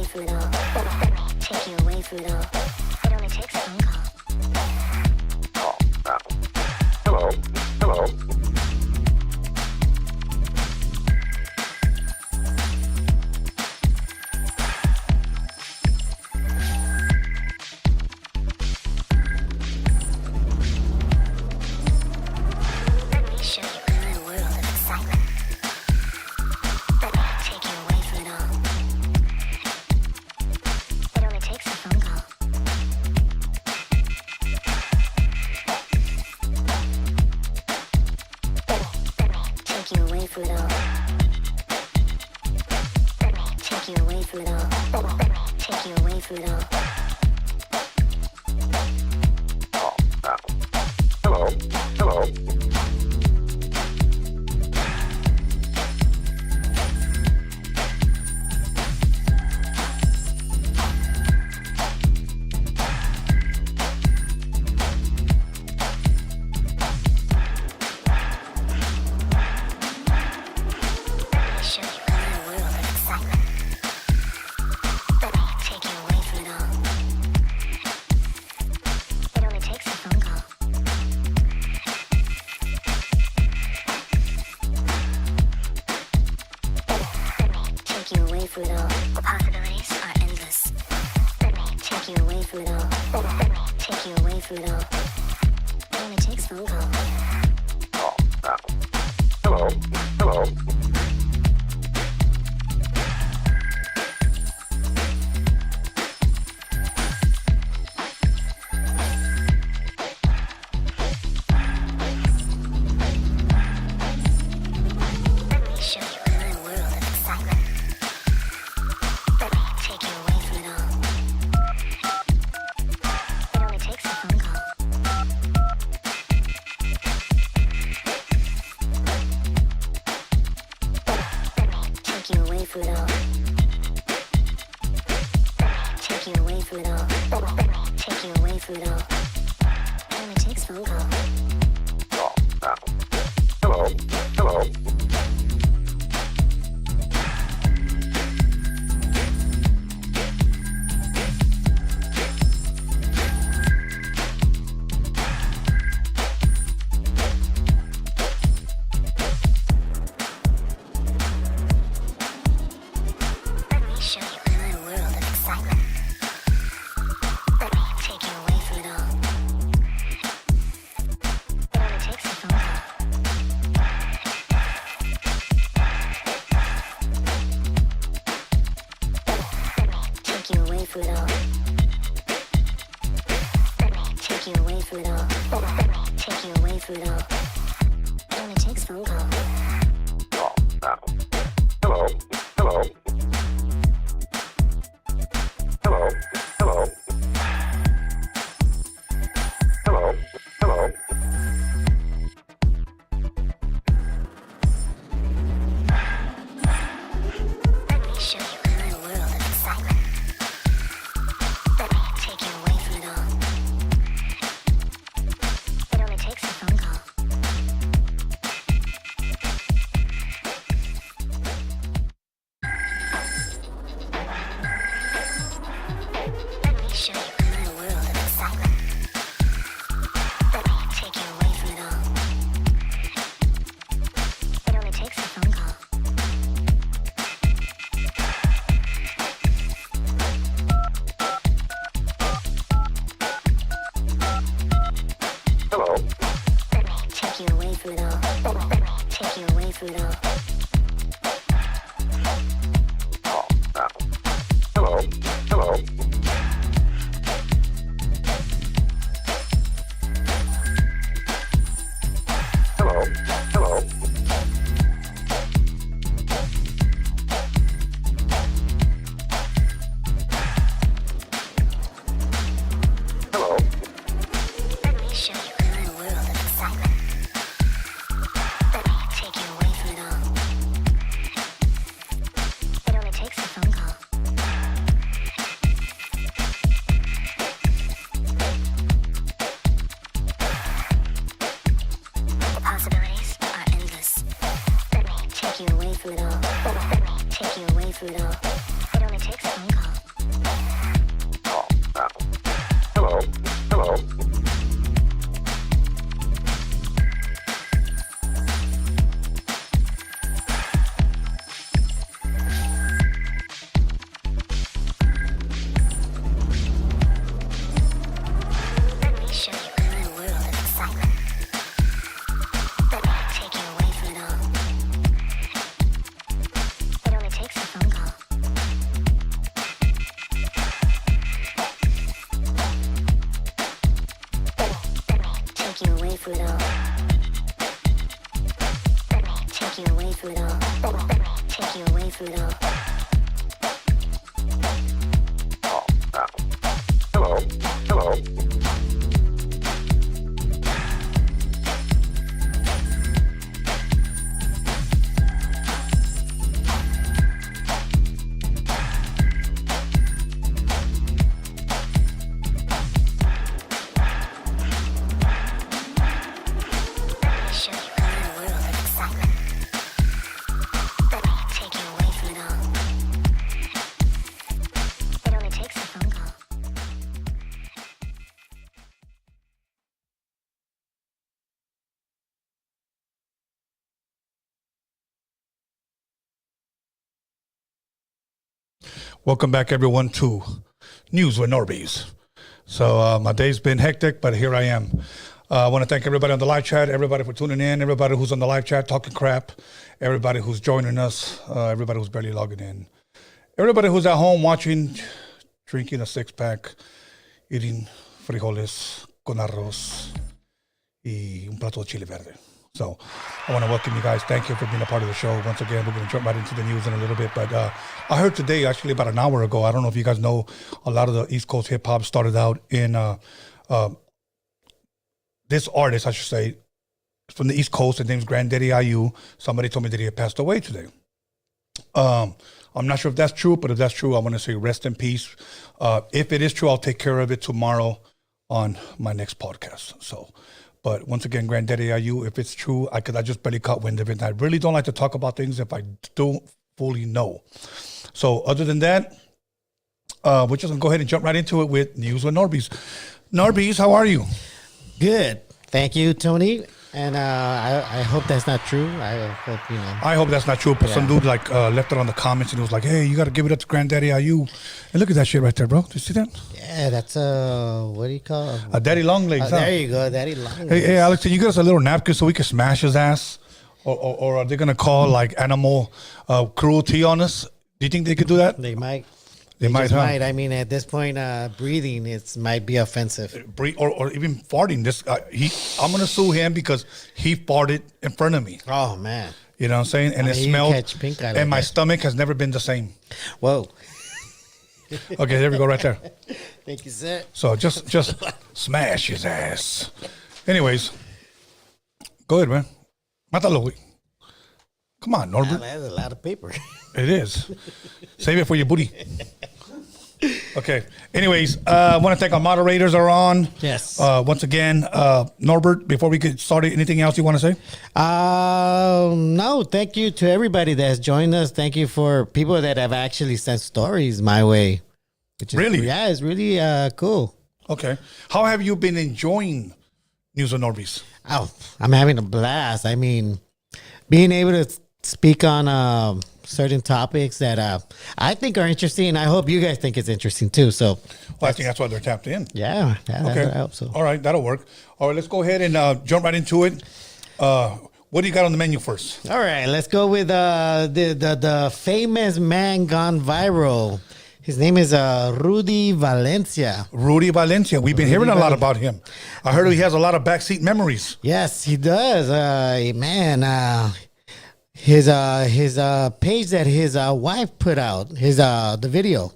away from it all. Let me take you away from it all. It only takes a phone call. Call now. Hello. Hello. from it all. Let me take you away from it all. Let me take you away from it all. Oh, now. Hello. Hello. Show you another world of excitement. Let me take you away from it all. It only takes a phone call. Welcome back, everyone, to News with Norbeez. So my day's been hectic, but here I am. I want to thank everybody on the live chat, everybody for tuning in, everybody who's on the live chat talking crap, everybody who's joining us, everybody who's barely logging in, everybody who's at home watching, drinking a six-pack, eating frijoles con arroz y un plato de chile verde. So I want to welcome you guys. Thank you for being a part of the show. Once again, we're going to jump right into the news in a little bit. But I heard today, actually about an hour ago, I don't know if you guys know, a lot of the East Coast hip-hop started out in this artist, I should say, from the East Coast. His name's Granddaddy IU. Somebody told me that he had passed away today. I'm not sure if that's true, but if that's true, I want to say rest in peace. If it is true, I'll take care of it tomorrow on my next podcast. So, but once again, Granddaddy IU, if it's true, I just barely caught wind of it. And I really don't like to talk about things if I don't fully know. So other than that, we're just going to go ahead and jump right into it with News with Norbeez. Norbeez, how are you? Good. Thank you, Tony. And I hope that's not true. I hope, you know. I hope that's not true, but some dude left it on the comments and he was like, hey, you got to give it up to Granddaddy IU. And look at that shit right there, bro. Do you see that? Yeah, that's what do you call it? A daddy long legs. Huh? There you go, Daddy Long. Hey, Alex, can you get us a little napkin so we can smash his ass? Or are they going to call like animal cruelty on us? Do you think they could do that? They might. They might, just huh? might. I mean, at this point, breathing might be offensive. Or even farting. I'm going to sue him because he farted in front of me. Oh man. You know what I'm saying? And I it mean, you smelled. catch pink eye like And my that. stomach has never been the same. Whoa. Okay, there we go, right there. Thank you, sir. So just smash his ass. Anyways, go ahead, man. Mátalo, güey. Come on, Wow, Norbert. that's a lot of paper. It is. Save it for your booty. Okay. Anyways, I want to thank our moderators are on. Yes. Once again, Norbert, before we get started, anything else you want to say? No, thank you to everybody that has joined us. Thank you for people that have actually sent stories my way. Which is, Really? Yeah, it's really cool. Okay. How have you been enjoying News of Norbeez? Oh, I'm having a blast. I mean, being able to speak on certain topics that I think are interesting. I hope you guys think it's interesting too. So, Well, I think that's why they're tapped in. yeah, Okay. I hope so. All right, that'll work. All right, let's go ahead and jump right into it. What do you got on the menu first? All right, let's go with the famous man gone viral. His name is Rudy Valencia. Rudy Valencia. We've been hearing a lot about him. I heard he has a lot of backseat memories. Yes, he does. His page that his wife put out, the video.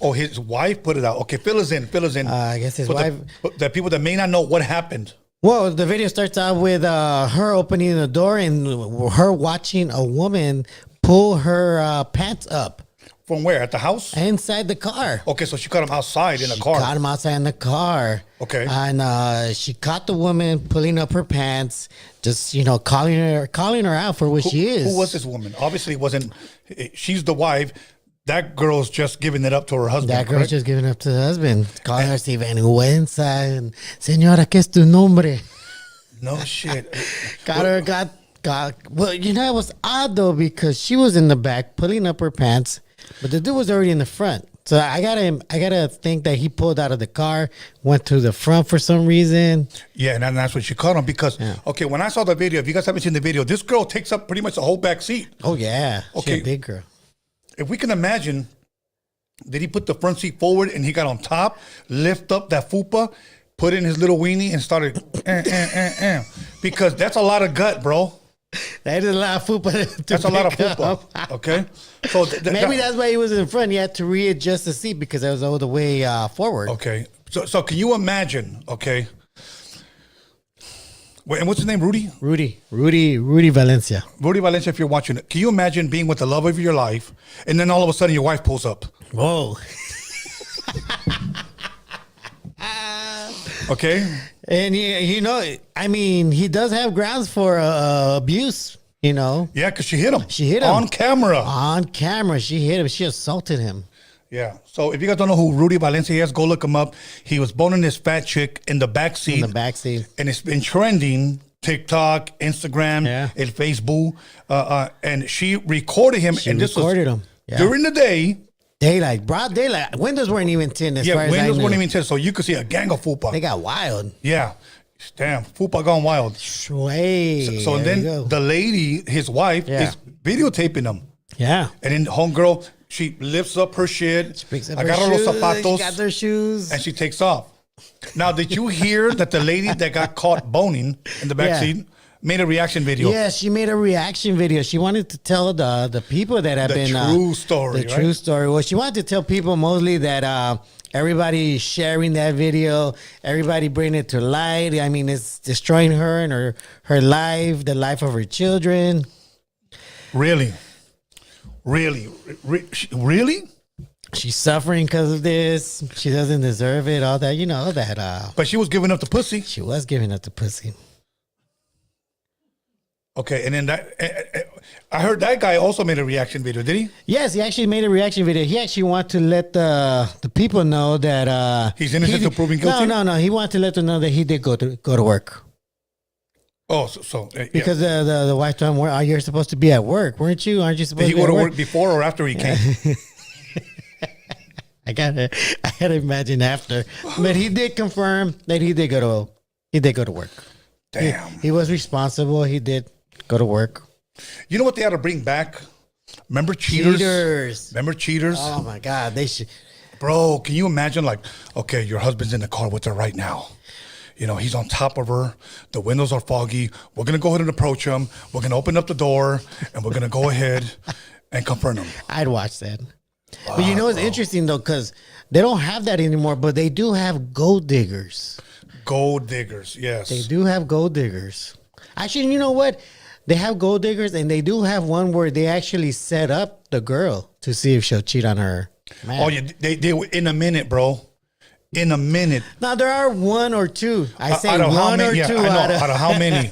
Oh, his wife put it out. Okay, fill us in. I guess his For wife. the people that may not know what happened. Well, the video starts out with her opening the door and her watching a woman pull her pants up From where? At the house? inside the car. Okay, so she caught him outside in a car. Caught him outside in the car. Okay. And she caught the woman pulling up her pants, just calling her out for what she is. Who was this woman? Obviously, it wasn't. She's the wife. That girl's just giving it up to her husband. That girl's correct? just giving up to the husband, calling her sinvergüenza and señora, ¿qué es tu nombre? No shit. Got. Well, it was odd though because she was in the back pulling up her pants, but the dude was already in the front. So I gotta think that he pulled out of the car, went to the front for some reason. Yeah, and that's what she caught him because, okay, when I saw the video, if you guys haven't seen the video, this girl takes up pretty much the whole back seat. Oh yeah, Okay. she's a big girl. If we can imagine, did he put the front seat forward and he got on top, lift up that fupa, put in his little weenie and started because that's a lot of gut, bro. That is a lot of food, but That's a lot of football. Okay, so maybe that's why he was in front. He had to readjust the seat because it was all the way forward. Okay, so can you imagine? Okay, wait, and what's his name? Rudy Valencia. Rudy Valencia. If you're watching it, can you imagine being with the love of your life, and then all of a sudden your wife pulls up? Whoa. Okay, And you know, I mean, he does have grounds for abuse. You know, yeah, because she hit him. She hit him on camera. On camera, she hit him. She assaulted him. Yeah. So if you guys don't know who Rudy Valencia is, go look him up. He was boning this fat chick in the backseat. In the backseat. And it's been trending. TikTok, Instagram, and Facebook. And she recorded him. She and this recorded was him. Yeah. during the day. Daylight, broad daylight. Windows weren't even tinted. As far as windows I weren't knew. even tinted. So you could see a gang of fupa. They got wild. Yeah. Damn. Fupa gone wild. Sway. So There then you go. the lady, his wife, is videotaping them. Yeah. And then homegirl, she lifts up her shit. Picks up Agarra los zapatos. She got their shoes. And she takes off. Now, did you hear that the lady that got caught boning in the back seat made a reaction video? Yeah, she made a reaction video. She wanted to tell the people that have been true story. The true story. Well, she wanted to tell people mostly that everybody sharing that video, everybody bringing it to light. I mean, it's destroying her and her life, the life of her children. Really? Really? Really? She's suffering because of this. She doesn't deserve it. All that, you know, that. But she was giving up the pussy. She was giving up the pussy. Okay, and then that I heard that guy also made a reaction video. Did he? Yes, he actually made a reaction video. He actually wanted to let the people know that he's innocent until proven guilty. No. He wanted to let them know that he did go to work. Oh, Because the wife told him, "Well, you're supposed to be at work, weren't you? Aren't you supposed did he to go be to at work before or after he came? I gotta imagine after, but he did confirm that he did go to work. Damn, he was responsible. He did go to work. You know what they ought to bring back? Remember cheaters? Remember cheaters? Oh my God, they should. Bro, can you imagine? Like, okay, your husband's in the car with her right now. You know, he's on top of her. The windows are foggy. We're going to go ahead and approach him. We're going to open up the door and we're going to go ahead and confront him. I'd watch that. But you know, it's interesting though, because they don't have that anymore, but they do have gold diggers. Gold diggers, yes. They do have gold diggers. Actually, you know what? They have gold diggers, and they do have one where they actually set up the girl to see if she'll cheat on her man. Oh, yeah, they in a minute, bro. In a minute. Now, there are one or two. I say out of how one many, or two. I know, out of how many?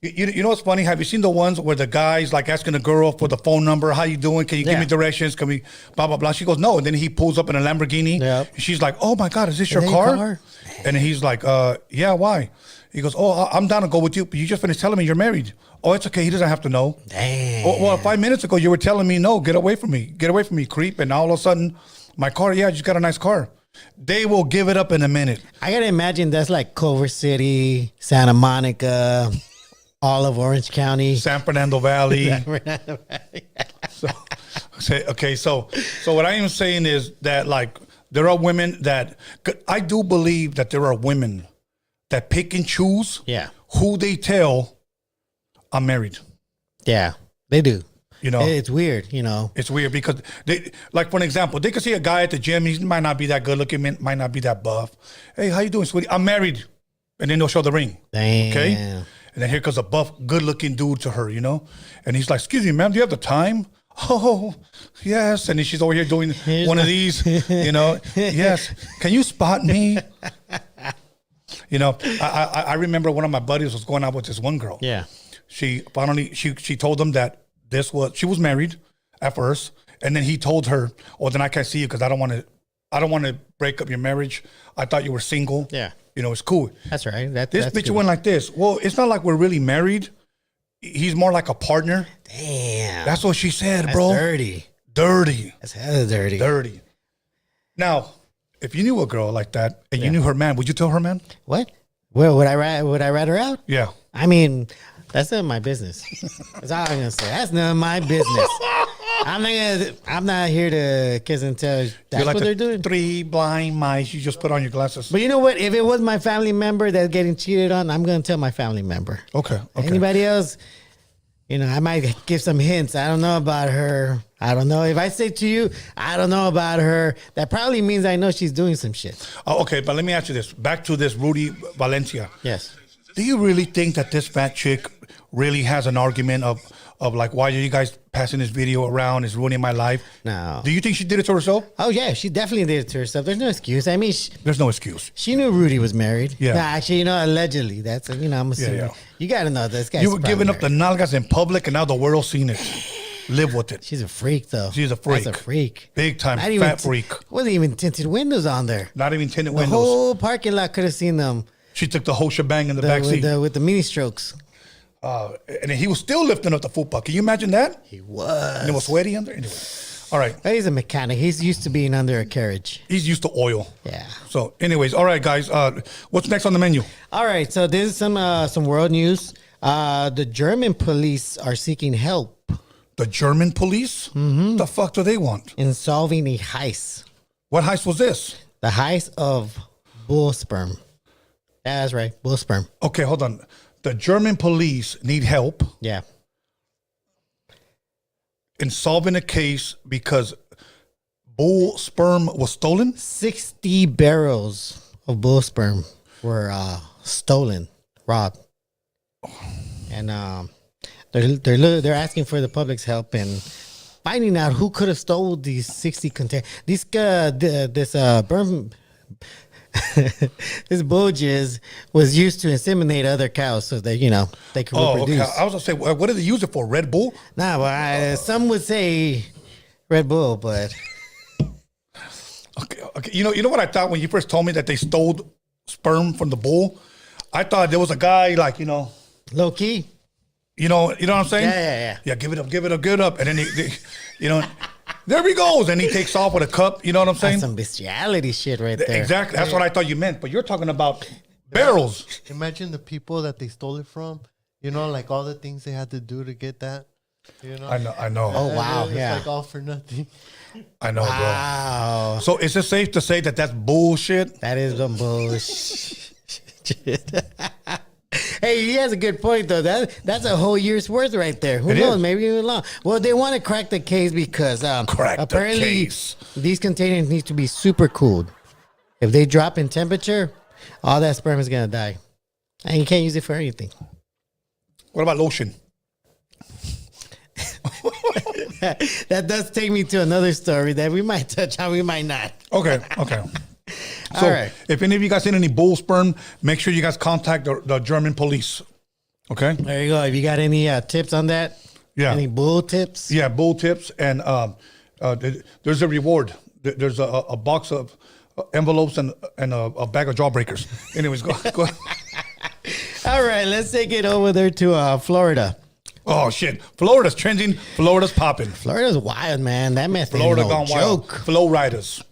You know what's funny? Have you seen the ones where the guy's like asking the girl for the phone number? How you doing? Can you give me directions? Can we blah, blah, blah? She goes, no. And then he pulls up in a Lamborghini. Yep. And she's like, oh, my God, is this your car? And he's like, yeah, why? He goes, oh, I'm down to go with you. But you just finished telling me you're married. Oh, it's okay. He doesn't have to know. Damn. Oh, well, 5 minutes ago, you were telling me, no, get away from me. Get away from me, creep. And now all of a sudden, my car, yeah, I just got a nice car. They will give it up in a minute. I got to imagine that's like Culver City, Santa Monica, all of Orange County. San Fernando Valley. So what I am saying is that, like, there are women that, I do believe that there are women that pick and choose who they tell I'm married. Yeah, they do. You know, it's weird, you know. It's weird because they, like, for an example, they could see a guy at the gym. He might not be that good looking, might not be that buff. Hey, how you doing, sweetie? I'm married. And then they'll show the ring. Damn. Okay. And then here comes a buff, good looking dude to her, you know? And he's like, excuse me, ma'am, do you have the time? Oh, yes. And then she's over here doing one of these, you know? Yes. Can you spot me? You know, I remember one of my buddies was going out with this one girl. Yeah. She finally, she told him that she was married at first. And then he told her, oh, then I can't see you because I don't want to break up your marriage. I thought you were single. Yeah. You know, it's cool. That's right. This bitch went like this. Well, it's not like we're really married. He's more like a partner. Damn. That's what she said, bro. Dirty. Dirty. That's hella dirty. Dirty. Now, if you knew a girl like that and you knew her man, would you tell her man? What? Well, would I rat her out? Yeah. I mean, That's none of my business. That's all I'm gonna say. That's none of my business. I'm not here to kiss and tell. That's You're like what they're doing. 3 blind mice. You just put on your glasses. But you know what? If it was my family member that's getting cheated on, I'm gonna tell my family member. Okay. Anybody else? I might give some hints. I don't know about her. I don't know. If I say to you, I don't know about her, that probably means I know she's doing some shit. Oh, okay, but let me ask you this. Back to this Rudy Valencia. Yes. Do you really think that this fat chick really has an argument of like, why are you guys passing this video around? It's ruining my life. No. Do you think she did it to herself? Oh, yeah. She definitely did it to herself. There's no excuse. I mean, There's no excuse. she knew Rudy was married. Yeah. Nah, actually, allegedly. That's, I'm assuming. yeah. You got to know this guy. You were giving up the nalgas in public, and now the world's seen it. Live with it. She's a freak, though. She's a freak. That's a freak. Big time Not even fat freak. Wasn't even tinted windows on there. Not even tinted The windows. whole parking lot could have seen them. She took the whole shebang in the back seat. With the mini strokes. And he was still lifting up the football. Can you imagine that? He was. And it was sweaty under. Anyway, all right. He's a mechanic. He's used to being under a carriage. He's used to oil. Yeah. So, anyways, all right, guys. What's next on the menu? All right. So this is some world news. The German police are seeking help The German police? Mm-hmm. The fuck do they want? in solving a heist. What heist was this? The heist of bull sperm. That's right. Bull sperm. Okay, hold on. The German police need help Yeah. in solving a case because bull sperm was stolen. 60 barrels of bull sperm were stolen, robbed. And they're asking for the public's help in finding out who could have stole these 60 containers. This sperm, this bull jizz was used to inseminate other cows so that they could reproduce. Okay. I was gonna say, what did they use it for? Red Bull? Nah, well, some would say Red Bull, but Okay. You know what I thought when you first told me that they stole sperm from the bull? I thought there was a guy like low key. You know what I'm saying? Yeah. Yeah, give it up. And then there he goes. And he takes off with a cup. You know what I'm saying? That's some bestiality shit right there. Exactly. That's what I thought you meant. But you're talking about barrels. Imagine the people that they stole it from. Like all the things they had to do to get that. I know. Oh, wow. It's Yeah. like all for nothing. I know, Wow. bro. So is it safe to say that that's bullshit? That is some bullshit. Hey, he has a good point though. That's a whole year's worth right there. Who It knows? is. Maybe even long. Well, they want to crack the case because apparently case. these containers need to be super cooled. If they drop in temperature, all that sperm is gonna die, and you can't use it for anything. What about lotion? That does take me to another story that we might touch on, we might not. Okay. So All right. if any of you guys seen any bull sperm, make sure you guys contact the German police. Okay? There you go. If you got any tips on that, Yeah. any bull tips? Yeah, bull tips. And there's a reward. There's a box of envelopes and a bag of jawbreakers. Anyways, go. All right, let's take it over there to Florida. Oh, shit. Florida's trending. Florida's popping. Florida's wild, man. That mess Florida ain't no gone joke. wild. Flow riders.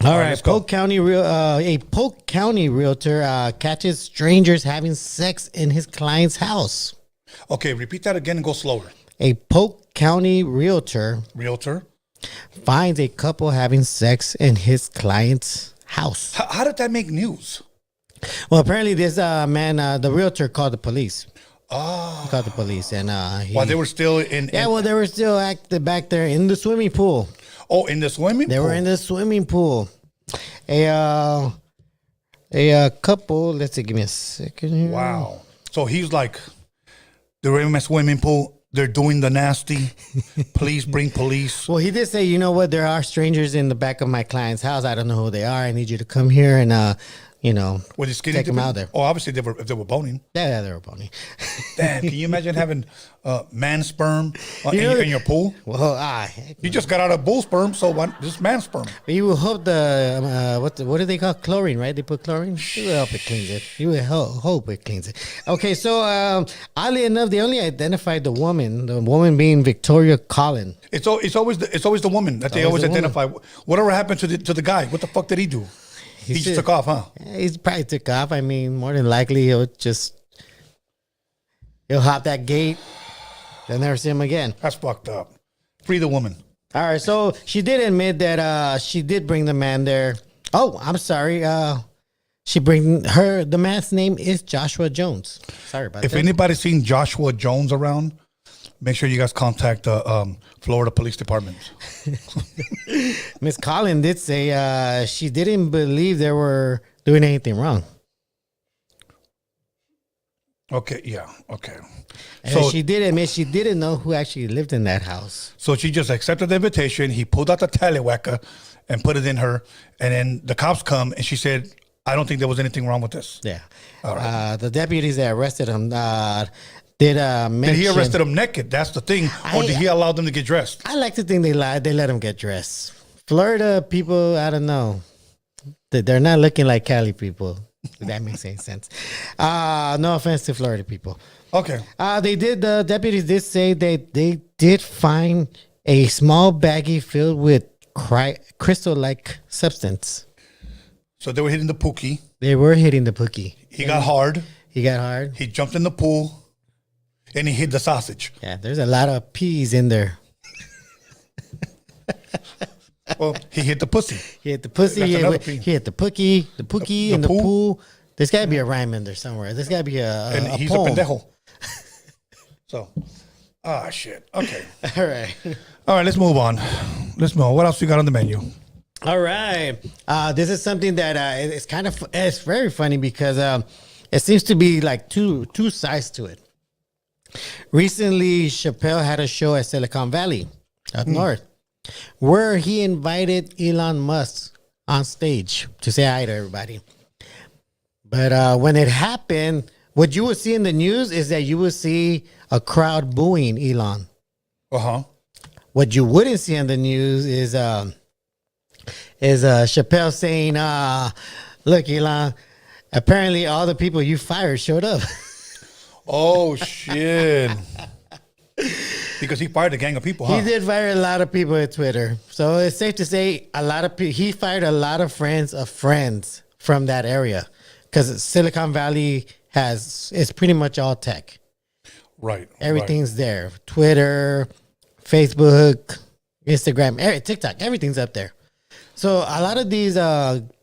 All right, let's go. a Polk County realtor catches strangers having sex in his client's house. Okay, repeat that again and go slower. A Polk County realtor Realtor. finds a couple having sex in his client's house. How did that make news? Well, apparently this man, the realtor, called the police. He called the police, and While they were still in. yeah, well, they were still back there in the swimming pool. Oh, in the swimming They pool? were in the swimming pool. A couple. Let's see. Give me a second here. Wow. So he's like, they're in my swimming pool. They're doing the nasty. Please bring police. Well, he did say, you know what? There are strangers in the back of my client's house. I don't know who they are. I need you to come here and, Were they skinny take them dipping? out there. Oh, obviously if they were boning. Yeah, they were pony. Damn, can you imagine having man sperm You in your pool? Well, You just got out of bull sperm, so this man sperm. you would hope what do they call chlorine, right? They put chlorine. You would hope it cleans it. You would hope it cleans it. Okay, so oddly enough, they only identified the woman being Victoria Collin. It's always the woman that they always Always the identify. Whatever happened to the guy? What the fuck did he do? He just said- took off, huh? Yeah, he probably took off. I mean, more than likely, he'll just He'll hop that gate. They'll never see him again. That's fucked up. Free the woman. All right, so she did admit that she did bring the man there. Oh, I'm sorry. The man's name is Joshua Jones. Sorry about If that. anybody's seen Joshua Jones around, make sure you guys contact the Florida Police Department. Miss Collin did say she didn't believe they were doing anything wrong. Okay, yeah, okay. And So she did admit she didn't know who actually lived in that house. so she just accepted the invitation. He pulled out the tallywhacker and put it in her. And then the cops come and she said, I don't think there was anything wrong with this. Yeah. All right. The deputies that arrested him did mention... Did he arrested him naked? That's the thing. Or did he allow them to get dressed? I like to think they lied. They let him get dressed. Florida people, I don't know. They're not looking like Cali people. If that makes any sense. No offense to Florida people. Okay. The deputies did say they did find a small baggie filled with crystal-like substance. So they were hitting the pookie. They were hitting the pookie. He got hard. He got hard. He jumped in the pool. And he hit the sausage. Yeah, there's a lot of peas in there. Well, he hit the pussy. He hit the pussy. That's He another hit, P. he hit the pookie, The and the pool? pool. There's got to be a rhyme in there somewhere. There's got to be And a he's poem. a pendejo. So, shit. Okay. All right. All right, let's move on. What else you got on the menu? All right. This is something that it's very funny because it seems to be like two sides to it. Recently, Chappelle had a show at Silicon Valley up north where he invited Elon Musk on stage to say hi to everybody. But when it happened, what you would see in the news is that you would see a crowd booing Elon. Uh-huh. What you wouldn't see on the news is Chappelle saying, look, Elon, apparently all the people you fired showed up. Oh, shit. Because he fired a gang of people, huh? He did fire a lot of people at Twitter. So it's safe to say a lot of people, he fired a lot of friends from that area. Because Silicon Valley it's pretty much all tech. Right. Everything's there. Twitter, Facebook, Instagram, TikTok, everything's up there. So a lot of these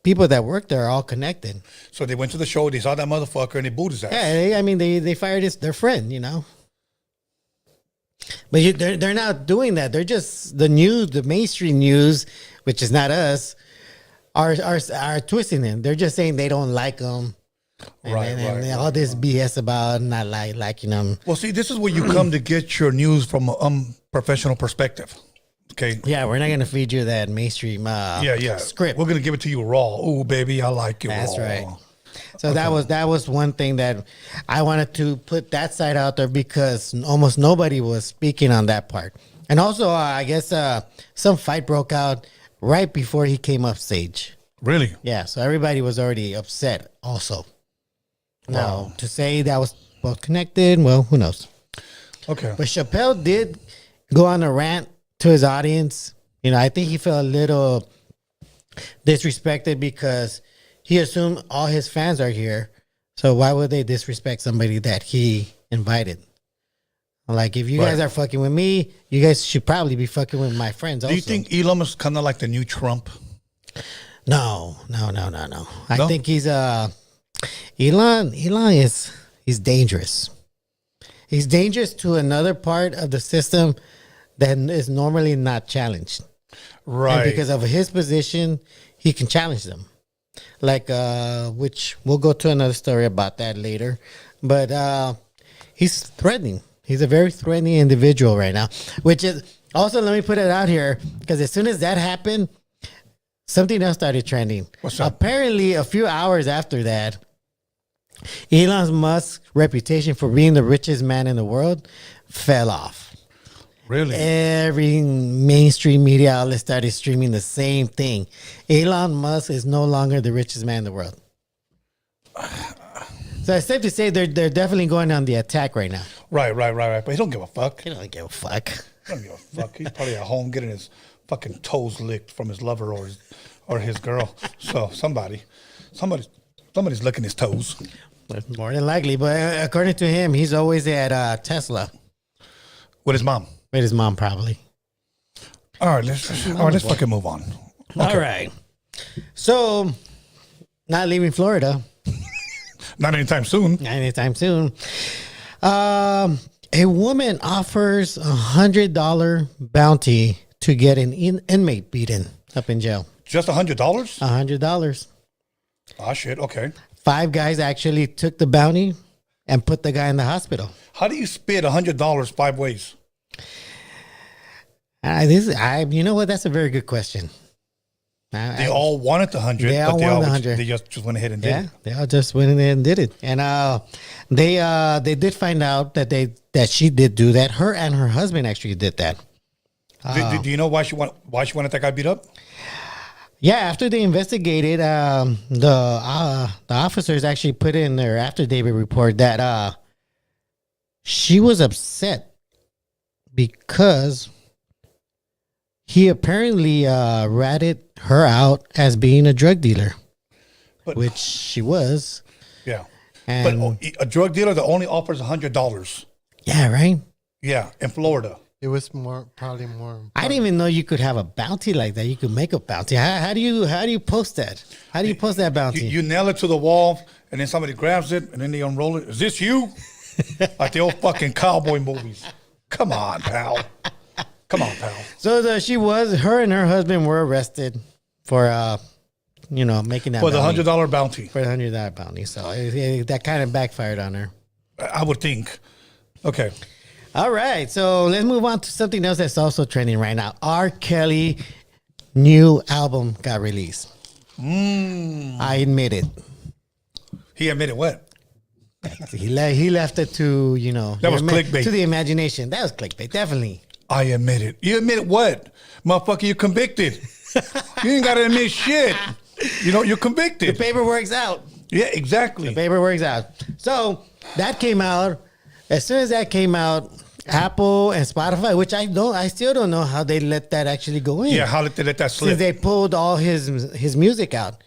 people that work there are all connected. So they went to the show, they saw that motherfucker, and they booed his ass. Yeah, they fired their friend, you know. But they're not doing that. They're just the news, the mainstream news, which is not us, are twisting him. They're just saying they don't like them. And all this BS about not liking them. Well, see, this is where you come to get your news from an unprofessional perspective. Okay. Yeah, we're not gonna feed you that mainstream script. We're gonna give it to you raw. Oh, baby, I like you That's raw. right. So that was one thing that I wanted to put that side out there because almost nobody was speaking on that part. And also, I guess some fight broke out right before he came up stage. Really? Yeah, so everybody was already upset also. Wow. Now, to say that was both connected, well, who knows? Okay. But Chappelle did go on a rant to his audience. You know, I think he felt a little disrespected because he assumed all his fans are here. So why would they disrespect somebody that he invited? Like, if you guys are fucking with me, you guys should probably be fucking with my friends also. Do you think Elon is kind of like the new Trump? No. I think he's Elon he's dangerous. He's dangerous to another part of the system that is normally not challenged. Right. And because of his position, he can challenge them. Like, which we'll go to another story about that later. But he's threatening. He's a very threatening individual right now. Which is also, let me put it out here, because as soon as that happened, something else started trending. What's up? Apparently, a few hours after that, Elon Musk's reputation for being the richest man in the world fell off. Really? Every mainstream media outlet started streaming the same thing. Elon Musk is no longer the richest man in the world. So it's safe to say they're definitely going on the attack right now. Right. But he don't give a fuck. He don't give a fuck. He don't give a fuck. He's probably at home getting his fucking toes licked from his lover or his girl. So somebody's licking his toes. More than likely, but according to him, he's always at Tesla With his mom. with his mom, probably. All right, let's fucking move on. All right. So, not leaving Florida Not anytime soon. anytime soon. A woman offers $100 bounty to get an inmate beaten up in jail. Just $100? $100. Ah, shit. Okay. 5 guys actually took the bounty and put the guy in the hospital. How do you split $100 5 ways? You know what? That's a very good question. They all wanted the 100. They all wanted the 100. They just went ahead and did Yeah, it. they all just went in there and did it. And they did find out that she did do that. Her and her husband actually did that. Do you know why she wanted that guy beat up? Yeah, after they investigated, the officers actually put in their affidavit report that she was upset because he apparently ratted her out as being a drug dealer, which she was. Yeah. And But a drug dealer that only offers $100. yeah, right. Yeah, in Florida. It was probably more. I didn't even know you could have a bounty like that. You could make a bounty. How do you post that? How do you post that bounty? You nail it to the wall, and then somebody grabs it, and then they unroll it. Is this you? Like the old fucking cowboy movies. Come on, pal. Come on, pal. So her and her husband were arrested for making that For the bounty. $100 bounty. For the $100 bounty. So that kind of backfired on her. I would think. Okay. All right, so let's move on to something else that's also trending right now. R. Kelly new album got released. I admit it. He admitted what? He left it to That was clickbait. to the imagination. That was clickbait, definitely. I admit it. You admit what? Motherfucker, you're convicted. You ain't got to admit shit. You're convicted. The paperwork's out. Yeah, exactly. Paperwork's out. So that came out. As soon as that came out, Apple and Spotify, which I still don't know how they let that actually go in. Yeah, how did they let that slip? Since they pulled all his music out,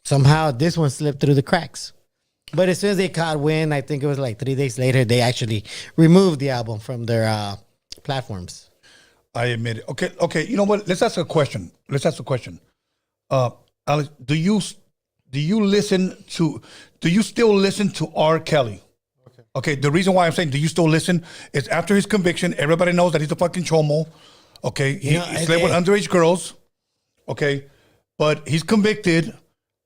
somehow this one slipped through the cracks. But as soon as they caught wind, I think it was like 3 days later, they actually removed the album from their platforms. I admit it. Okay. You know what? Let's ask a question. Alex, do you still listen to R. Kelly? Okay, the reason why I'm saying do you still listen is after his conviction, everybody knows that he's a fucking chomo. Okay, he slept with underage girls. Okay, but he's convicted.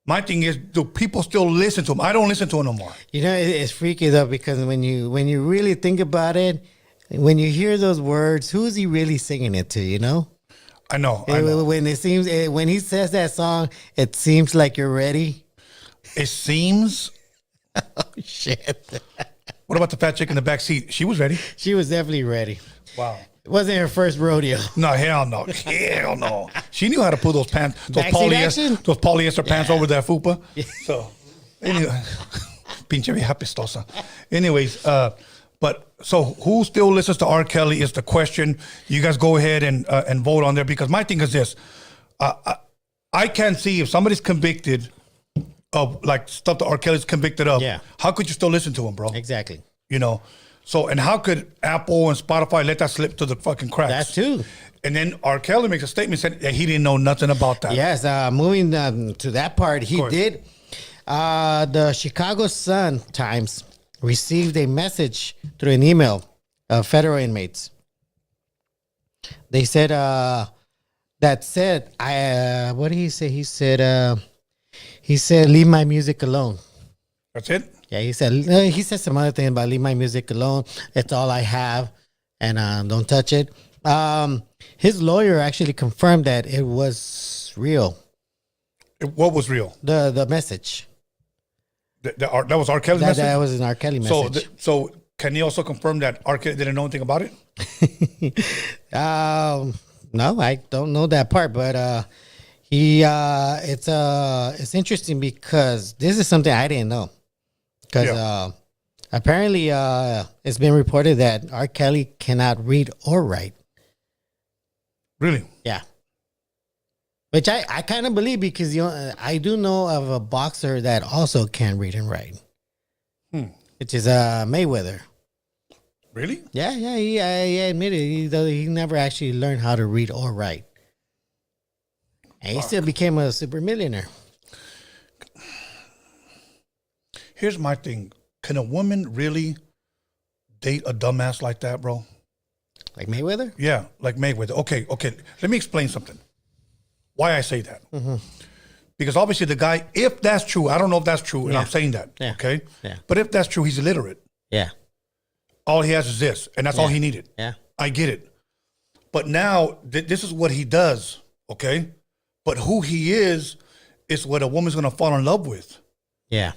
My thing is, do people still listen to him? I don't listen to him no more. It's freaky though, because when you really think about it, when you hear those words, who's he really singing it to? I know. When he says that song, it seems like you're ready. It seems. Oh shit. What about the fat chick in the back seat? She was ready. She was definitely ready. Wow. It wasn't her first rodeo. No, hell no. Hell no. She knew how to pull those pants, those Backseat action? polyester pants over that fupa. So, anyway, pinche vieja pistosa. Anyways, but so who still listens to R. Kelly is the question. You guys go ahead and vote on there, because my thing is this. I can't see if somebody's convicted of like stuff that R. Kelly's convicted of. Yeah. How could you still listen to him, bro? Exactly. So, and how could Apple and Spotify let that slip to the fucking cracks? That too. And then R. Kelly makes a statement saying that he didn't know nothing about that. Yes, moving to that part, he did. The Chicago Sun-Times received a message through an email of federal inmates. They said, what did he say? He said, leave my music alone. That's it? Yeah, he said some other thing about leave my music alone. It's all I have, and don't touch it. His lawyer actually confirmed that it was real. What was real? The message. That was R. Kelly's message? That was an R. Kelly message. So can he also confirm that R. Kelly didn't know anything about it? No, I don't know that part, but it's interesting because this is something I didn't know. Because apparently it's been reported that R. Kelly cannot read or write. Really? Yeah. Which I kind of believe, because I do know of a boxer that also can read and write. which is Mayweather. Really? Yeah, he admitted he never actually learned how to read or write. And he still became a super millionaire. Here's my thing. Can a woman really date a dumbass like that, bro? Like Mayweather? Yeah, like Mayweather. Okay. Let me explain something. Why I say that. Because obviously the guy, if that's true, I don't know if that's true, and I'm saying that, okay? Yeah. But if that's true, he's illiterate. Yeah. All he has is this, and that's all he needed. Yeah. I get it. But now, this is what he does, okay? But who he is what a woman's going to fall in love with. Yeah.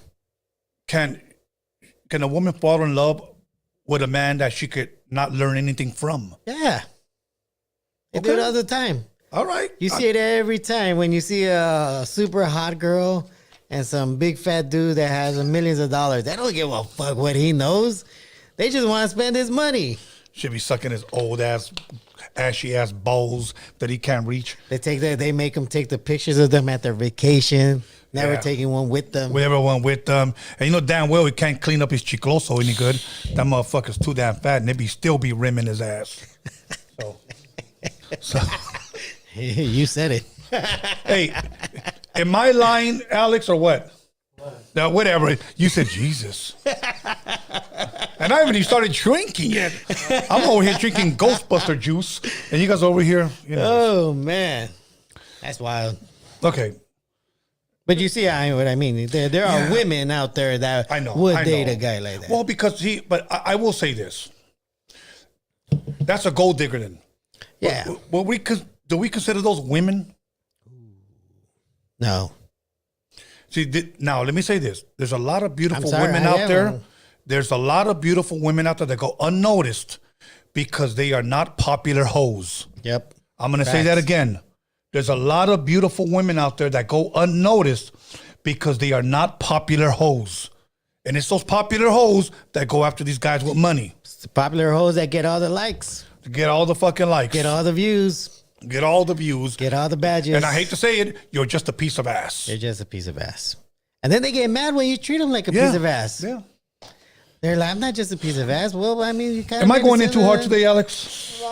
Can a woman fall in love with a man that she could not learn anything from? Yeah. They do it all the time. All right. You see it every time when you see a super hot girl and some big fat dude that has millions of dollars. They don't give a fuck what he knows. They just want to spend his money. Should be sucking his old ass, ashy ass balls that he can't reach. They make them take the pictures of them at their vacation. Never Yeah. taking one with them. With everyone with them. And you know damn well he can't clean up his chicloso any good. That motherfucker's too damn fat and they still be rimming his ass. So You said it. hey, am I lying, Alex, or what? Now, whatever. You said Jesus. And I haven't even started drinking yet. I'm over here drinking Ghostbuster juice. And you guys over here, you know. Oh, man. That's wild. Okay. But you see what I mean. There are women out there that would date a guy like that. Well, because but I will say this. That's a gold digger then. Yeah. Do we consider those women? No. See, now let me say this. There's a lot of beautiful sorry, women I out am there. one. There's a lot of beautiful women out there that go unnoticed because they are not popular hoes. Yep. I'm going to say that again. There's a lot of beautiful women out there that go unnoticed because they are not popular hoes. And it's those popular hoes that go after these guys with money. It's the popular hoes that get all the likes. To get all the fucking likes. Get all the views. Get all the views. Get all the badges. And I hate to say it, you're just a piece of ass. You're just a piece of ass. And then they get mad when you treat them like a piece of ass. Yeah. They're like, I'm not just a piece of ass. Well, I mean, you kind of. Am I going in too hard today, Alex?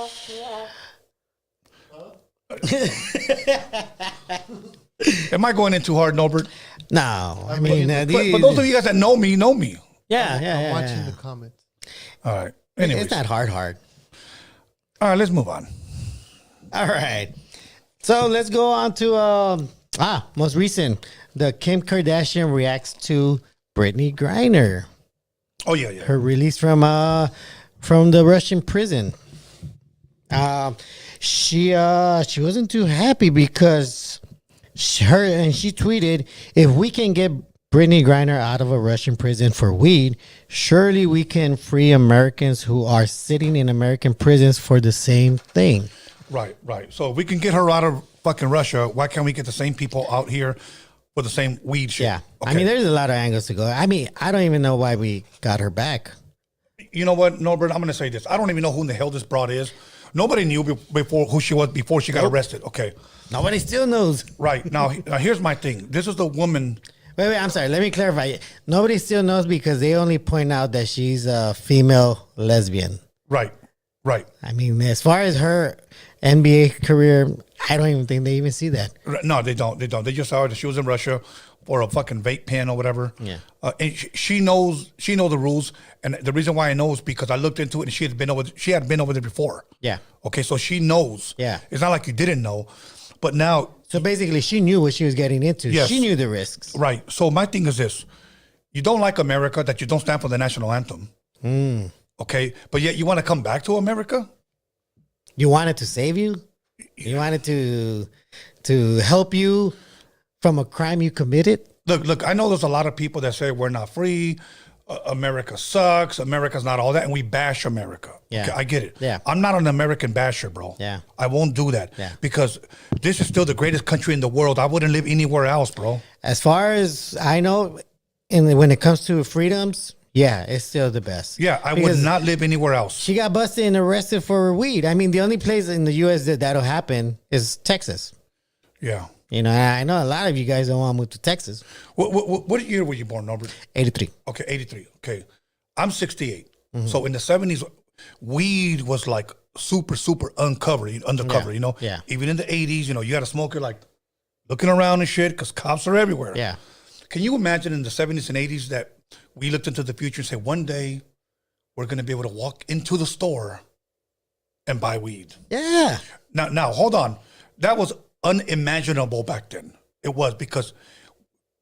Am I going in too hard, Norbert? No. I mean, But those of you guys that know me, know me. Yeah, I'm yeah. watching the comments. All right. Anyways. It's not hard. All right, let's move on. All right. So let's go on to most recent. The Kim Kardashian reacts to Brittany Griner. Oh, yeah. Her release from the Russian prison. She wasn't too happy because she tweeted, if we can get Brittany Griner out of a Russian prison for weed, surely we can free Americans who are sitting in American prisons for the same thing. Right. So if we can get her out of fucking Russia, why can't we get the same people out here for the same weed shit? Yeah. Okay. I mean, there's a lot of angles to go. I mean, I don't even know why we got her back. You know what, Norbert? I'm going to say this. I don't even know who in the hell this broad is. Nobody knew before who she was before she got arrested. Okay. Nobody still knows. Right. Now, here's my thing. This is the woman. Wait, I'm sorry. Let me clarify. Nobody still knows because they only point out that she's a female lesbian. Right. I mean, as far as her NBA career, I don't even think they even see that. No, they don't. They just saw her that she was in Russia for a fucking vape pen or whatever. Yeah. And she knows the rules. And the reason why I know is because I looked into it and she had been over there before. Yeah. Okay, so she knows. Yeah. It's not like you didn't know. But now, So basically, she knew what she was getting into. Yes. She knew the risks. right. So my thing is this. You don't like America, that you don't stand for the national anthem. Okay? But yet you want to come back to America? You wanted to save you. You wanted to help you from a crime you committed. Look, I know there's a lot of people that say we're not free. America sucks. America's not all that. And we bash America. Yeah. Okay, I get it. Yeah. I'm not an American basher, bro. Yeah. I won't do that. Yeah. Because this is still the greatest country in the world. I wouldn't live anywhere else, bro. As far as I know, when it comes to freedoms, yeah, it's still the best. Yeah, I would Because not live anywhere else. She got busted and arrested for weed. I mean, the only place in the U.S. that'll happen is Texas. Yeah. You know, I know a lot of you guys don't want to move to Texas. What year were you born, Norbert? 83. Okay, 83. Okay. I'm 68. So in the 70s, weed was like super undercover, Yeah. you know? Yeah. Even in the 80s, you know, you had a smoker like looking around and shit because cops are everywhere. Yeah. Can you imagine in the 70s and 80s that we looked into the future and said, one day we're going to be able to walk into the store and buy weed? Yeah. Now, hold on. That was unimaginable back then. It was because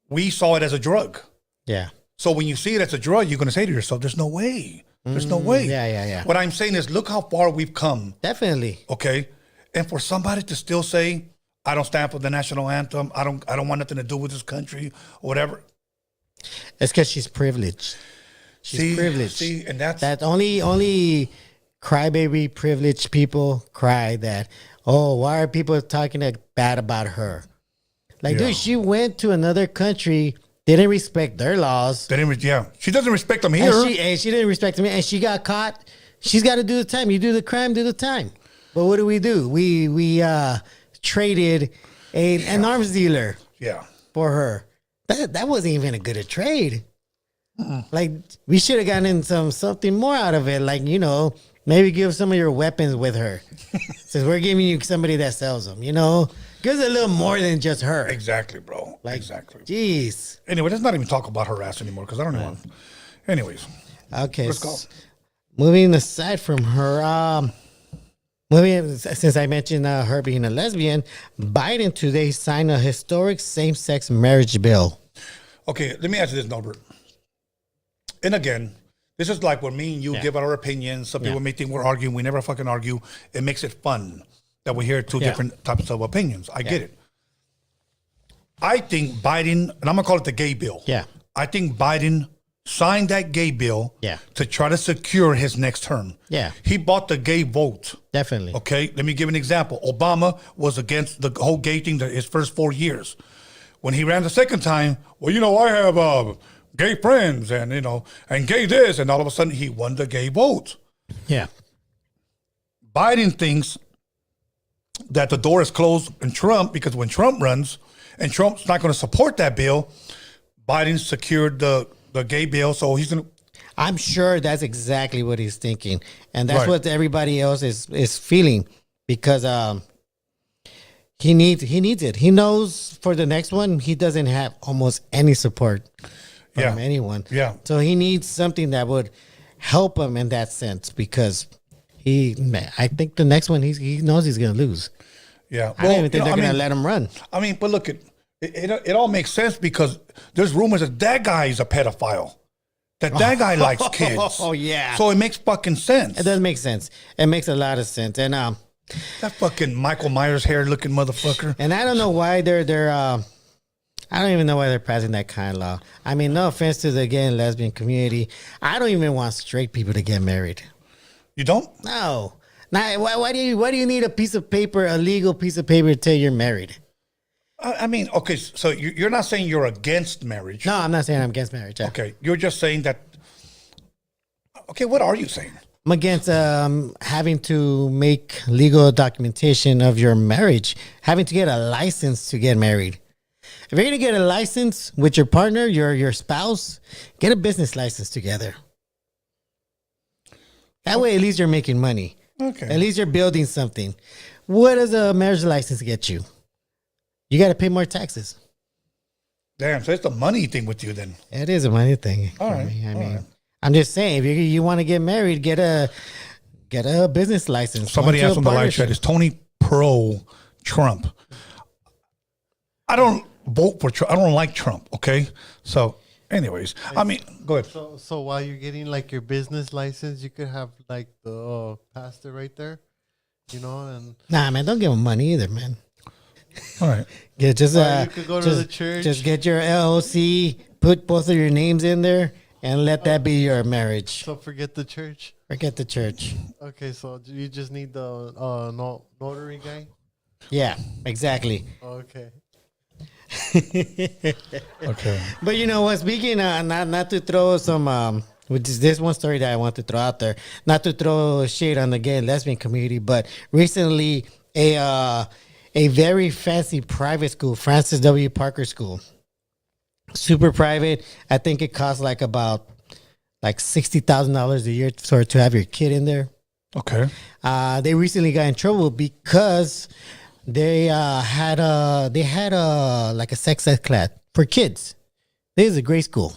we saw it as a drug. Yeah. So when you see it as a drug, you're going to say to yourself, there's no way. There's no way. Yeah. What I'm saying is, look how far we've come. Definitely. Okay. And for somebody to still say, I don't stand for the national anthem. I don't want nothing to do with this country or whatever. It's because she's privileged. She's privileged. See, and that's That only crybaby privileged people cry that, oh, why are people talking bad about her? Like, Yeah. dude, she went to another country, didn't respect their laws. She doesn't respect them here. And she didn't respect me, and she got caught. She's got to do the time. You do the crime, do the time. But what do? We traded an arms dealer Yeah. for her. That wasn't even a good a trade. Like, we should have gotten something more out of it. Like, you know, maybe give some of your weapons with her. Since we're giving you somebody that sells them, you know, give us a little more than just her. Exactly, bro. Like, exactly. Jeez. Anyway, let's not even talk about her ass anymore because I don't know. Anyways, Okay. Let's go. Moving aside from her, since I mentioned her being a lesbian, Biden today signed a historic same-sex marriage bill. okay, let me ask you this, Norbert. And again, this is like when me and you Yeah. give our opinions. Some people Yeah. may think we're arguing. We never fucking argue. It makes it fun that we hear two Yeah. different types of opinions. I get it. I think Biden, and I'm going to call it the gay bill. Yeah. I think Biden signed that gay bill Yeah. to try to secure his next term. Yeah. He bought the gay vote. Definitely. Okay, let me give an example. Obama was against the whole gay thing his first 4 years. When he ran the second time, well, you know, I have gay friends and, you know, and gay this, and all of a sudden he won the gay vote. Yeah. Biden thinks that the door is closed in Trump because when Trump runs and Trump's not going to support that bill, Biden secured the gay bill, so he's going to. I'm sure that's exactly what he's thinking. And that's Right. what everybody else is feeling because he needs it. He knows for the next one, he doesn't have almost any support from Yeah. anyone. Yeah. So he needs something that would help him in that sense because I think the next one he knows he's going to lose. Yeah, I don't even think they're going to mean, let him run. I mean, but look, it all makes sense because there's rumors that guy is a pedophile. That guy likes kids. Oh, yeah. So it makes fucking sense. It does make sense. It makes a lot of sense. And That fucking Michael Myers hair looking motherfucker. And I don't know why they're I don't even know why they're passing that kind of law. I mean, no offense to the gay and lesbian community. I don't even want straight people to get married. You don't? No. Now, why do you need a piece of paper, a legal piece of paper to tell you're married? I mean, okay, so you're not saying you're against marriage. No, I'm not saying I'm against marriage. Okay, you're just saying that. Okay, what are you saying? I'm against having to make legal documentation of your marriage, having to get a license to get married. If you're gonna get a license with your partner, your spouse, get a business license together. That way, at least you're making money. Okay. At least you're building something. What does a marriage license get you? You got to pay more taxes. Damn, so it's the money thing with you then. It is a money thing. All for right, me. I all mean, right. I'm just saying, if you want to get married, get a business license. Somebody Go into asked a on the live partnership. chat, is Tony pro Trump? I don't vote for Trump. I don't like Trump, okay? So, anyways, I mean, go ahead. So while you're getting like your business license, you could have like the pastor right there, you know, and Nah, man, don't give him money either, man. All right. Yeah, just Or you could go to the church. Just get your LLC, put both of your names in there, and let that be your marriage. so forget the church. Forget the church. Okay, so you just need the notary guy. Yeah, exactly. Okay. Okay. But you know what? Speaking, not to throw some, which is this one story that I want to throw out there, not to throw shade on the gay and lesbian community, but recently a very fancy private school, Francis W. Parker School. Super private. I think it costs like about like $60,000 a year to have your kid in there. Okay. They recently got in trouble because they had like a sex ed class for kids. This is a great school.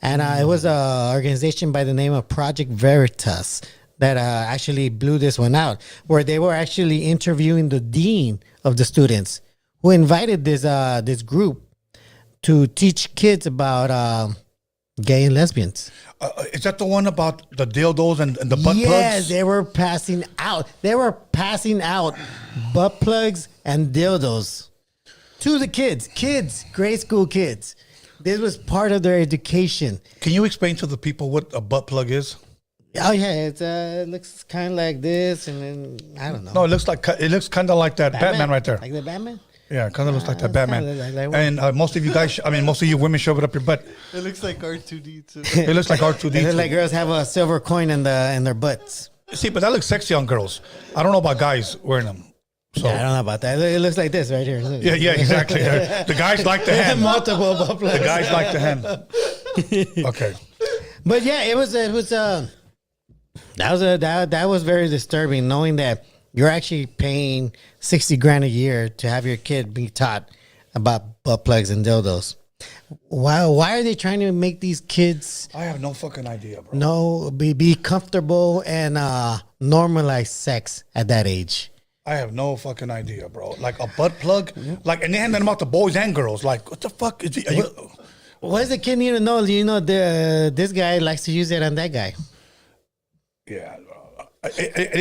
And it was an organization by the name of Project Veritas that actually blew this one out, where they were actually interviewing the dean of the students, who invited this group to teach kids about gay and lesbians. Is that the one about the dildos and the butt plugs? Yes, they were passing out. They were passing out butt plugs and dildos to the kids, grade school kids. This was part of their education. Can you explain to the people what a butt plug is? Oh yeah, it looks kind of like this, and then I don't know. No, it looks kind of like that Batman right there. Like the Batman. Yeah, kind of looks like that Batman. Like And most of you guys, most of you women shove it up your butt. It looks like R2D2. It looks like They look R2D2. like girls have a silver coin in their butts. See, but that looks sexy on girls. I don't know about guys wearing them. So Yeah, I don't know about that. It looks like this right here. yeah, exactly. The guys like the hand. Multiple butt plugs. The guys like the hand. Okay. But yeah, it was that was very disturbing, knowing that you're actually paying $60,000 a year to have your kid be taught about butt plugs and dildos. Why are they trying to make these kids I have no fucking idea, bro. be comfortable and normalize sex at that age? I have no fucking idea, bro. Like a butt plug, like, and they hand them out to boys and girls. Like, what the fuck is it? Are you, What does the kid need to know? You know, this guy likes to use it on that guy. yeah.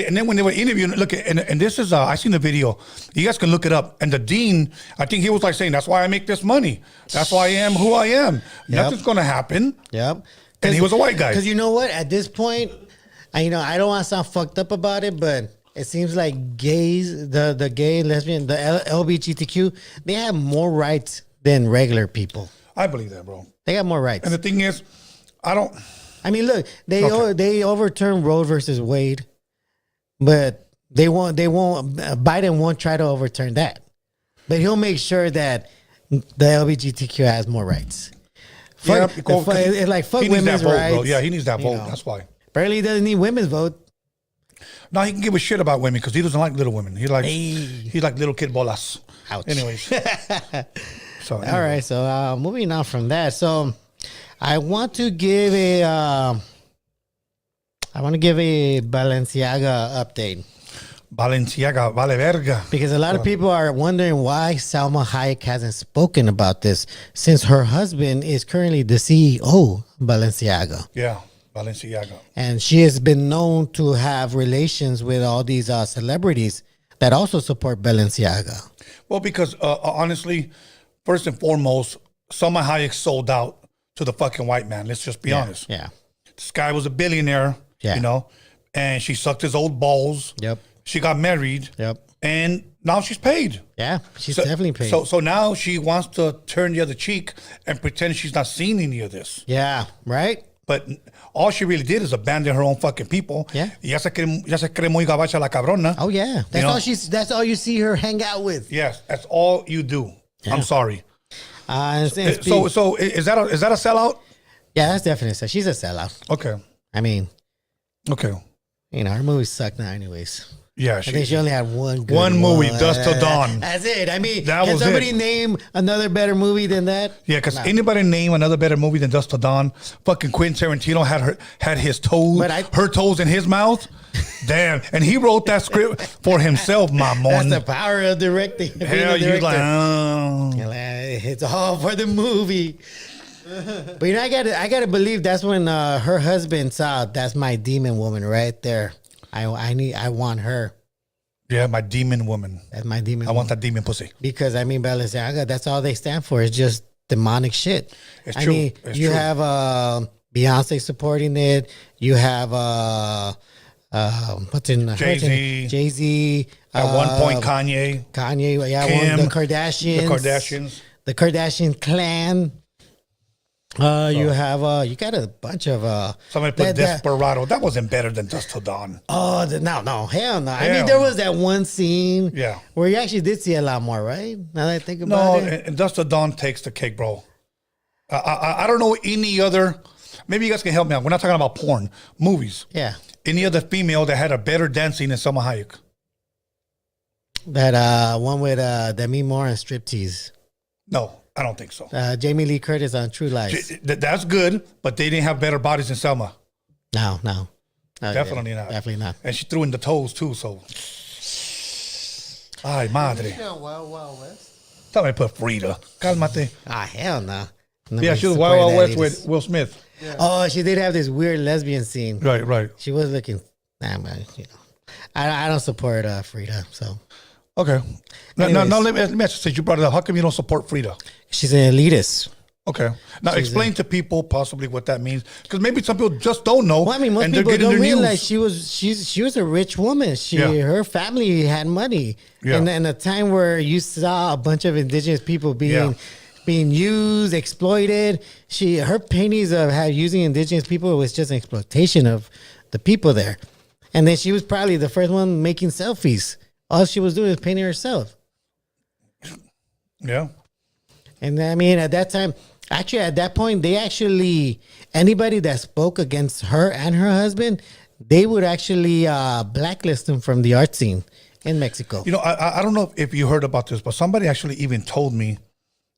And then when they were interviewing, look, and this is, I seen the video. You guys can look it up. And the dean, I think he was like saying, that's why I make this money. That's why I am who I am. Nothing's going to happen. Yep. And he was a white guy. Because you know what? At this point, I don't want to sound fucked up about it, but it seems like gays, the gay, lesbian, the LGBTQ, they have more rights than regular people. I believe that, bro. They got more rights. And the thing is, I mean, look, they Okay. they overturned Roe versus Wade, but they won't. Biden won't try to overturn that, but he'll make sure that the LGBTQ has more rights. yeah, It's like fuck he needs that women's vote, rights. bro. Yeah, he needs that you vote. know. That's why. Barely doesn't need women's vote. No, he can give a shit about women because he doesn't like little women. He likes little kid bolas. Ouch. Anyways. So All right, so moving on from that, so I want to give a Balenciaga update Balenciaga, vale verga. because a lot of people are wondering why Salma Hayek hasn't spoken about this since her husband is currently the CEO of Balenciaga, Yeah, Balenciaga. and she has been known to have relations with all these celebrities that also support Balenciaga. Well, because honestly, first and foremost, Salma Hayek sold out to the fucking white man. Let's just be honest. Yeah. This guy was a billionaire, Yeah. you know, and she sucked his old balls. Yep. She got married. Yep. And now she's paid. Yeah. She's definitely paid. So now she wants to turn the other cheek and pretend she's not seen any of this. yeah. Right. But all she really did is abandon her own fucking people. Yeah. Ya se cree muy gabacha la cabrona. Oh yeah. That's know? all that's all you see her hang out with. Yes, that's all you do. I'm sorry. And So is that a sellout? yeah, that's definitely so. She's a sellout. Okay. I mean, Okay. you know, her movies suck now, anyways. Yeah. I think she only had one good One movie, Dusk Till Dawn. That's it. I mean, That can was somebody it. name another better movie than that? Yeah, because anybody name another better movie than Dusk Till Dawn? Fucking Quentin Tarantino had his toes, her toes in his mouth. Damn, and he wrote that script for himself, That's mamon. the power of directing. being a Hell, you like, director. It's all for the movie. But you know, I gotta believe that's when her husband saw that's my demon woman right there. I want her. yeah, my demon woman. That's my demon. I want that demon pussy. Because I mean, Balenciaga, that's all they stand for. It's just demonic shit. It's I true. mean, It's you true. have Beyonce supporting it. You have what's in Jay-Z. Jay-Z. At one point, Kanye, Kanye. Yeah, Kim, the Kardashians. the Kardashians. The Kardashian clan. You have you got a bunch of Somebody put Desperado. That wasn't better than Dust Till Dawn. no, hell no. I mean, Hell there no. was that one scene, Yeah. where you actually did see a lot more, right? Now that I think about No, it, and Dust Till Dawn takes the cake, bro. I don't know any other. Maybe you guys can help me out. We're not talking about porn, movies. yeah, Any other female that had a better dance scene than Selma Hayek? that one with Demi Moore and striptease. No, I don't think so. Jamie Lee Curtis on True Lies. That's good, but they didn't have better bodies than Selma. No. Definitely not. Definitely not. And she threw in the toes too, so. Ay, madre. Yeah, Wild Wild West. Somebody put Frida. Cálmate. Hell no. Yeah, she was Wild Wild West with Will Smith. Yeah. Oh, she did have this weird lesbian scene. Right. She was looking. Man, you know, I don't support Frida. So Okay. Now, Anyways. let me ask you, since you brought it up, how come you don't support Frida? she's an elitist. Okay. Now, explain to people possibly what that means. Because maybe some people just don't know. Well, I mean, most and they're people getting don't their realize news. she was a rich woman. Yeah. Her family had money, Yeah. and in a time where you saw a bunch of indigenous people being used, exploited, her paintings of how using indigenous people was just an exploitation of the people there. And then she was probably the first one making selfies. All she was doing was painting herself. Yeah. And I mean, at that time, actually, at that point, anybody that spoke against her and her husband, they would actually blacklist them from the art scene in Mexico. You know, I don't know if you heard about this, but somebody actually even told me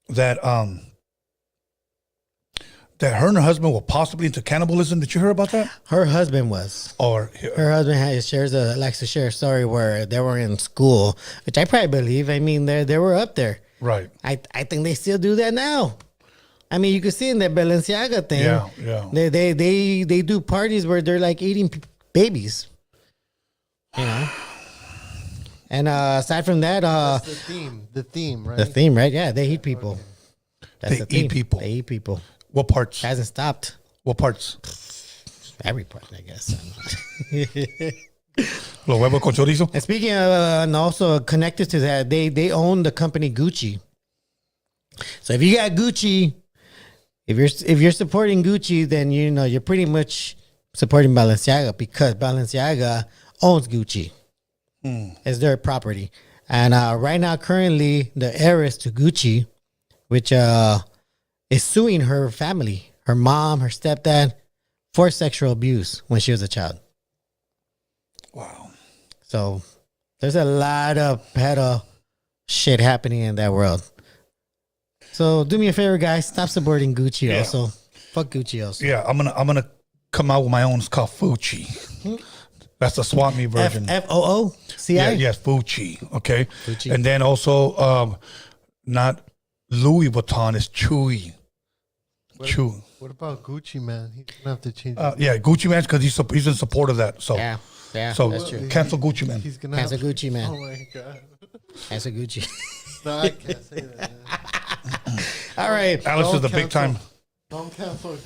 that that her and her husband were possibly into cannibalism. Did you hear about that? Her husband was. Or Her husband likes to share a story where they were in school, which I probably believe. I mean, they were up there. right. I think they still do that now. I mean, you can see in the Balenciaga thing. Yeah. They do parties where they're like eating babies. You know. And aside from that, That's the theme, right? the theme, right? Yeah, they eat people. That's They the theme. eat people. They eat people. What parts? Hasn't stopped. What parts? Every part, I guess. Los huevos con chorizo? And speaking of, and also connected to that, they own the company Gucci. So if you got Gucci, if you're supporting Gucci, then you know you're pretty much supporting Balenciaga because Balenciaga owns Gucci. It's their property. And right now, currently, the heiress to Gucci, which is suing her family, her mom, her stepdad, for sexual abuse when she was a child. Wow. So there's a lot of pedo shit happening in that world. So do me a favor, guys. Stop supporting Gucci Yeah. also. Fuck Gucci also. Yeah, I'm gonna come out with my own. It's called Fucci. That's the Swap Me version. FOOCI? Yes, Fucci. Okay. Fucci. And then also not Louis Vuitton, is Chewy. Chew. What about Gucci, man? He's gonna have to change. Yeah, Gucci Man, because he's in support of that. So Yeah, so that's true. cancel Gucci Man. He's gonna Cancel have Gucci, man. Oh my god! That's a Gucci. No, I can't say that. All right. Alice is Don't the big time. Don't cancel.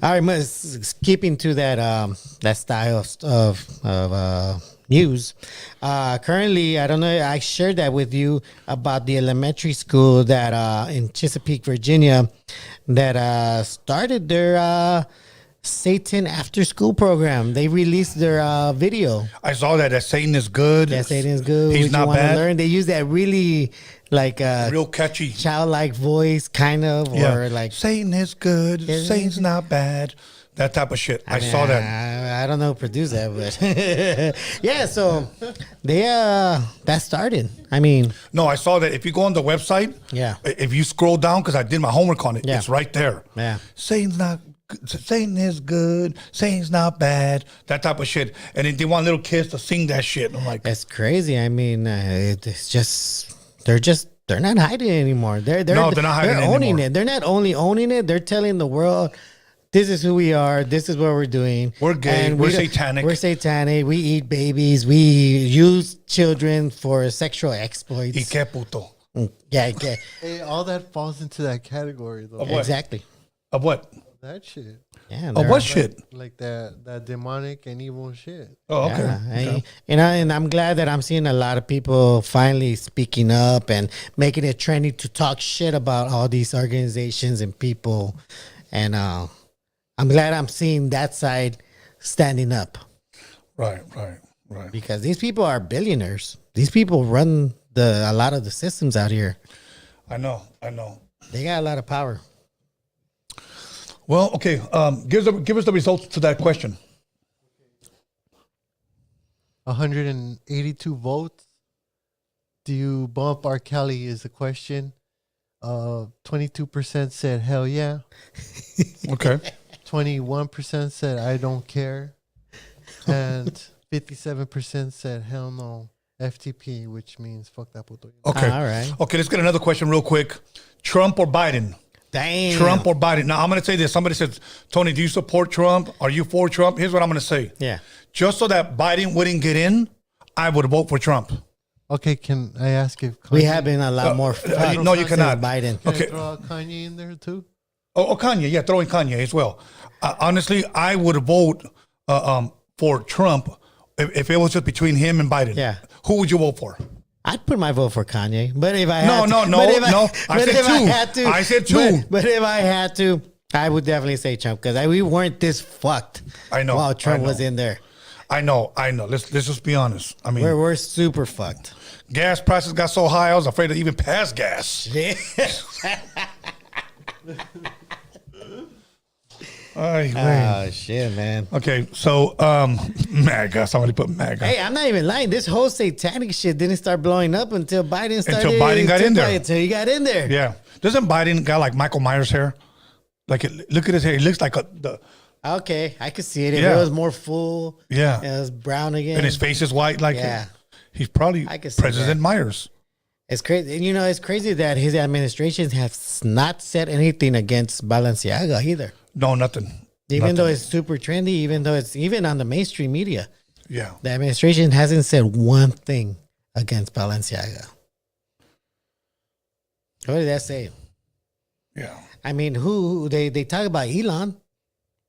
All right, keeping to that style of news. Currently, I don't know. I shared that with you about the elementary school that in Chesapeake, Virginia, that started their Satan after school program. They released their video. I saw that Satan is good. That Satan is good. He's What not you wanna bad. learn. They use that really like Real catchy. childlike voice, kind of, Yeah. or like Satan is good. Yeah. Satan's not bad. That type of shit. I saw that. I don't know who produced that, but yeah. So they that started. I mean, No, I saw that. If you go on the website, Yeah. if you scroll down, because I did my homework on it, Yeah. it's right there. Yeah. Satan is good. Satan's not bad. That type of shit. And then they want little kids to sing that shit. I'm like, that's crazy. I mean, it's just they're not hiding it anymore. They're No, they're not hiding They're it owning anymore. it. They're not only owning it. They're telling the world, this is who we are. This is what we're doing. We're gay. And We're we don't- satanic. We're satanic. We eat babies. We use children for sexual exploits. y qué puto. Yeah. Hey, all that falls into that category, though. Of what? Exactly. Of what? That shit. Yeah. Oh, what shit? Like that demonic and evil shit. Oh, okay. Yeah, and I'm glad that I'm seeing a lot of people finally speaking up and making it trendy to talk shit about all these organizations and people. And I'm glad I'm seeing that side standing up Right. because these people are billionaires. These people run a lot of the systems out here. I know. They got a lot of power. Well, okay. Give us the results to that question. 182 votes. Do you bump R. Kelly is the question. 22% said hell yeah. Okay. 21% said I don't care. And 57% said hell no. FTP, which means fuck that puto. Okay. All right. Okay, let's get another question real quick. Trump or Biden? Damn. Trump or Biden? Now, I'm going to say this. Somebody says, Tony, do you support Trump? Are you for Trump? Here's what I'm going to say. Yeah. Just so that Biden wouldn't get in, I would vote for Trump. Okay, can I ask if We have been a lot more fucked no, you since cannot. Biden. Can Okay. I throw out Kanye in there too? Oh, Kanye. Yeah, throw in Kanye as well. Honestly, I would vote for Trump if it was just between him and Biden. Yeah. Who would you vote for? I'd put my vote for Kanye, but if I No, had no, to, no, but if no. I but said if two. had to, I said two. But if I had to, I would definitely say Trump because we weren't this fucked. I know, While Trump I know. was in there, I know. Let's just be honest. I mean, we're super fucked. gas prices got so high, I was afraid to even pass gas. Ay, güey. Oh shit, man. Okay, so MAGA. Somebody put MAGA. Hey, I'm not even lying. This whole satanic shit didn't start blowing up until Biden started. Until Biden got in there. Until he got in there. Yeah. Doesn't Biden got like Michael Myers hair? Like, look at his hair. He looks like the Okay, I could see it. If Yeah. it was more full, Yeah. it was brown again. and his face is white. Like, Yeah. he's probably I can see President that. Myers. It's crazy. And, it's crazy that his administration has not said anything against Balenciaga either. No, nothing. Even though Nothing. it's super trendy, even though it's even on the mainstream media, Yeah. the administration hasn't said one thing against Balenciaga. What did that say? Yeah. I mean, who they talk about Elon,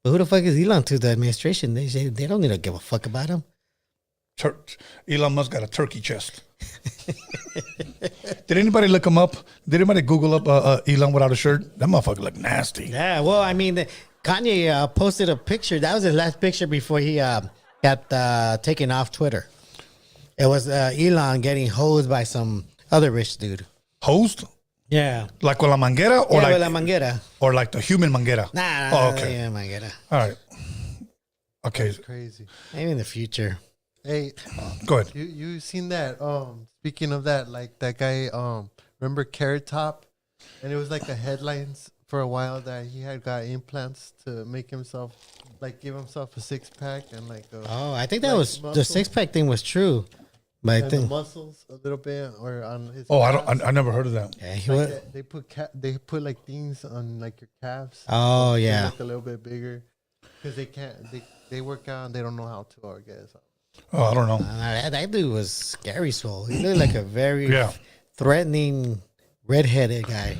but who the fuck is Elon to the administration? They say they don't need to give a fuck about him. Elon Musk got a turkey chest. Did anybody look him up? Did anybody Google up Elon without a shirt? That motherfucker look nasty. Yeah, well, I mean, Kanye posted a picture. That was his last picture before he got taken off Twitter. It was Elon getting hosed by some other rich dude. Hosed? Yeah. Like con la manguera or With like la manguera. or like the human manguera? Nah, Oh, okay. Yeah, manguera. All right. Okay. Crazy. Maybe in the future. Hey, Go ahead. you seen that? Speaking of that, like that guy. Remember Carrot Top, and it was like the headlines for a while that he had got implants to make himself, like, give himself a 6-pack and like. Oh, I think that like was the muscle. 6-pack thing was true, but I And the think muscles a little bit, or on his. Oh, calves. I never heard of that. yeah, he Like was. they put like things on like your calves. Oh, They yeah. look a little bit bigger because they can't. They work out and they don't know how to. I guess. Oh, I don't know. That dude was scary swole. He looked like a very Yeah. threatening redheaded guy.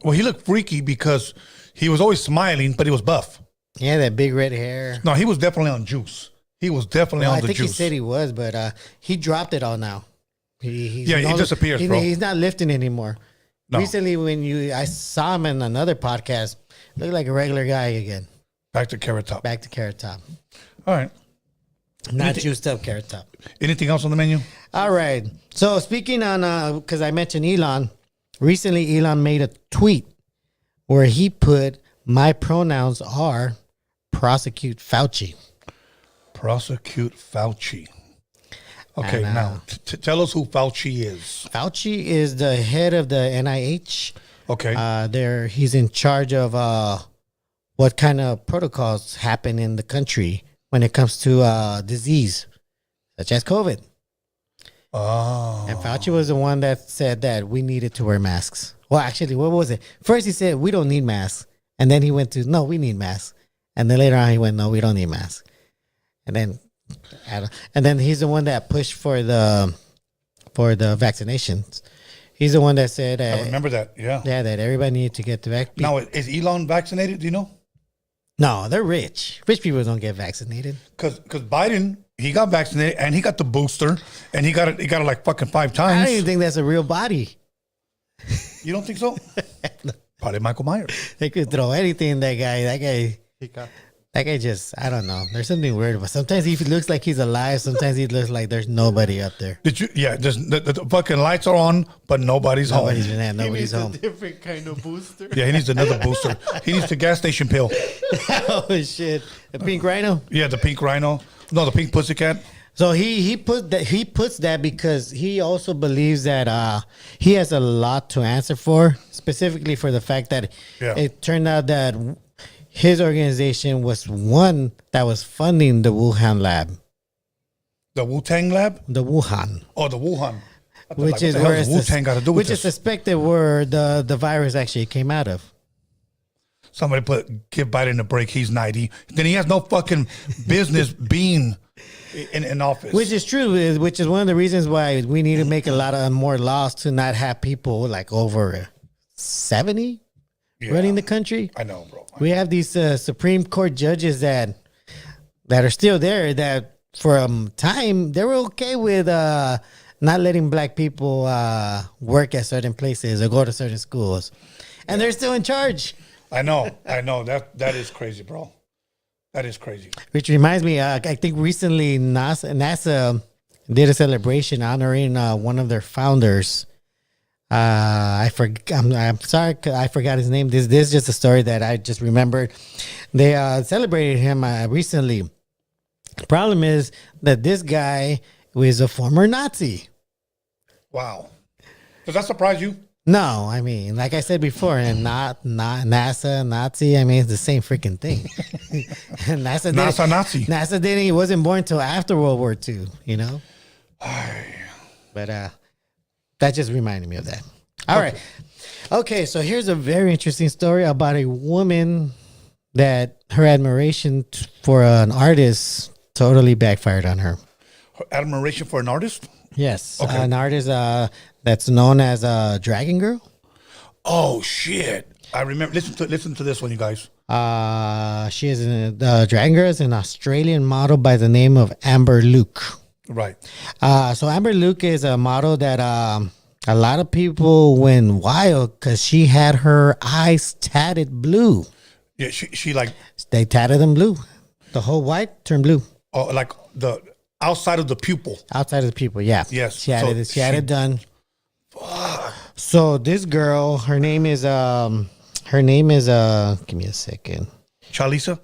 Well, he looked freaky because he was always smiling, but he was buff. Yeah, that big red hair. No, he was definitely on juice. He was definitely Well, on I the think juice. he said he was, but he dropped it all now. He disappears, bro. He's not lifting anymore. No. Recently, I saw him in another podcast, looked like a regular guy again. Back to Carrot Top. Back to Carrot Top. All right. Not juiced up Carrot Top. Anything else on the menu? All right. So speaking on, because I mentioned Elon, recently Elon made a tweet where he put, "My pronouns are prosecute Fauci." Prosecute Fauci. Okay, And, now tell us who Fauci is. Fauci is the head of the NIH. Okay. He's in charge of what kind of protocols happen in the country when it comes to disease, such as COVID. Oh. And Fauci was the one that said that we needed to wear masks. Well, actually, what was it? First, he said we don't need masks, and then he went to no, we need masks, and then later on he went no, we don't need masks, and then he's the one that pushed for the vaccinations. He's the one that said, I remember that. Yeah. yeah, that everybody needed to get the vaccine. Now, is Elon vaccinated? Do you know? No, they're rich. Rich people don't get vaccinated. Because Biden, he got vaccinated and he got the booster and he got it like fucking 5 I times. don't even think that's a real body. You don't think so? Probably Michael Myers. They could throw anything in that guy. Chica. That guy just, I don't know. There's something weird about. Sometimes he looks like he's alive. Sometimes he looks like there's nobody up there. Did you? Yeah, just the fucking lights are on, but nobody's Nobody's home. there. Nobody's He needs home. a different kind of booster. Yeah, he needs another booster. He needs the gas station pill. Oh shit! The pink rhino. Yeah, the pink rhino. No, the pink pussycat. So he puts that because he also believes that he has a lot to answer for, specifically for the fact that Yeah. it turned out that his organization was one that was funding the Wuhan lab, The Wu-Tang lab? the Wuhan, Oh, the Wuhan. which is where where it's Wu-Tang got to do with which is this? suspected where the virus actually came out of. Somebody give Biden a break. He's 90. Then he has no fucking business being in office. Which is true, which is one of the reasons why we need to make a lot of more laws to not have people like over 70 Yeah. running the country. I know, bro. We have these Supreme Court judges that are still there that for a time they were okay with not letting black people work at certain places or go to certain schools, and they're still in charge. I know. That is crazy, bro. That is crazy. Which reminds me, I think recently NASA did a celebration honoring one of their founders. I'm sorry, I forgot his name. This is just a story that I just remembered. They celebrated him recently. The problem is that this guy was a former Nazi. Wow. Does that surprise you? No, I mean, like I said before, and not NASA, Nazi. I mean, it's the same freaking thing. And NASA Nazi. NASA didn't. He wasn't born until after World War II. You know. But that just reminded me of that. All right. Okay, so here's a very interesting story about a woman that her admiration for an artist totally backfired on her. Admiration for an artist? Yes, Okay. an artist that's known as Dragon Girl. Oh shit! I remember. Listen to this one, you guys. She is the Dragon Girl is an Australian model by the name of Amber Luke. Right. So Amber Luke is a model that a lot of people went wild because she had her eyes tatted blue. Yeah. She like They tatted them blue. The whole white turned blue. like the outside of the pupil. Outside of the people, yeah. Yes. She had So it. She had it done. So this girl, her name is give me a second. Chalisa.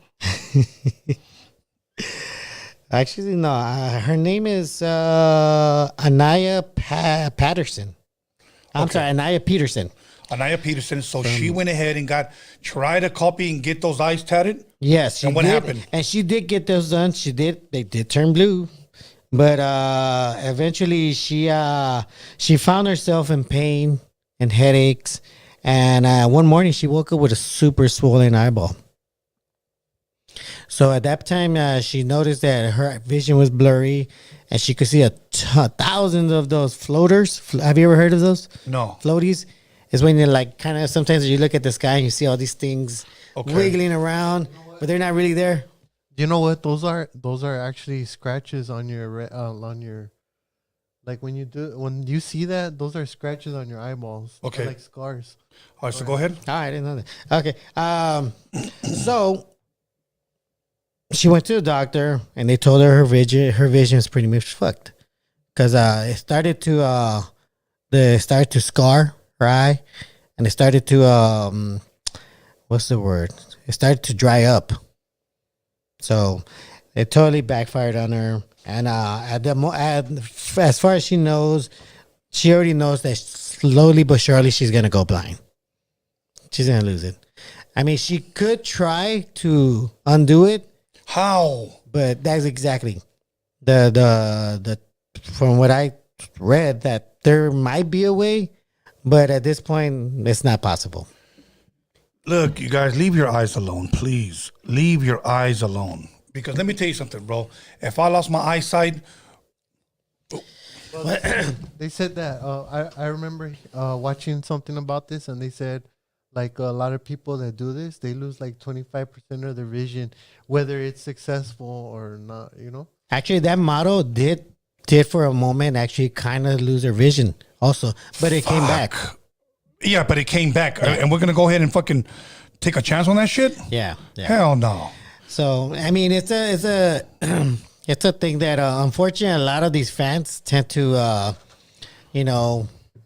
Actually, no. Her name is Anaya Patterson. I'm sorry, Anaya Peterson. Anaya Peterson. So she went ahead and tried to copy and get those eyes tatted. Yes, she And what did. happened? And she did get those done. They did turn blue. But eventually she found herself in pain and headaches. And one morning she woke up with a super swollen eyeball. So at that time, she noticed that her vision was blurry and she could see thousands of those floaters. Have you ever heard of those? No. Floaties is when you're like kind of sometimes you look at the sky and you see all these things wiggling around, but they're not really there. You know what those are? Those are actually scratches on your like when you see that, those are scratches on your eyeballs. Okay. They're like scars. All right. So go ahead. Oh, I didn't know that. Okay. So she went to the doctor and they told her her vision is pretty much fucked because it started to scar her eye and it started to what's the word? It started to dry up. So it totally backfired on her. And as far as she knows, she already knows that slowly but surely she's gonna go blind. She's gonna lose it. I mean, she could try to undo it. How? But that's exactly the from what I read that there might be a way, but at this point it's not possible. Look, you guys, leave your eyes alone, please. Leave your eyes alone. Because let me tell you something, bro. If I lost my eyesight, They said that I remember watching something about this, and they said like a lot of people that do this, they lose like 25% of their vision, whether it's successful or not, you know? Actually, that model did for a moment actually kind of lose her vision also, but it came back. Yeah, but it came back. And we're going to go ahead and fucking take a chance on that shit? Yeah. Hell no. So, I mean, it's a it's a thing that unfortunately a lot of these fans tend to,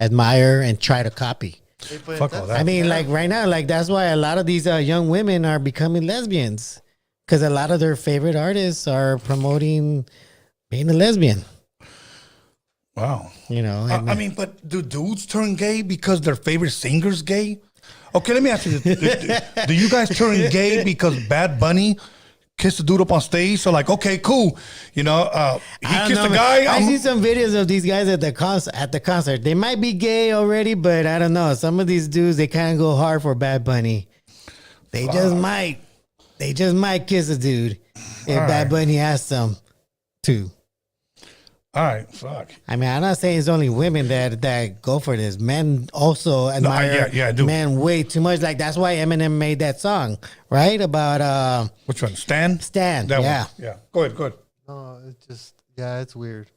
admire and try to copy. Fuck all that. I mean, like right now, like that's why a lot of these young women are becoming lesbians because a lot of their favorite artists are promoting being a lesbian. Wow. And, I mean, but do dudes turn gay because their favorite singer's gay? Okay, let me ask you this. Do you guys turn gay because Bad Bunny kissed the dude up on stage? So like, okay, cool. He kissed the guy. I see some videos of these guys at the concert. They might be gay already, but I don't know. Some of these dudes, they kind of go hard for Bad Bunny. They just might kiss a dude if Bad Bunny asks them to. All right, fuck. I mean, I'm not saying it's only women that go for this. Men also admire I do. men way too much. Like that's why Eminem made that song, right? About which one? Stan? Stan. That yeah. one. Yeah. Go ahead. No, it's just it's weird.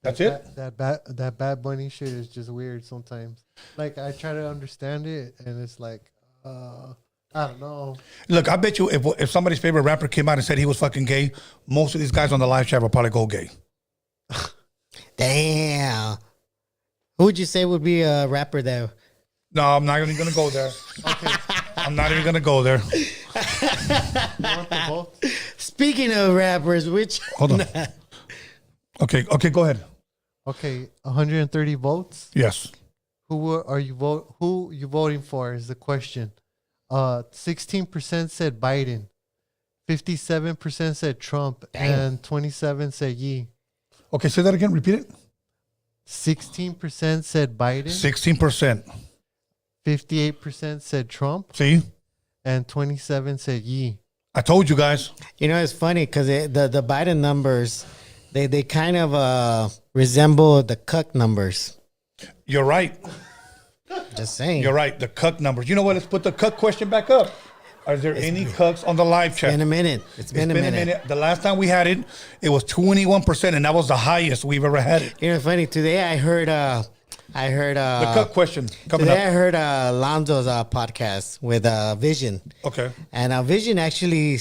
That's it? That Bad Bunny shit is just weird sometimes. Like I try to understand it, and it's like, I don't know. Look, I bet you if somebody's favorite rapper came out and said he was fucking gay, most of these guys on the live chat will probably go gay. Damn. Who would you say would be a rapper there? No, I'm not even going to go there. Okay. I'm not even going to go there. Speaking of rappers, which... Hold on. Okay, go ahead. Okay, 130 votes. Yes. Who you voting for is the question. 16% said Biden. 57% said Trump. Damn. And 27% said Yee. Okay, say that again. Repeat it. 16% said Biden. 16%. 58% said Trump. See? And 27% said Yee. I told you guys. It's funny because the Biden numbers, they kind of resemble the cuck numbers. You're right. Just saying. You're right. The cuck numbers. You know what? Let's put the cuck question back up. Are there any cucks on the live chat? It's been a minute. It's been a minute. The last time we had it, it was 21%, and that was the highest we've ever had it. It's funny. Today I heard the cuck question coming today up. I heard Lonzo's podcast with Vision. Okay. And Vision actually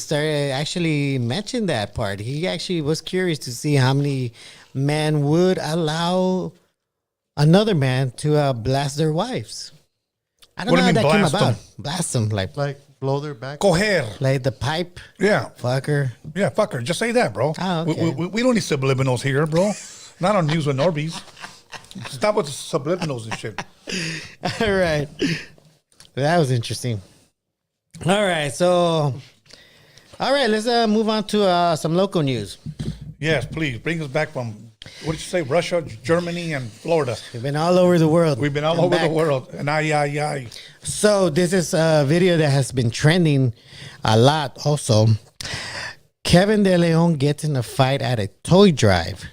mentioned that part. He actually was curious to see how many men would allow another man to blast their wives. I don't know how that came about. Blast them like blow their back. Coger. like the pipe. Yeah. Fucker. Yeah, fucker. Just say that, bro. Oh, okay. We don't need subliminals here, bro. Not on News with Norbeez. Stop with the subliminals and shit. All right. That was interesting. All right. So, let's move on to some local news. Yes, please. Bring us back from, what did you say, Russia, Germany, and Florida. We've been all over the world. We've been all over the world. And aye. So this is a video that has been trending a lot also. Kevin De Leon gets in a fight at a toy drive.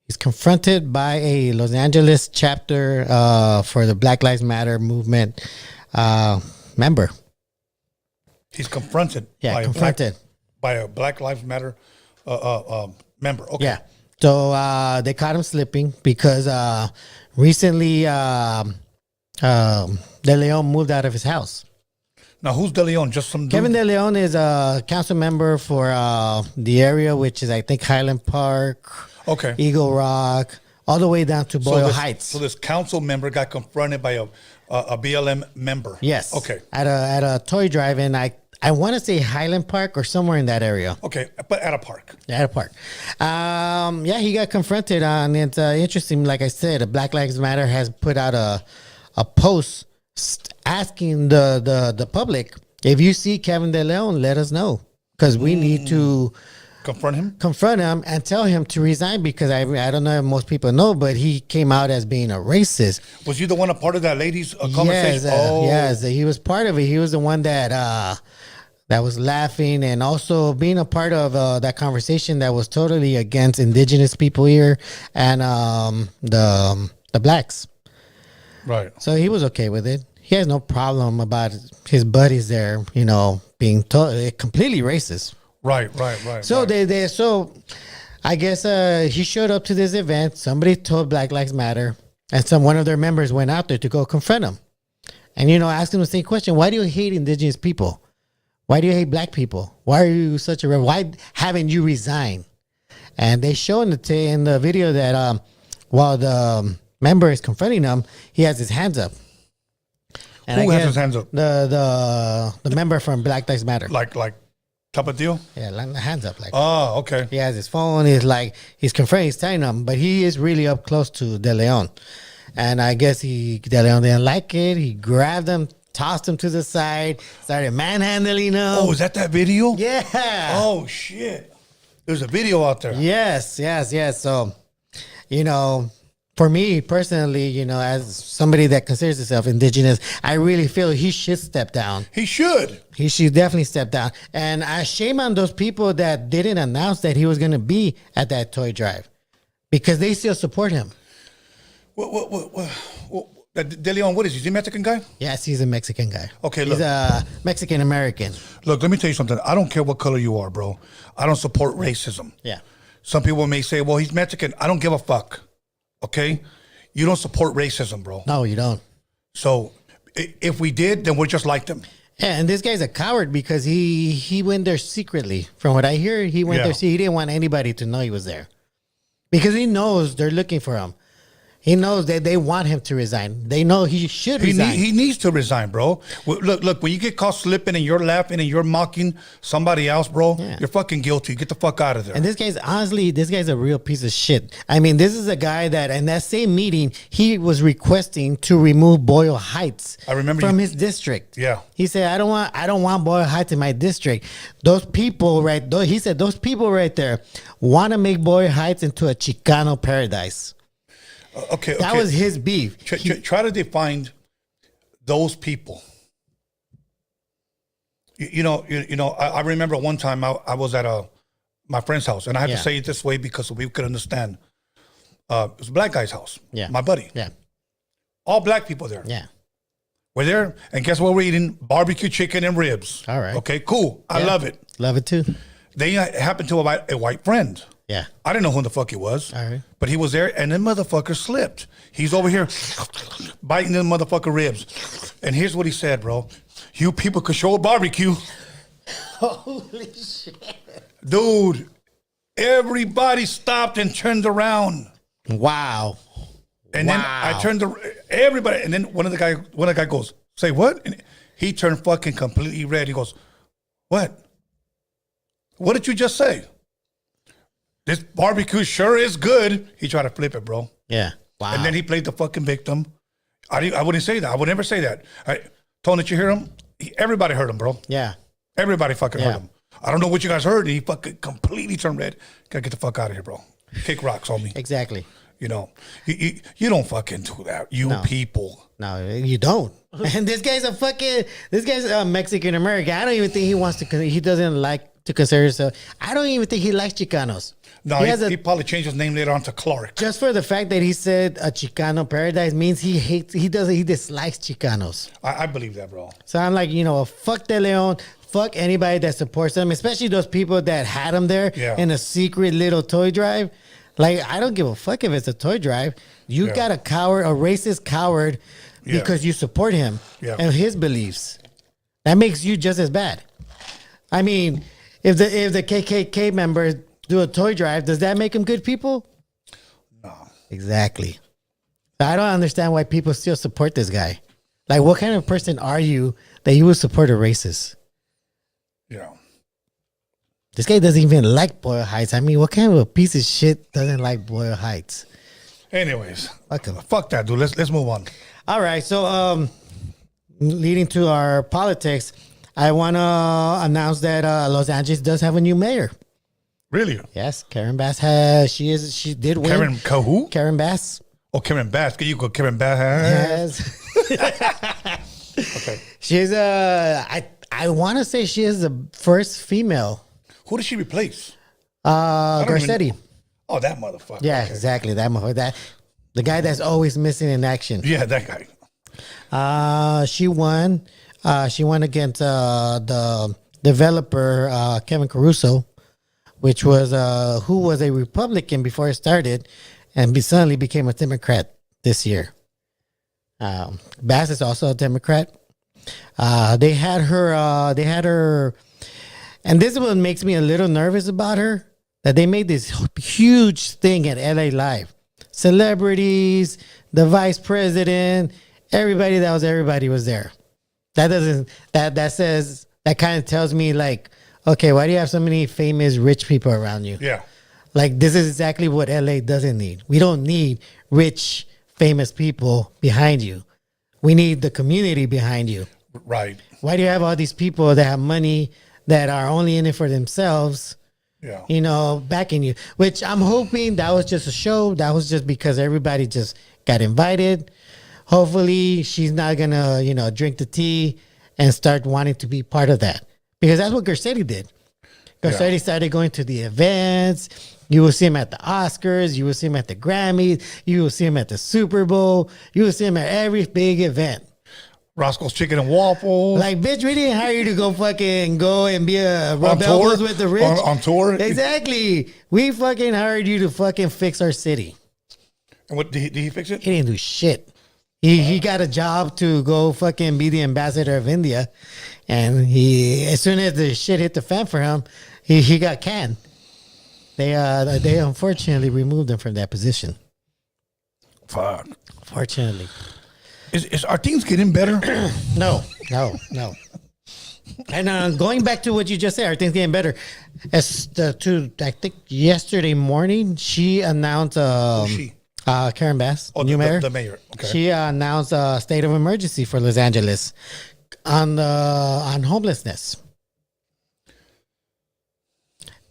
He's confronted by a Los Angeles chapter for the Black Lives Matter movement member. He's confronted. Yeah, by a Black Lives Matter member. Okay. Yeah. So they caught him slipping because recently De Leon moved out of his house. Now, who's De Leon? Just some dude? Kevin De Leon is a council member for the area, which is, I think, Highland Park, okay, Eagle Rock, all the way down to Boyle Heights. So this council member got confronted by a BLM member. Yes. Okay. At a toy drive, and I want to say Highland Park or somewhere in that area. Okay, but at a park. At a park. He got confronted, and it's interesting. Like I said, Black Lives Matter has put out a post asking the public, if you see Kevin De Leon, let us know, because we need to confront him and tell him to resign, because I don't know if most people know, but he came out as being a racist. Was you the one a part of that ladies' conversation? Yes, he was part of it. He was the one that was laughing and also being a part of that conversation that was totally against indigenous people here and the blacks. Right. So he was okay with it. he has no problem about his buddies there, you know, being completely racist. Right. So right. so I guess he showed up to this event. Somebody told Black Lives Matter, and one of their members went out there to go confront him, and you know, ask him the same question: why do you hate indigenous people? Why do you hate black people? Why are you such a why haven't you resigned? And they show in the video that while the member is confronting him, he has his hands up. And Who has his hands up? The member from Black Lives Matter. Like type of deal? Yeah, like hands up. Like Oh, okay. he has his phone. He's confronting, he's telling them, but he is really up close to De Leon. And I guess De Leon didn't like it. He grabbed him, tossed him to the side, started manhandling him. Oh, is that video? Yeah. Oh, shit. There's a video out there. Yes. So, you know, for me personally, you know, as somebody that considers himself indigenous, I really feel he should step down. He should. He should definitely step down. And I shame on those people that didn't announce that he was going to be at that toy drive because they still support him. De Leon, what is he? Is he a Mexican guy? Yes, he's a Mexican guy. Okay, he's look. a Mexican American. Look, let me tell you something. I don't care what color you are, bro. I don't support racism. Yeah. Some people may say, well, he's Mexican. I don't give a fuck. Okay? You don't support racism, bro. No, you don't. So if we did, then we're just like them. Yeah, and this guy's a coward because he went there secretly. From what I hear, he went there. He didn't want anybody to know he was there because he knows they're looking for him. He knows that they want him to resign. They know he should resign. He needs to resign, bro. Look, when you get caught slipping and you're laughing and you're mocking somebody else, bro, you're fucking guilty. Get the fuck out of there. And this guy's a real piece of shit. I mean, this is a guy that in that same meeting, he was requesting to remove Boyle Heights from his district. Yeah. He said, I don't want Boyle Heights in my district. Those people he said, those people right there want to make Boyle Heights into a Chicano paradise. Okay. That was his beef. Try to define those people. You know. I remember one time I was at my friend's house, and I had to say it this way because we could understand. It was a black guy's house. Yeah. My buddy. Yeah. All black people there. Yeah. We're there, and guess what we're eating? Barbecue chicken and ribs. All right. Okay, cool. I love it. Love it too. They happened to a white friend. Yeah. I didn't know who the fuck he was. All right. But he was there, and then motherfucker slipped. He's over here biting the motherfucker ribs. And here's what he said, bro. You people could show a barbecue. Holy shit. Dude, everybody stopped and turned around. Wow. And then I turned to everybody, and then one of the guy goes, say what? And he turned fucking completely red. He goes, what? What did you just say? This barbecue sure is good. He tried to flip it, bro. Yeah. Wow. And then he played the fucking victim. I wouldn't say that. I would never say that. Tony, did you hear him? Everybody heard him, bro. Yeah. Everybody fucking heard him. I don't know what you guys heard. He fucking completely turned red. Gotta get the fuck out of here, bro. Kick rocks on me. Exactly. You know, you don't fucking do that. People. No, you don't. And this guy's a Mexican American. I don't even think he doesn't like to consider himself. I don't even think he likes Chicanos. No, he probably changed his name later on to Clark. Just for the fact that he said a Chicano paradise means he dislikes Chicanos. I believe that, bro. So I'm like, fuck De Leon. Fuck anybody that supports them, especially those people that had him there in a secret little toy drive. Like, I don't give a fuck if it's a toy drive. You got a racist coward because you support him and his beliefs. That makes you just as bad. I mean, if the KKK members do a toy drive, does that make them good people? No. Exactly. I don't understand why people still support this guy. Like, what kind of person are you that you would support a racist? Yeah. This guy doesn't even like Boyle Heights. I mean, what kind of a piece of shit doesn't like Boyle Heights? Anyways, Fuck fuck that, dude. Let's move on. All right. So, leading to our politics, I want to announce that Los Angeles does have a new mayor. Really? Yes, Karen Bass she did win. Karen who? Karen Bass. Oh, Karen Bass. Can you go Karen Bass? Yes. Okay. She's I want to say she is the first female. Who did she replace? Garcetti. Oh, that motherfucker. Yeah, Okay. exactly. That motherfucker. The guy that's always missing in action. Yeah, that guy. She won. She won against the developer Kevin Caruso, which was who was a Republican before it started, and suddenly became a Democrat this year. Bass is also a Democrat. They had her. And this is what makes me a little nervous about her. That they made this huge thing at LA Live. Celebrities, the vice president, everybody was there. That kind of tells me like, okay, why do you have so many famous rich people around you? Yeah. Like, this is exactly what LA doesn't need. We don't need rich, famous people behind you. We need the community behind you. Right. Why do you have all these people that have money that are only in it for themselves? Yeah. You know, backing you, which I'm hoping that was just a show. That was just because everybody just got invited. Hopefully she's not going to, drink the tea and start wanting to be part of that, because that's what Garcetti did. Garcetti started going to the events. You will see him at the Oscars. You will see him at the Grammys. You will see him at the Super Bowl. You will see him at every big event. Roscoe's Chicken and Waffles. Like, bitch, we didn't hire you to go and be a rub elbows with the rich. On tour? Exactly. We fucking hired you to fucking fix our city. And what did he fix it? He didn't do shit. He got a job to go fucking be the ambassador of India. And as soon as the shit hit the fan for him, he got canned. They unfortunately removed him from that position. Fuck. Fortunately. Is our things getting better? No. And going back to what you just said, are things getting better? I think yesterday morning, she announced Karen Bass, new mayor. The mayor. Okay. She announced a state of emergency for Los Angeles on homelessness.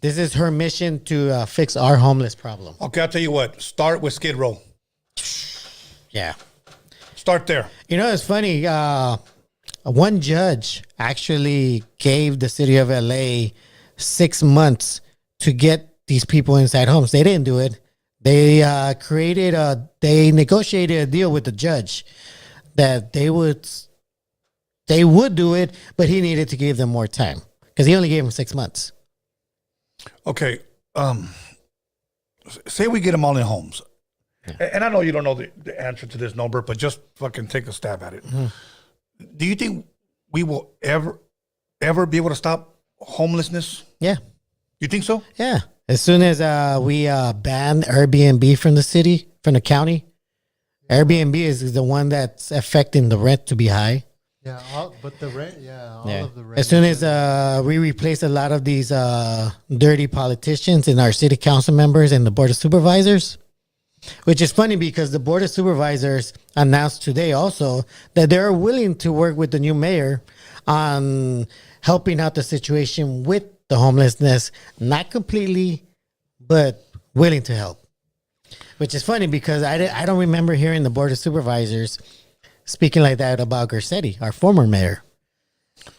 This is her mission to fix our homeless problem. Okay, I'll tell you what. Start with Skid Row. Yeah. Start there. You know, it's funny. One judge actually gave the city of LA 6 months to get these people inside homes. They didn't do it. They they negotiated a deal with the judge that they would do it, but he needed to give them more time because he only gave them 6 months. Okay. Say we get them all in homes. And I know you don't know the answer to this, Norbert, but just fucking take a stab at it. Mm-hmm. Do you think we will ever be able to stop homelessness? Yeah. You think so? Yeah. As soon as we ban Airbnb from the county, Airbnb is the one that's affecting the rent to be high. Yeah, all of the rent. As soon as we replace a lot of these dirty politicians in our city council members and the board of supervisors, which is funny because the board of supervisors announced today also that they're willing to work with the new mayor on helping out the situation with the homelessness, not completely, but willing to help. Which is funny because I don't remember hearing the board of supervisors speaking like that about Garcetti, our former mayor.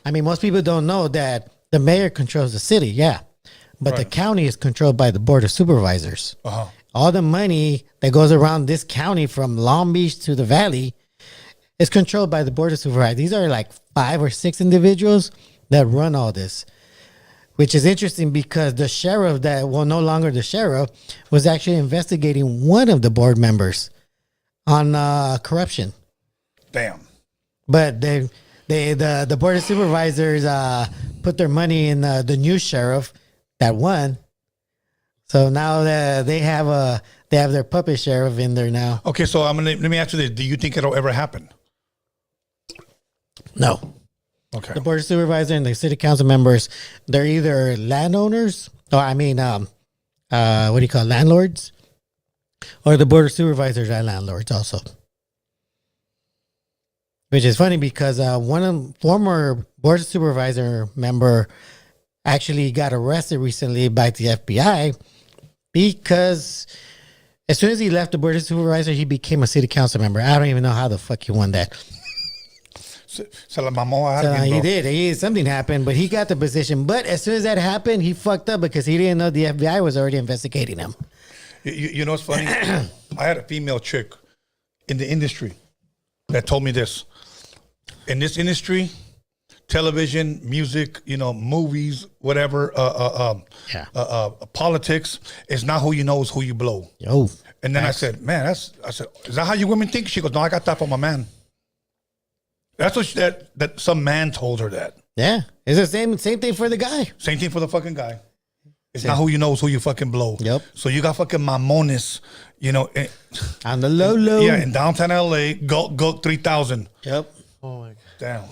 I mean, most people don't know that the mayor controls the city, yeah, but the county is controlled by the board of supervisors. Uh-huh. All the money that goes around this county from Long Beach to the Valley is controlled by the board of supervisors. These are like 5 or 6 individuals that run all this, which is interesting because the sheriff no longer the sheriff, was actually investigating one of the board members on corruption. Damn. But the board of supervisors put their money in the new sheriff that won. So now they have their puppet sheriff in there now. Okay, so let me ask you this: do you think it'll ever happen? No. Okay. The board of supervisors and the city council members, they're either landowners, landlords, or the board of supervisors are landlords also. Which is funny because former board of supervisor member actually got arrested recently by the FBI because as soon as he left the board of supervisor, he became a city council member. I don't even know how the fuck he won that. Se la mamó a alguien, He did. Something happened, but he got the position. But as soon as that happened, he fucked up because he didn't know the FBI was already investigating him. You know what's funny? I had a female chick in the industry. that told me this. In this industry, television, music, movies, whatever, politics, it's not who you know, it's who you blow. Yo. And then I said, man, is that how you women think? She goes, no, I got that from my man. That's what that some man told her that. Yeah. It's the same thing for the guy. Same thing for the fucking guy. It's not who you know, it's who you fucking blow. Yep. So you got fucking mamones, On the low. yeah, in downtown LA, go 3,000. Yep. Oh my god. Damn.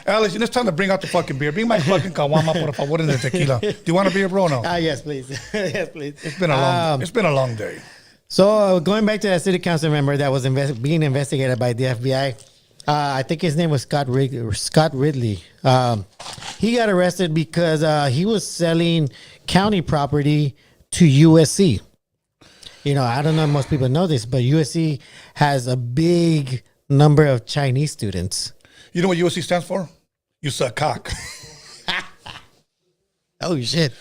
Alex, it's time to bring out the fucking beer. Bring my fucking caguama, por favor, and the tequila. Do you want a beer, bro? No. Yes, please. Yes, please. It's been a long day. So going back to that city council member that was being investigated by the FBI, I think his name was Scott Ridley. He got arrested because he was selling county property to USC. I don't know if most people know this, but USC has a big number of Chinese students. You know what USC stands for? You suck cock. Oh, shit.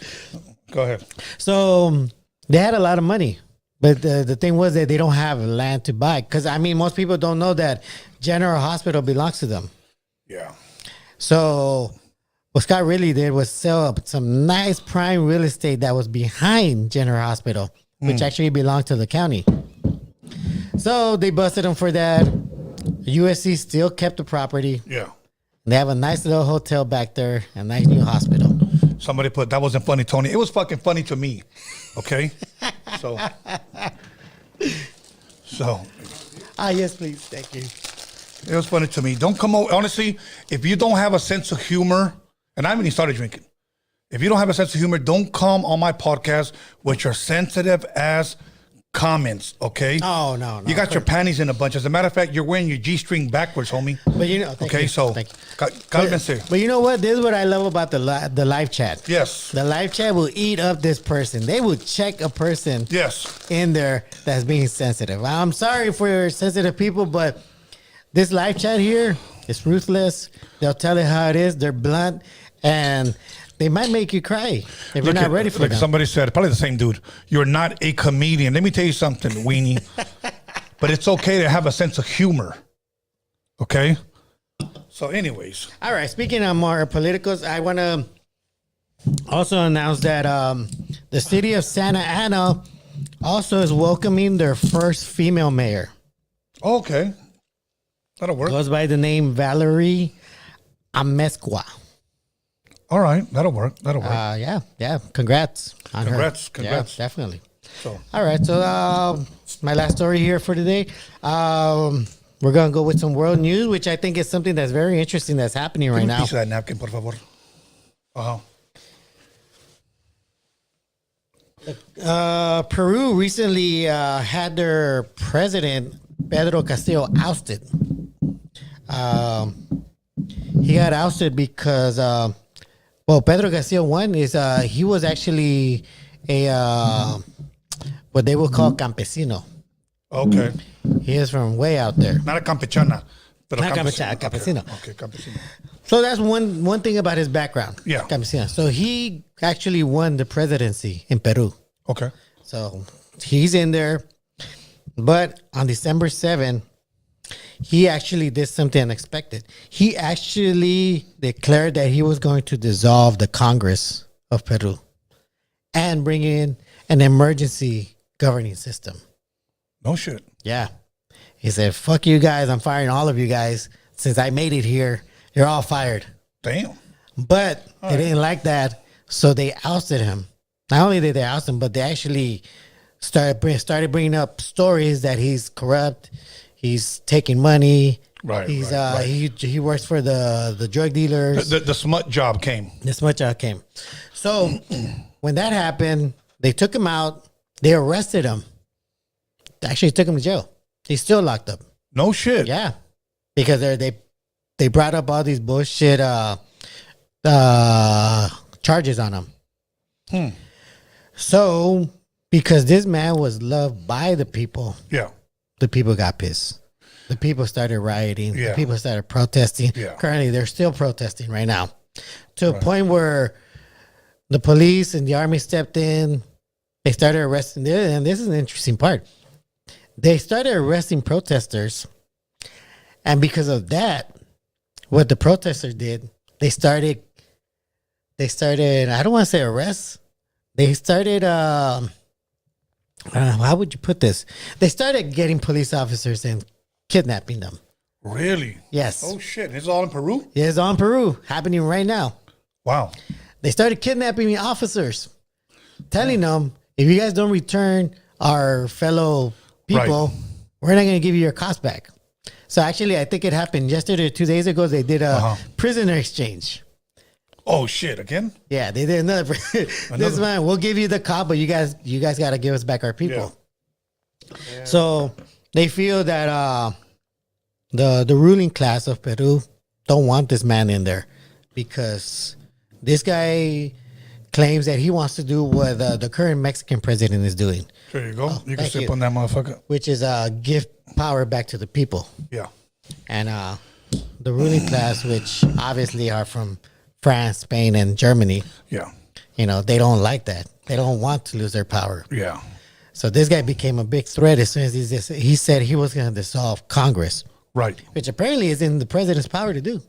Go ahead. So they had a lot of money. But the thing was that they don't have land to buy. Because, most people don't know that General Hospital belongs to them. Yeah. So what Scott really did was sell up some nice prime real estate that was behind General Hospital, which actually belonged to the county. So they busted him for that. USC still kept the property. Yeah. They have a nice little hotel back there, a nice new hospital. Somebody put, that wasn't funny, Tony. It was fucking funny to me. Okay? So. Yes, please. Thank you. It was funny to me. Don't come over. Honestly, if you don't have a sense of humor, and I haven't even started drinking. If you don't have a sense of humor, don't come on my podcast with your sensitive ass comments, okay? Oh, no. You got your panties in a bunch. As a matter of fact, you're wearing your G-string backwards, homie. But Okay, so, cálmense. But you know what? This is what I love about the live chat. Yes. The live chat will eat up this person. They will check a person Yes. in there that's being sensitive. I'm sorry for sensitive people, but this live chat here is ruthless. They'll tell you how it is. They're blunt, and they might make you cry if you're not ready for Like them. somebody said, probably the same dude. You're not a comedian. Let me tell you something, weenie. But it's okay to have a sense of humor. Okay? So anyways. All right. Speaking of more politicals, I want to also announce that the city of Santa Ana also is welcoming their first female mayor. Okay. That'll work. Goes by the name Valerie Amezcua. All right. That'll work. Yeah. Congrats on her. Congrats. Yeah, definitely. So, All right. So my last story here for today. We're going to go with some world news, which I think is something that's very interesting that's happening right give me a now. piece of that napkin, por favor. Peru recently had their president, Pedro Castillo, ousted. He got ousted because, Pedro Castillo, one is he was actually a what they would call campesino. Okay. He is from way out there. Not a campechana. But Not campechana, campesino. Okay, campesino. So that's one thing about his background. Yeah. Campesino. So he actually won the presidency in Peru. Okay. So he's in there. But on December 7th, he actually did something unexpected. He actually declared that he was going to dissolve the Congress of Peru and bring in an emergency governing system. No shit. Yeah. He said, fuck you guys. I'm firing all of you guys. Since I made it here, you're all fired. Damn. But they didn't like that. So they ousted him. Not only did they oust him, but they actually started bringing up stories that he's corrupt. He's taking money. Right. He's right. he works for the drug dealers. The smut job came. This much out came. So when that happened, they took him out. They arrested him. They actually took him to jail. He's still locked up. No shit. Yeah, because they brought up all these bullshit charges on him. So because this man was loved by the people, Yeah. the people got pissed. The people started rioting. Yeah. The people started protesting. Yeah. Currently, they're still protesting right now, to a point where the police and the army stepped in. They started arresting. And this is an interesting part. they started arresting protesters. And because of that, what the protesters did, they started, I don't want to say arrests. They started, how would you put this? They started getting police officers and kidnapping them. Really? Yes. Oh, shit. It's all in Peru? Yeah, it's on Peru, happening right now. Wow. They started kidnapping officers, telling them, if you guys don't return our fellow people, we're not going to give you your cost back. So actually, I think it happened yesterday or 2 days ago. They did a prisoner exchange. Oh, shit. Again? Yeah, they did another. This man, we'll give you the cop, but you guys got to give us back our people. Yeah. So they feel that the ruling class of Peru don't want this man in there because this guy claims that he wants to do what the current Mexican president is doing, There you go. You can thank sip you. on that motherfucker. which is give power back to the people. Yeah. And the ruling class, which obviously are from France, Spain, and Germany, Yeah. they don't like that. They don't want to lose their power. Yeah. So this guy became a big threat as soon as he said he was going to dissolve Congress, Right. which apparently is in the president's power to do.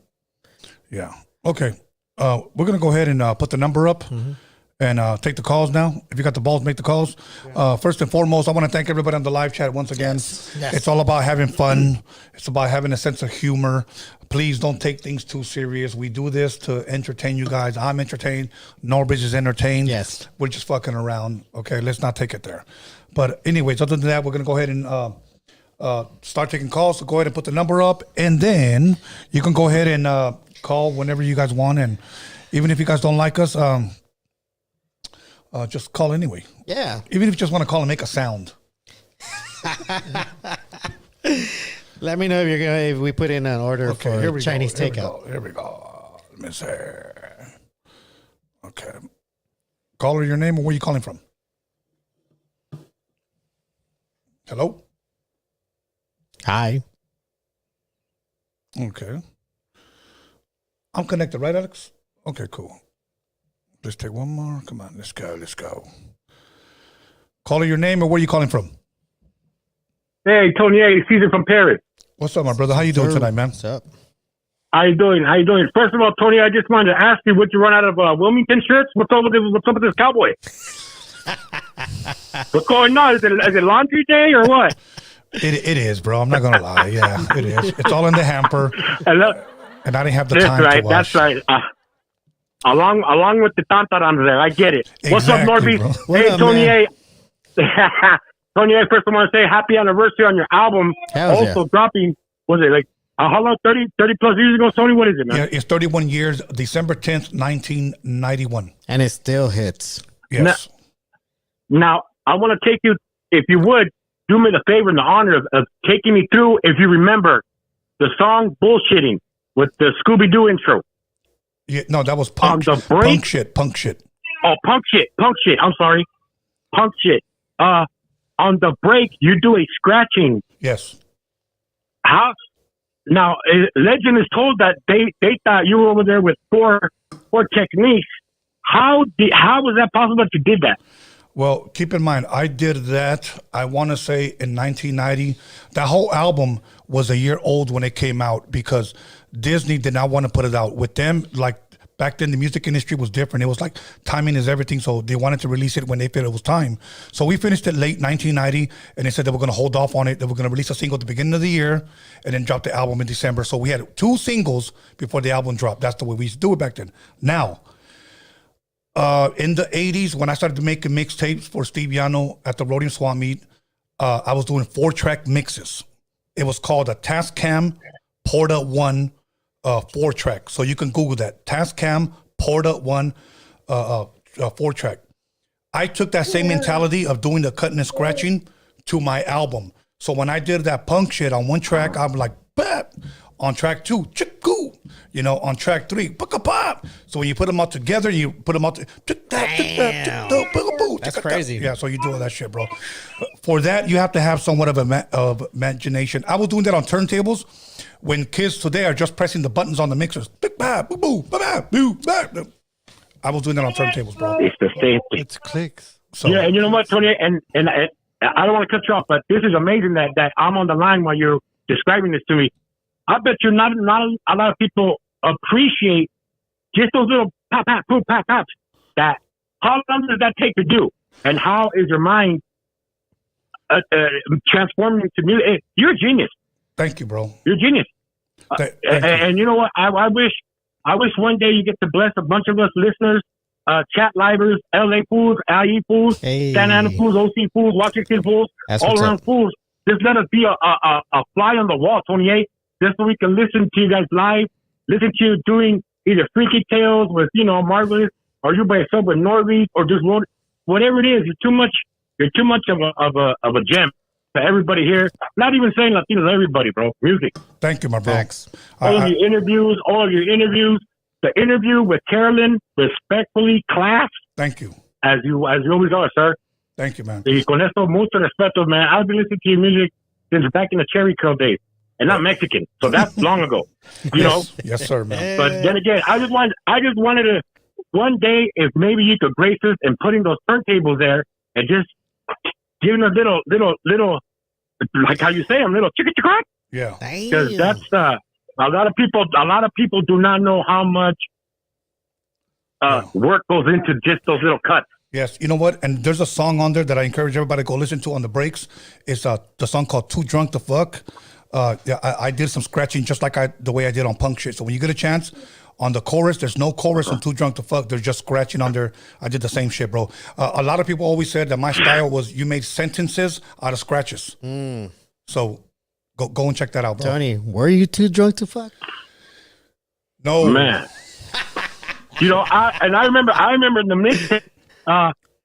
Yeah. Okay. We're going to go ahead and put the number up and take the calls now. If you got the balls, make the calls. First and foremost, I want to thank everybody on the live chat once again. Yes. It's all about having fun. It's about having a sense of humor. Please don't take things too serious. We do this to entertain you guys. I'm entertained. Norbeez is entertained. Yes. We're just fucking around. Okay, let's not take it there. But anyways, other than that, we're going to go ahead and start taking calls. So go ahead and put the number up. And then you can go ahead and call whenever you guys want. And even if you guys don't like us, just call anyway. Yeah. Even if you just want to call and make a sound. Let me know if we put in an order for Chinese takeout. Here we go. Let me see. Okay. Caller, your name or where you calling from? Hello? Hi. Okay. I'm connected, right, Alex? Okay, cool. Let's take one more. Come on, let's go. Caller, your name or where you calling from? Hey, Tony A. Caesar from Paris. What's up, my brother? How you doing tonight, man? What's up? How you doing? First of all, Tony, I just wanted to ask you, would you run out of Wilmington shirts? What's up with this cowboy? What's going on? Is it laundry day or what? It is, bro. I'm not gonna lie. Yeah, it is. It's all in the hamper, and I didn't have the time to wash. That's right. Along with the tantarans there, I get it. What's up, Exactly, Norbeez? bro. Hey, What up, Tony man? A. Tony A. First, I want to say happy anniversary on your album. Hells also yeah. dropping. Was it like how long? 30 plus years ago, Tony? What is it, man? Yeah, it's 31 years, December 10th, 1991. And it still hits. Yes. Now, I want to take you, if you would, do me the favor and the honor of taking me through, if you remember, the song Bullshitting with the Scooby-Doo intro. Yeah, no, that was punk. On the break? Punk shit. Oh, punk shit. I'm sorry. Punk shit. On the break, you do a scratching. Yes. How? Now, legend is told that they thought you were over there with four techniques. How was that possible that you did that? Well, keep in mind, I did that, I want to say, in 1990. That whole album was a year old when it came out because Disney did not want to put it out. With them, like, back then, the music industry was different. It was like timing is everything, so they wanted to release it when they felt it was time. So we finished it late 1990, and they said they were going to hold off on it. They were going to release a single at the beginning of the year and then drop the album in December. So we had 2 singles before the album dropped. That's the way we used to do it back then. Now, in the 80s, when I started making mixtapes for Steve Yano at the Roadium Swap Meet, I was doing 4-track mixes. It was called a Tascam Porta 1 4-track. So you can Google that. Tascam Porta 1 4-track. I took that same mentality of doing the cutting and scratching to my album. So when I did that punk shit on one track, I'm like, bap. On track 2, chickoo. You know, on track 3, pop. So when you put them all together, you put them all That's crazy. Yeah, so you do all that shit, bro. For that, you have to have somewhat of imagination. I was doing that on turntables when kids today are just pressing the buttons on the mixers. I was doing that on turntables, bro. It's the same thing. It's clicks. So, Yeah, and you know what, Tony? And I don't want to cut you off, but this is amazing that I'm on the line while you're describing this to me. I bet you not a lot of people appreciate just those little pop, pop, poop, pop, pops. That how long does that take to do, and how is your mind transforming into music? You're a genius. Thank you, bro. You're a genius. Thank you. And you know what? I wish one day you get to bless a bunch of us listeners, chat livers, LA fools, IE fools, Hey. Santa Ana fools, OC fools, Washington fools, That's all what's around up. fools. Just let us be a fly on the wall, 28, just so we can listen to you guys live, listen to you doing either freaky tales with, Marvelous, or you by yourself with Norbeez, or just whatever it is. You're too much of a gem to everybody here. Not even saying Latinos, everybody, bro. Music. Thank you, my bro. Facts. All of your interviews. The interview with Carolyn, respectfully class, Thank you. as you always are, sir. Thank you, man. Y con esto, mucho respeto, man. I've been listening to your music since back in the Cherry Curl days, and not Mexican, so that's long ago, you know. Yes, sir, man. But then again, I just wanted to one day, if maybe you could grace us and putting those turntables there and just giving a little, like how you say them, little chicka chicka, Yeah. because that's a lot of people do not know how much work goes into just those little cuts. Yes, you know what? And there's a song on there that I encourage everybody to go listen to on the breaks. It's the song called "Too Drunk to Fuck." Yeah, I did some scratching just like the way I did on Punk Shit. So when you get a chance, on the chorus, there's no chorus on "Too Drunk to Fuck." There's just scratching on there. I did the same shit, bro. A lot of people always said that my style was you made sentences out of scratches. So go and check that out, bro. Tony, were you too drunk to fuck? No, Man, I remember in the mixtape.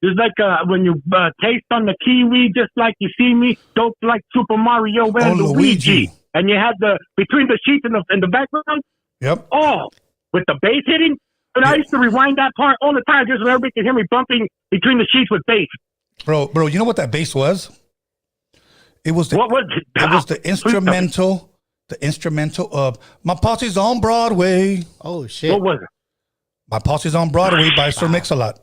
It's like when you taste on the kiwi, just like you see me, dope like Super Mario and Luigi. And you had the between the sheets in the background. Yep. Oh, with the bass hitting. And I used to rewind that part all the time just so everybody could hear me bumping between the sheets with bass. Bro, you know what that bass was? It was the, What was it? It was the instrumental. The instrumental of "My Posse's on Broadway." Oh shit! What was it? "My Posse's on Broadway" by Sir Mix-a-Lot.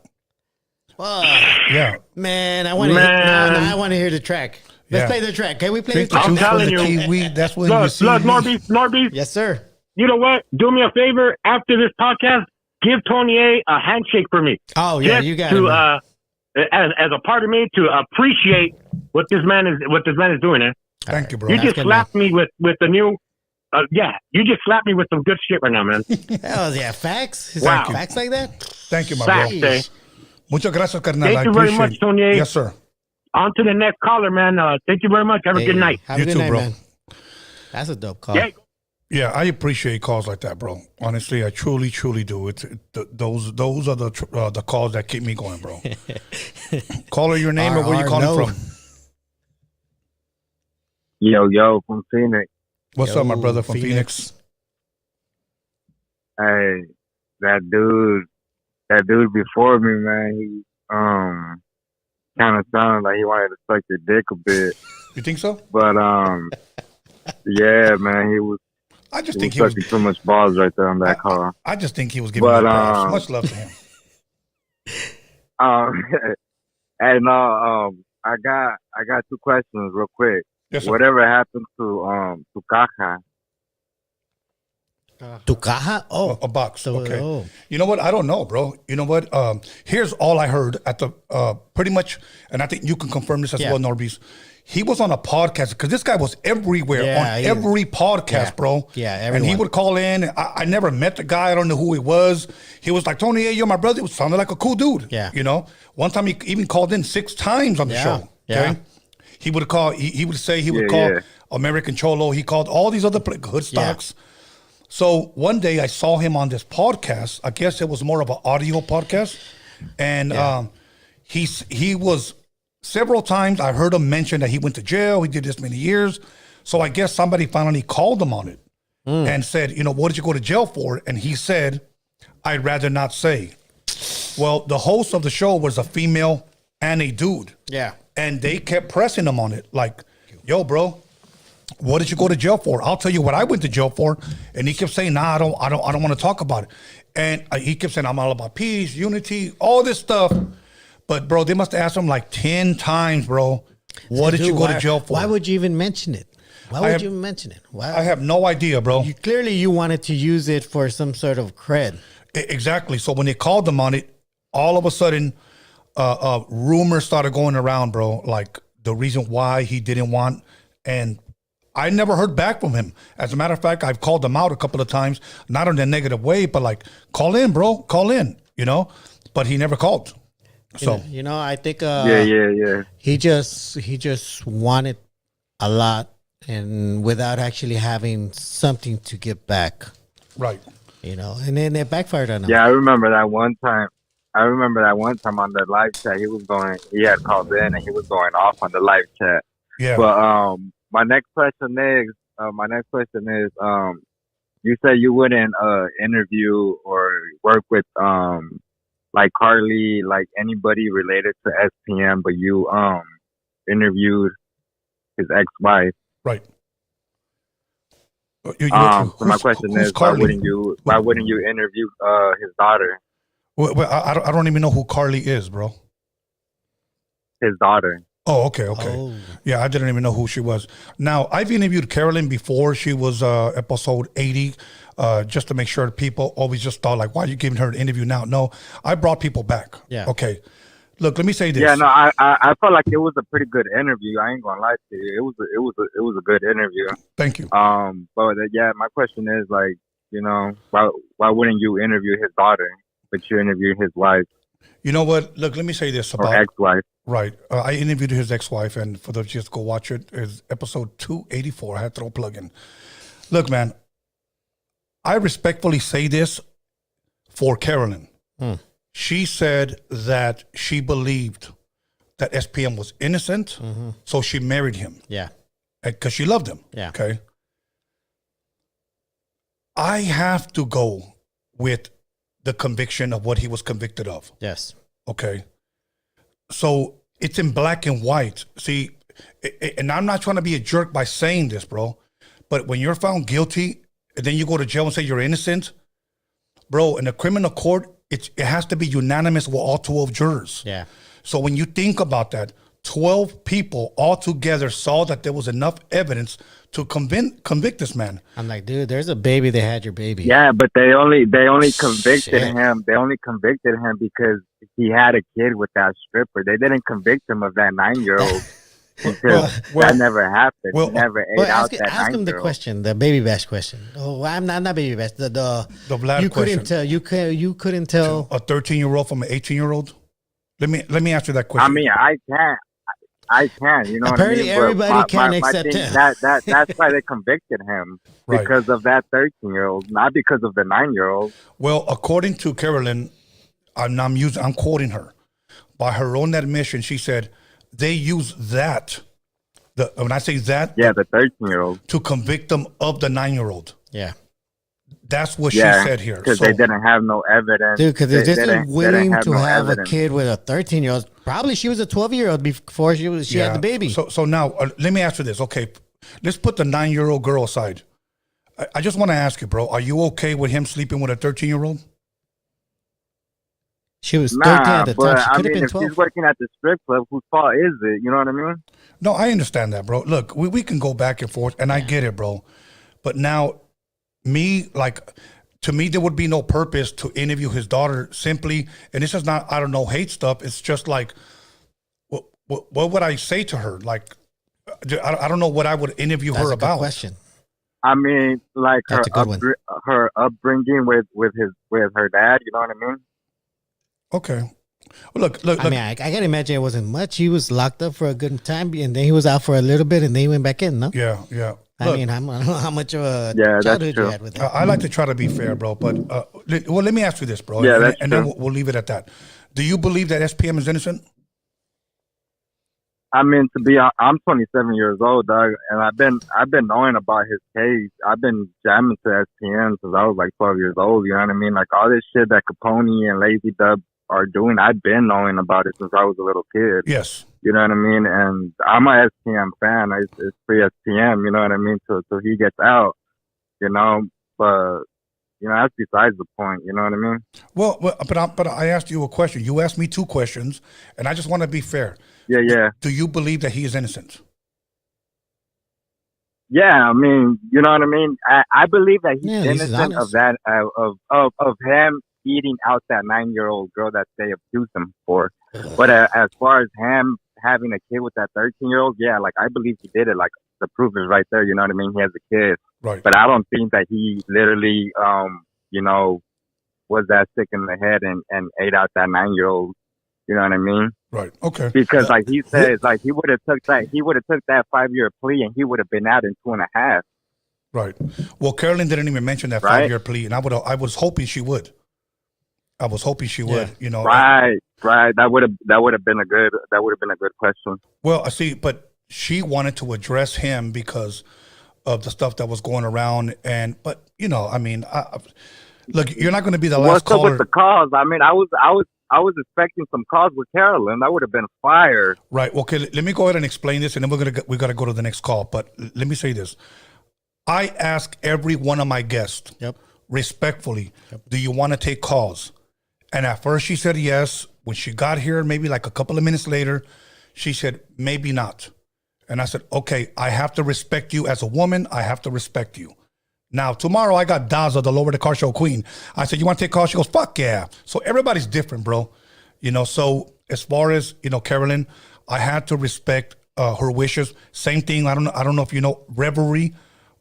Fuck. Yeah. Man, I want to. I want to hear the track. Let's play the track. Can we play Drink the the track? I'm juice from telling the you. kiwi. That's when you Look, see Norbeez, Yes, sir. you know what? Do me a favor. After this podcast, give Tony a handshake for me. Oh yeah, Just you got to, it. as a part of me to appreciate what this man is doing. Thank you, bro. You That's just good, slapped me with the new. You just slapped me with some good shit right now, man. Hell yeah, facts. Is Wow. that facts like that? Thank you, my Facts, bro. eh? Muchas gracias, carnal. Thank I you very appreciate much, it. Tony. Yes, sir. On to the next caller, man. Thank you very much. Have a good night. Have You a good too, night, bro. man. That's a dope call. Yeah. Yeah, I appreciate calls like that, bro. Honestly, I truly, truly do. Those are the calls that keep me going, bro. Caller, your name or where you calling from? Yo, from Phoenix. What's up, my brother from Phoenix? Hey, that dude before me, man, he kind of sounded like he wanted to suck your dick a bit. You think so? But yeah, man, he was sucking too much balls right there on that call. I just think he was giving me props. Much love to him. Hey, no, I got two questions real quick. Yes, sir. Whatever happened to Caja? Tu caja? Oh, A box. So, Okay. oh. You know what? I don't know, bro. You know what? Here's all I heard at the pretty much, and I think you can confirm this as well, Norbeez. He was on a podcast because this guy was everywhere on every podcast, bro. Yeah, and everyone. he would call in. I never met the guy. I don't know who he was. He was like, "Tony, hey, you're my brother." It sounded like a cool dude. Yeah. You know, one time he even called in 6 times on the show. Yeah. He would call. He would say he would call American Cholo. He called all these other hood stocks. So one day I saw him on this podcast. I guess it was more of an audio podcast, and he was several times. I heard him mention that he went to jail. He did this many years. So I guess somebody finally called him on it and said, you know, what did you go to jail for? And he said, I'd rather not say. Well, the host of the show was a female and a dude. Yeah. And they kept pressing him on it. Like, yo, bro, what did you go to jail for? I'll tell you what I went to jail for. And he kept saying, nah, I don't want to talk about it. And he kept saying, I'm all about peace, unity, all this stuff. But bro, they must have asked him like 10 times, bro. What did you go to jail for? Why would you even mention it? Why would you even mention it? Why? I have no idea, bro. Clearly, you wanted to use it for some sort of cred. Exactly. So when they called him on it, all of a sudden, rumors started going around, bro. Like the reason why he didn't want, and I never heard back from him. As a matter of fact, I've called him out a couple of times, not in a negative way, but like, call in, bro, call in, but he never called. So, I think, Yeah. he just wanted a lot and without actually having something to give back, right. And then it backfired on him. Yeah, I remember that one time. On the live chat, he had called in and he was going off on the live chat. Yeah. But my next question is, you said you wouldn't interview or work with like CALI, like anybody related to SPM, but you interviewed his ex-wife. Right. So my question is, why wouldn't you interview his daughter? Well, I don't even know who CALI is, bro. His daughter. Oh, okay. Yeah, I didn't even know who she was. Now, I've interviewed Carolyn before. She was episode 80, just to make sure people always just thought, like, why are you giving her an interview now? No, I brought people back. Yeah. Okay. Look, let me say this. Yeah, no, I felt like it was a pretty good interview. I ain't gonna lie to you. It was a good interview. Thank you. But yeah, my question is, like, why wouldn't you interview his daughter, but you interview his wife? You know what? Look, let me say this about ex-wife. Right. I interviewed his ex-wife, and for those just go watch it, is episode 284. I had to throw a plug in. Look, man, I respectfully say this for Carolyn. She said that she believed that SPM was innocent, so she married him. Yeah. Because she loved him. Yeah. Okay. I have to go with the conviction of what he was convicted of. Yes. Okay. So it's in black and white. See, and I'm not trying to be a jerk by saying this, bro, but when you're found guilty and then you go to jail and say you're innocent, bro, in a criminal court, it has to be unanimous with all 12 jurors. Yeah. So when you think about that, 12 people all together saw that there was enough evidence to convict this man. I'm like, dude, there's a baby. They had your baby. Yeah, but they only convicted him. They only convicted him because he had a kid with that stripper. They didn't convict him of that 9-year-old. That never happened. He never ate out that 9-year-old. Ask him the question, the baby bash question. Oh, I'm not baby bash. The Vlad you question. couldn't tell. You couldn't tell a 13-year-old from an 18-year-old. Let me answer that question. I mean, I can, you know. Apparently, what I mean? everybody can except him. That's why they convicted him, because of that 13-year-old, not because of the 9-year-old. Well, according to Carolyn, I'm quoting her. By her own admission, she said they use that. When I say that, the 13-year-old, to convict them of the 9-year-old. Yeah. That's what she said here. Because they didn't have no evidence. Dude, because if this is willing to have evidence. a kid with a 13-year-old, probably she was a 12-year-old before she had the baby. So now, let me ask you this. Okay, let's put the 9-year-old girl aside. I just want to ask you, bro, are you okay with him sleeping with a 13-year-old? She was 13 at the time. She could have been if 12. she's working at the strip club, whose fault is it? You know what I mean? No, I understand that, bro. Look, we can go back and forth, and I get it, bro. But now, to me, there would be no purpose to interview his daughter simply, and this is not, I don't know, hate stuff. It's just like, what would I say to her? Like, I don't know what I would interview her about. Good question. I mean, like her upbringing with her dad. You know what I mean? Okay. Well, look. I mean, I gotta imagine it wasn't much. He was locked up for a good time, and then he was out for a little bit, and then he went back in. No. Yeah. I mean, I don't know how much of a childhood you had with him. I like to try to be fair, bro. But let me ask you this, bro. Yeah, and then we'll leave it at that. Do you believe that SPM is innocent? I mean, I'm 27 years old, dog, and I've been knowing about his case. I've been jamming to SPM since I was like 12 years old. You know what I mean? Like all this shit that Capone and Lazy Dub are doing, I've been knowing about it since I was a little kid. Yes. You know what I mean? And I'm a SPM fan. It's free SPM, you know what I mean? So he gets out, you know, but, you know, that's besides the point, you know what I mean? Well, but I asked you a question. You asked me two questions, and I just want to be fair. Yeah. Do you believe that he is innocent? Yeah, I mean, you know what I mean. I believe that he's Yeah, at least he's innocent of honest. that, of him eating out that 9-year-old girl that they accused him for. But as far as him having a kid with that 13-year-old, yeah, like I believe he did it. Like the proof is right there. You know what I mean? He has a kid, Right. but I don't think that he literally, you know, was that sick in the head and ate out that 9-year-old. You know what I mean? Right. Okay. Because like he says, like he would have took that 5-year plea and he would have been out in 2.5. Right. Well, Carolyn didn't even mention that Right. 5-year plea, and I was hoping she would. I was hoping she would. You know. Right. That would have been a good question. Well, I see, but she wanted to address him because of the stuff that was going around, but you know, I mean, look, you're not going to be the last What's caller. up with the calls? I mean, I was expecting some calls with Carolyn. That would have been fire. Right. Okay. Let me go ahead and explain this, and then we got to go to the next call. But let me say this: I ask every one of my guests, respectfully, do you want to take calls? And at first she said yes. When she got here, maybe like a couple of minutes later, she said maybe not. And I said, okay, I have to respect you as a woman. I have to respect you. Now, tomorrow I got Daza, the Lower the Car Show queen. I said, you want to take calls? She goes, fuck yeah. So everybody's different, bro. You know, so as far as, you know, Carolyn, I had to respect her wishes. Same thing. I don't know if you know Reverie.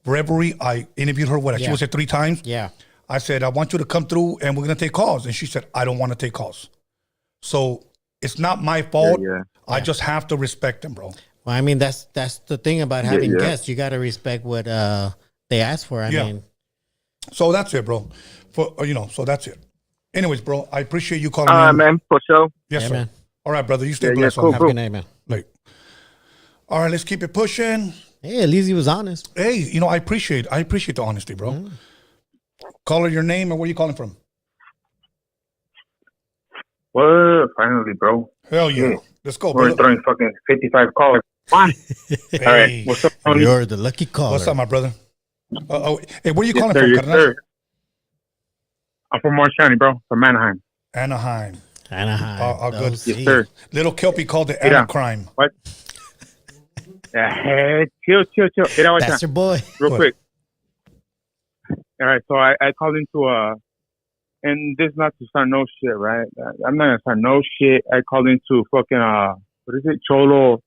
I interviewed her. She was here 3 times. Yeah. I said, I want you to come through and we're going to take calls. And she said, I don't want to take calls. So it's not my fault. I just have to respect them, bro. Well, I mean, that's the thing about having guests. You got to respect what they ask for. I mean, so that's it, bro. So that's it. Anyways, bro, I appreciate you calling All right, me. man, for sure. Yes, Yeah, sir. man. All right, brother. You stay blessed. cool, have a good night, man. Like, all right, let's keep it pushing. Hey, at least he was honest. Hey, you know, I appreciate the honesty, bro. Caller, your name and where you calling from? Well, finally, bro. Hell yeah. Let's go, We're brother. throwing fucking 55 calls. Come on. Hey, All right. What's up, Tony? You're the lucky caller. what's up, my brother? Hey, where you calling sir, from, yes, carnal? sir. I'm from Orange County, bro. From Anaheim. Anaheim. Anaheim. Good. those Yes, C's. sir. Little Kelpie called it Mira. Anacrime. What? Hey, chill. Mira, watch That's out. your boy. Real What? quick. All right, so I called into and this not to start no shit, right? I'm not gonna start no shit. I called into fucking what is it? Cholo,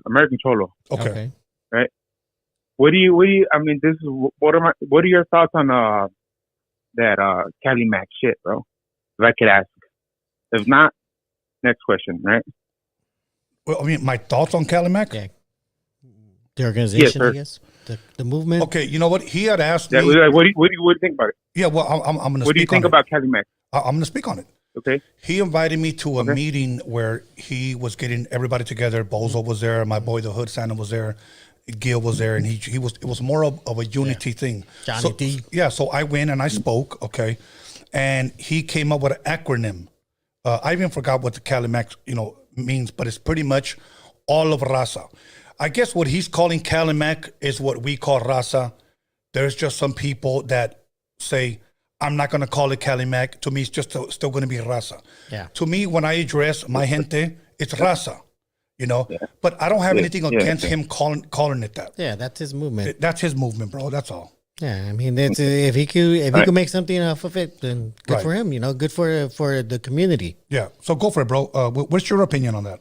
American Cholo. Okay. What do you? I mean, this is what are your thoughts on that Cali Mac shit, bro? If I could ask. If not, next question, right? Well, I mean, my thoughts on CALI Mac? Yeah. The organization, sir. I guess. The movement. Okay, you know what? He had asked Yeah, me. like, what do you think about it? Yeah, well, I'm going to speak What do you think on about Cali Mac? it. I'm going to speak on it. Okay. He invited me to a meeting where he was getting everybody together. Bozo was there. My boy, the Hood Santa, was there. Gil was there, and he was. It was more of a unity thing. Johnny D. Yeah, so I went and I spoke. Okay, and he came up with an acronym. I even forgot what the CALI Mac, means, but it's pretty much all of Raza. I guess what he's calling CALI Mac is what we call Raza. There's just some people that say, I'm not going to call it CALI Mac. To me, it's just still going to be Raza. Yeah. To me, when I address my gente, it's Raza, But I don't have anything against him calling it that. Yeah, that's his movement. That's his movement, bro. That's all. Yeah, I mean, that's, if he could make something off of it, then good Right. for him. Good for the community. Yeah. So go for it, bro. What's your opinion on that?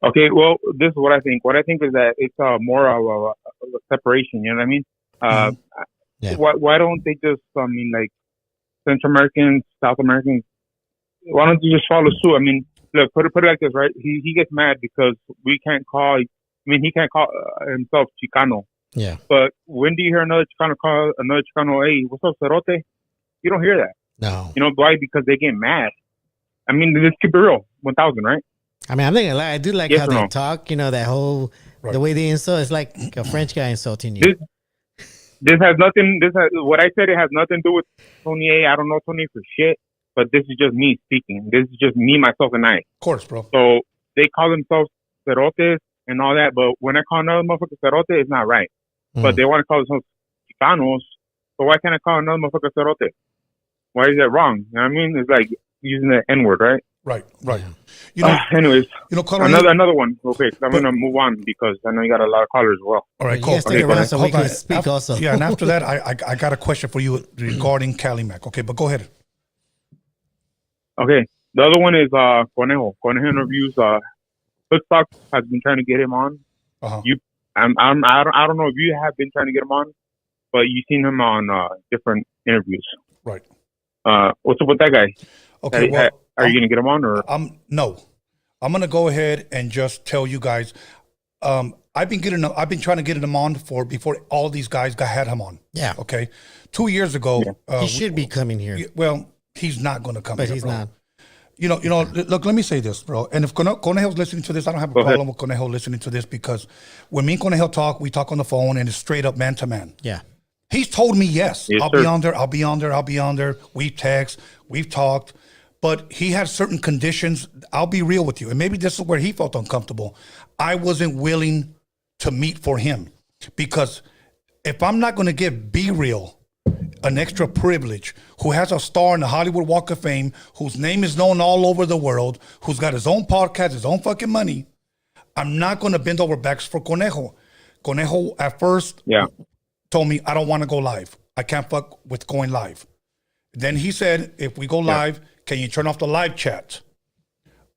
Okay, well, this is what I think. What I think is that it's more of a separation. You know what I mean? Yeah. Why don't they just? I mean, like Central Americans, South Americans. Why don't you just follow suit? I mean, look, put it like this, right? He gets mad because we can't call. I mean, he can't call himself Chicano. Yeah. But when do you hear another Chicano call another Chicano? Hey, what's up, Cerote? You don't hear that. No. You know why? Because they get mad. I mean, let's keep it real. 1,000, right? I mean, I'm not gonna lie. I do like Yes how or they no? talk. That whole the way they insult. It's like a French guy insulting you. This has nothing. What I said. It has nothing to do with Tony A. I don't know Tony for shit. But this is just me speaking. This is just me, myself, and I. Of course, bro. So they call themselves cerotes and all that. But when I call another motherfucker cerote, it's not right. But they want to call themselves Chicanos. So why can't I call another motherfucker cerote? Why is that wrong? You know what I mean? It's like using the N-word, right? Right. You know, Anyways, Colorado. another one. Okay, I'm gonna move on because I know you got a lot of callers as well. All right, You cool. guys stick around so we Hold can on. speak also. Yeah, and after that, I got a question for you regarding Cali Mac. Okay, but go ahead. Okay, the other one is Conejo. Conejo interviews. Hoodstock has been trying to get him on. Uh-huh. I don't know if you have been trying to get him on, but you've seen him on different interviews. Right. What's up with that guy? Okay, well, are you gonna get him on or? No. I'm gonna go ahead and just tell you guys. I've been trying to get him on before all these guys had him on. Yeah. Okay. 2 years ago, He should be coming here, well, he's not going to come. but here, he's bro. not. You know. Look, let me say this, bro. And if Conejo's listening to this, I don't have a problem with Conejo listening to this because when me and Conejo talk, we talk on the phone and it's straight up man to man. Yeah. He's told me yes, Yes, I'll sir. be on there. I'll be on there. I'll be on there. We've texted, we've talked, but he had certain conditions. I'll be real with you, and maybe this is where he felt uncomfortable. I wasn't willing to meet for him because if I'm not going to give Be Real an extra privilege, who has a star in the Hollywood Walk of Fame, whose name is known all over the world, who's got his own podcast, his own fucking money, I'm not going to bend over backs for Conejo. Conejo at first told me, I don't want to go live. I can't fuck with going live. Then he said, if we go live, can you turn off the live chat?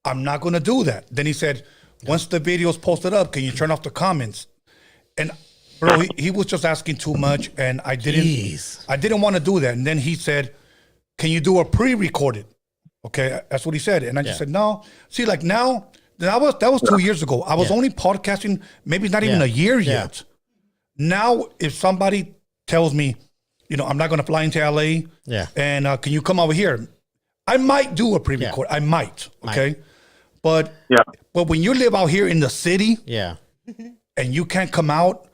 I'm not going to do that. Then he said, once the video's posted up, can you turn off the comments? And bro, he was just asking too much, and I didn't want to do that. And then he said, can you do a pre-recorded? Okay, that's what he said. And I just said, no. See, like now, that was 2 years ago. I was only podcasting maybe not even a year yet. Now, if somebody tells me, I'm not going to fly into LA, and can you come over here? I might do a pre-record. I might, okay? But when you live out here in the city, and you can't come out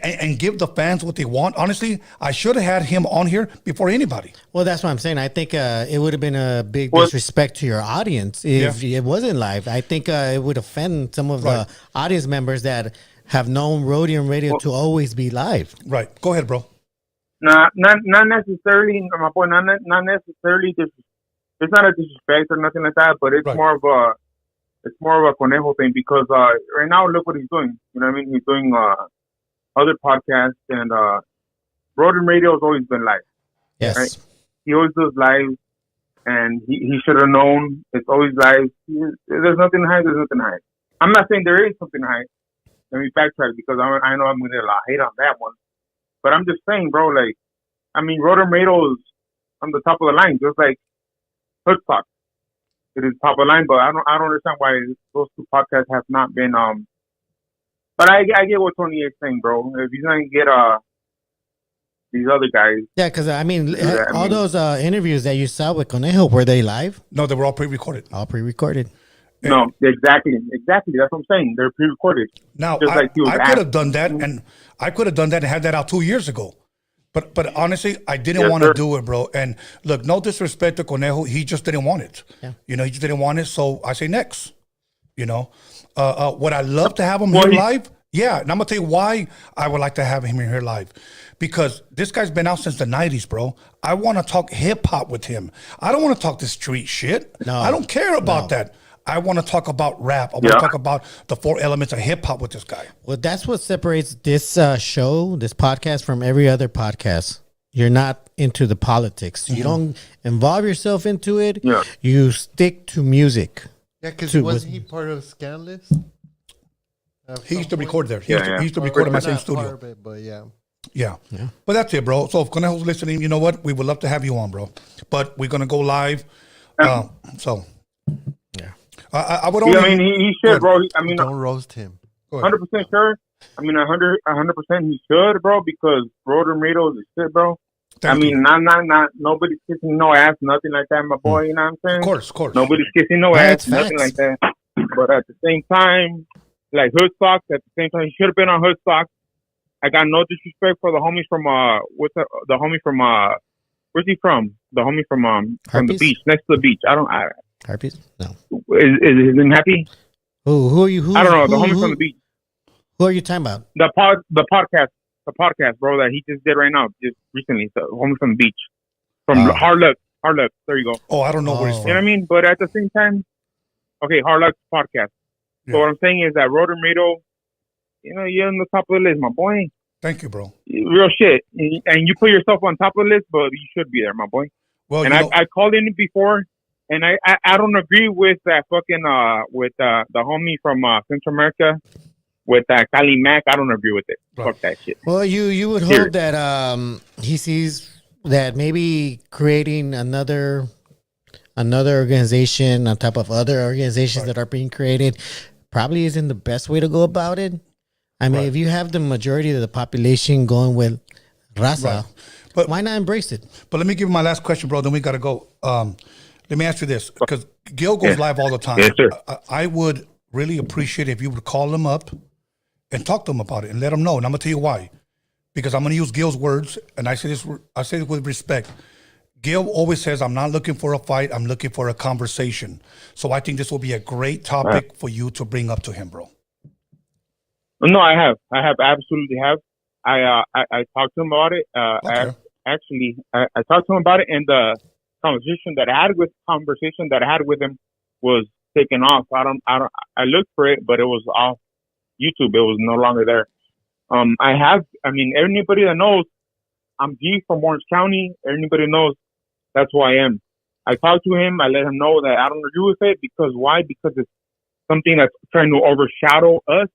and give the fans what they want, honestly, I should have had him on here before anybody. Well, that's what I'm saying. I think it would have been a big disrespect to your audience if it wasn't live. I think it would offend some of the audience members that have known Roadium Radio to always be live. Right. Go ahead, bro. Not necessarily. My point. Not necessarily. It's not a disrespect or nothing like that. But it's more of a Conejo thing because right now look what he's doing. You know what I mean? He's doing other podcasts and Roadium Radio has always been live. Yes. Right? He always does live, and he should have known it's always live. There's nothing to hide. There's nothing to hide. I'm not saying there is something to hide. Let me backtrack because I know I'm going to get a lot of hate on that one. But I'm just saying, bro, Roadium Radio is on the top of the line, just like Hoodstock. It is top of the line, but I don't understand why those two podcasts have not been. But I get what Tony is saying, bro. If he's going to get these other guys. Yeah, because all those interviews that you saw with Conejo, were they live? No, they were all pre-recorded. All pre-recorded. No, exactly. That's what I'm saying. They're pre-recorded. Now, I could have done that, and had that out 2 years ago. But honestly, I didn't want to do it, bro. And look, no disrespect to Conejo, he just didn't want it. Yeah. He just didn't want it. So I say next. Would I love to have him here live? Yeah, and I'm gonna tell you why I would like to have him here live. Because this guy's been out since the 90s, bro. I want to talk hip-hop with him. I don't want to talk the street shit. No. I don't care about that. I want to talk about rap. I want to talk about the 4 elements of hip-hop with this guy. Well, that's what separates this show, this podcast, from every other podcast. You're not into the politics. You don't involve yourself into it. Yeah. You stick to music. Yeah, because wasn't he part of Scanless? He used to record there. He used to record in my same studio. It, but yeah. But that's it, bro. So if Conejo's listening, you know what? We would love to have you on, bro. But we're going to go live. I would only... he should, bro. Don't roast him. 100% sure. 100% he should, bro, because Roadium Radio is shit, bro. Not nobody's kissing no ass, nothing like that, my boy, you know what I'm saying? Of course. Nobody's kissing no ass, nothing like that. But at the same time, like Hoodstock, at the same time, he should have been on Hoodstock. I got no disrespect for the homies from, where's he from? The homie from the beach, next to the beach. Harpies? No. Is his name Happy? Who are you? I don't know. The homie from the beach. Who are you talking about? The podcast, bro, that he just did right now, just recently. The homie from the beach, from Hard Luck. Hard Luck. There you go. Oh, I don't know where he's Oh. from. You know what I mean? But at the same time, okay, Hard Luck podcast. Yeah. So what I'm saying is that Roadium, you're on the top of the list, my boy. Thank you, bro. Real shit. And you put yourself on top of the list, but you should be there, my boy. Well, And I called in before, and I don't agree with that fucking with the homie from Central America with that CALI Mac. I don't agree with it. Right. Fuck that shit. Well, you would Here. hope that he sees that maybe creating another organization on top of other organizations that are being created probably isn't the best way to go about it. I mean, Right. if you have the majority of the population going with raza, Right. But- why not embrace it? But let me give you my last question, bro. Then we got to go. Let me ask you this, because Gil goes live all the time. Yes, sir. I would really appreciate if you would call him up and talk to him about it and let him know. And I'm gonna tell you why. Because I'm gonna use Gil's words, and I say this with respect. Gil always says, "I'm not looking for a fight. I'm looking for a conversation." So I think this will be a great topic for you to bring up to him, bro. No, I have absolutely have. I talked to him about it. Okay. I talked to him about it, and the conversation that I had with him was taken off. I looked for it, but it was off YouTube. It was no longer there. Anybody that knows, I'm G from Orange County. Anybody knows that's who I am. I talked to him. I let him know that I don't agree with it because why? Because it's something that's trying to overshadow us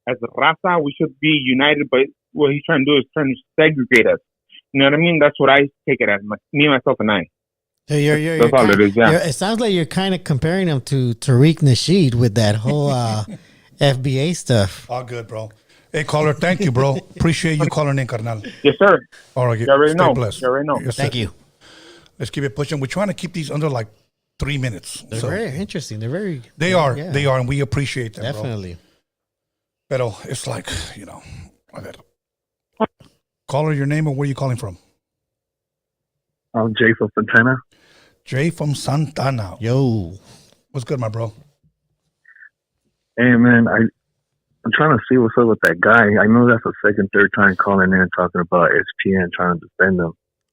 as a raza. We should be united, but what he's trying to do is trying to segregate us. You know what I mean? That's what I take it as. Me, myself, and I. So you're That's all it is, yeah. It sounds like you're kind of comparing him to Tariq Nasheed with that whole FBA stuff. All good, bro. Hey, caller, thank you, bro. Appreciate you calling in, carnal. Yes, sir. All right, You already stay know. blessed. You already know. Yes, Thank sir. you. Let's keep it pushing. We're trying to keep these under like 3 minutes. They're So very interesting. They're very. they are, yeah, and we appreciate them, definitely. bro. But it's like, I got caller, your name and where you calling from? I'm Jay from Santana. Jay from Santana. Yo, What's good, my bro? Hey, man, I'm trying to see what's up with that guy. I know that's the second, third time calling in talking about SPN, trying to defend them.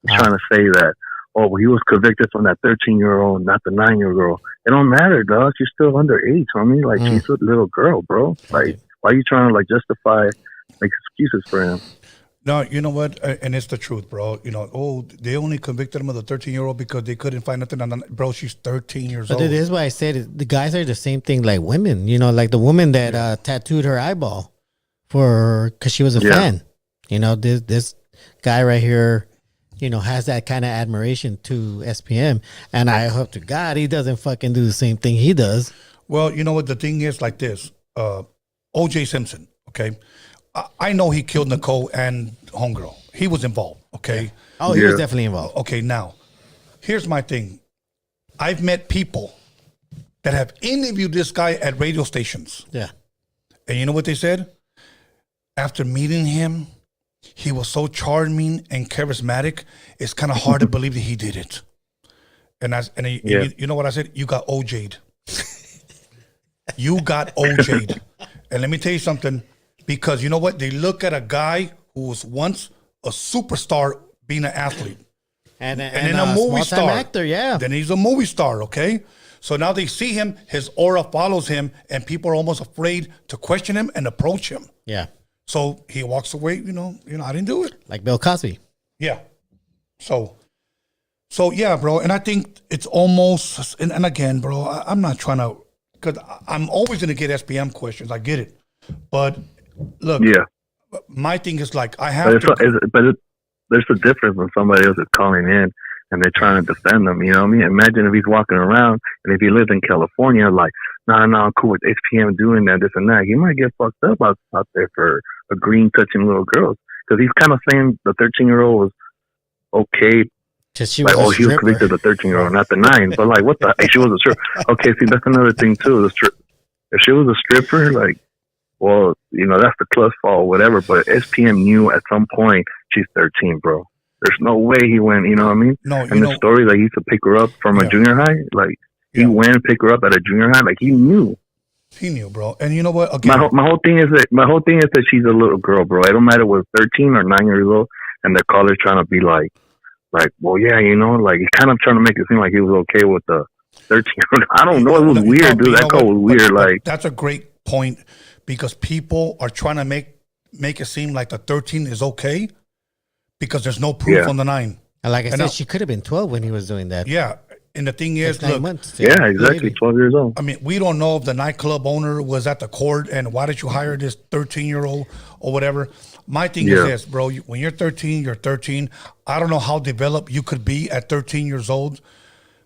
I'm trying to say that, he was convicted from that 13-year-old, not the 9-year-old girl. It don't matter, dog. She's still underage, homie. Like, she's a little girl, bro. Like, why are you trying to, justify, make excuses for him? No, you know what? And it's the truth, bro. They only convicted him of the 13-year-old because they couldn't find nothing on bro, she's 13 years but old. this is why I said the guys are the same thing like women. Like the woman that tattooed her eyeball because she was a fan. This guy right here, has that kind of admiration to SPM, and I hope to God he doesn't fucking do the same thing he does. Well, you know what? The thing is like this. O.J. Simpson, okay? I know he killed Nicole and Homegirl. He was involved, okay? Oh, he was definitely involved. Okay, now, here's my thing. I've met people that have interviewed this guy at radio stations. Yeah. And you know what they said? After meeting him, he was so charming and charismatic, it's kind of hard to believe that he did it. And you know what I said? You got OJ'd. You got OJ'd. And let me tell you something. Because you know what? They look at a guy who was once a superstar being an athlete. And then a movie star. actor, yeah. Then he's a movie star, okay? So now they see him, his aura follows him, and people are almost afraid to question him and approach him. Yeah. So he walks away, I didn't do it. Like Bill Cosby. Yeah. So yeah, bro. And I think it's almost, and again, bro, I'm not trying to, because I'm always going to get SPM questions. I get it. But look, my thing is like, I have there's a difference when somebody else is calling in and they're trying to defend them. You know what I mean? Imagine if he's walking around and if he lived in California, like, I'm cool with HPM doing that, this and that. He might get fucked up out there for agreeing touching little girls. Because he's kind of saying the 13-year-old was okay. She was he was convicted of the 13-year-old, not the 9. But like, what the? She was a stripper. Okay, see, that's another thing too. If she was a stripper, like, well, that's the club's fault, whatever. But SPM knew at some point she's 13, bro. There's no way he went. You know what I mean? No. And the story, like, he used to pick her up from a junior high. Like, he went and picked her up at a junior high. Like, he knew. He knew, bro. And you know what? Again, my whole thing is that she's a little girl, bro. It don't matter if 13 or 9 years old, and the caller's trying to be like, like, well, yeah, you know, like he's kind of trying to make it seem like he was okay with the 13. I don't know. It was weird, dude. That call was weird. Like, that's a great point because people are trying to make it seem like the 13 is okay because there's no proof on the 9. And like I said, she could have been 12 when he was doing that. Yeah. And the thing is, 9 look, months. yeah, exactly. Maybe. 12 years old. I mean, we don't know if the nightclub owner was at the court and why did you hire this 13-year-old or whatever. My thing is this, bro. When you're 13, you're 13. I don't know how developed you could be at 13 years old,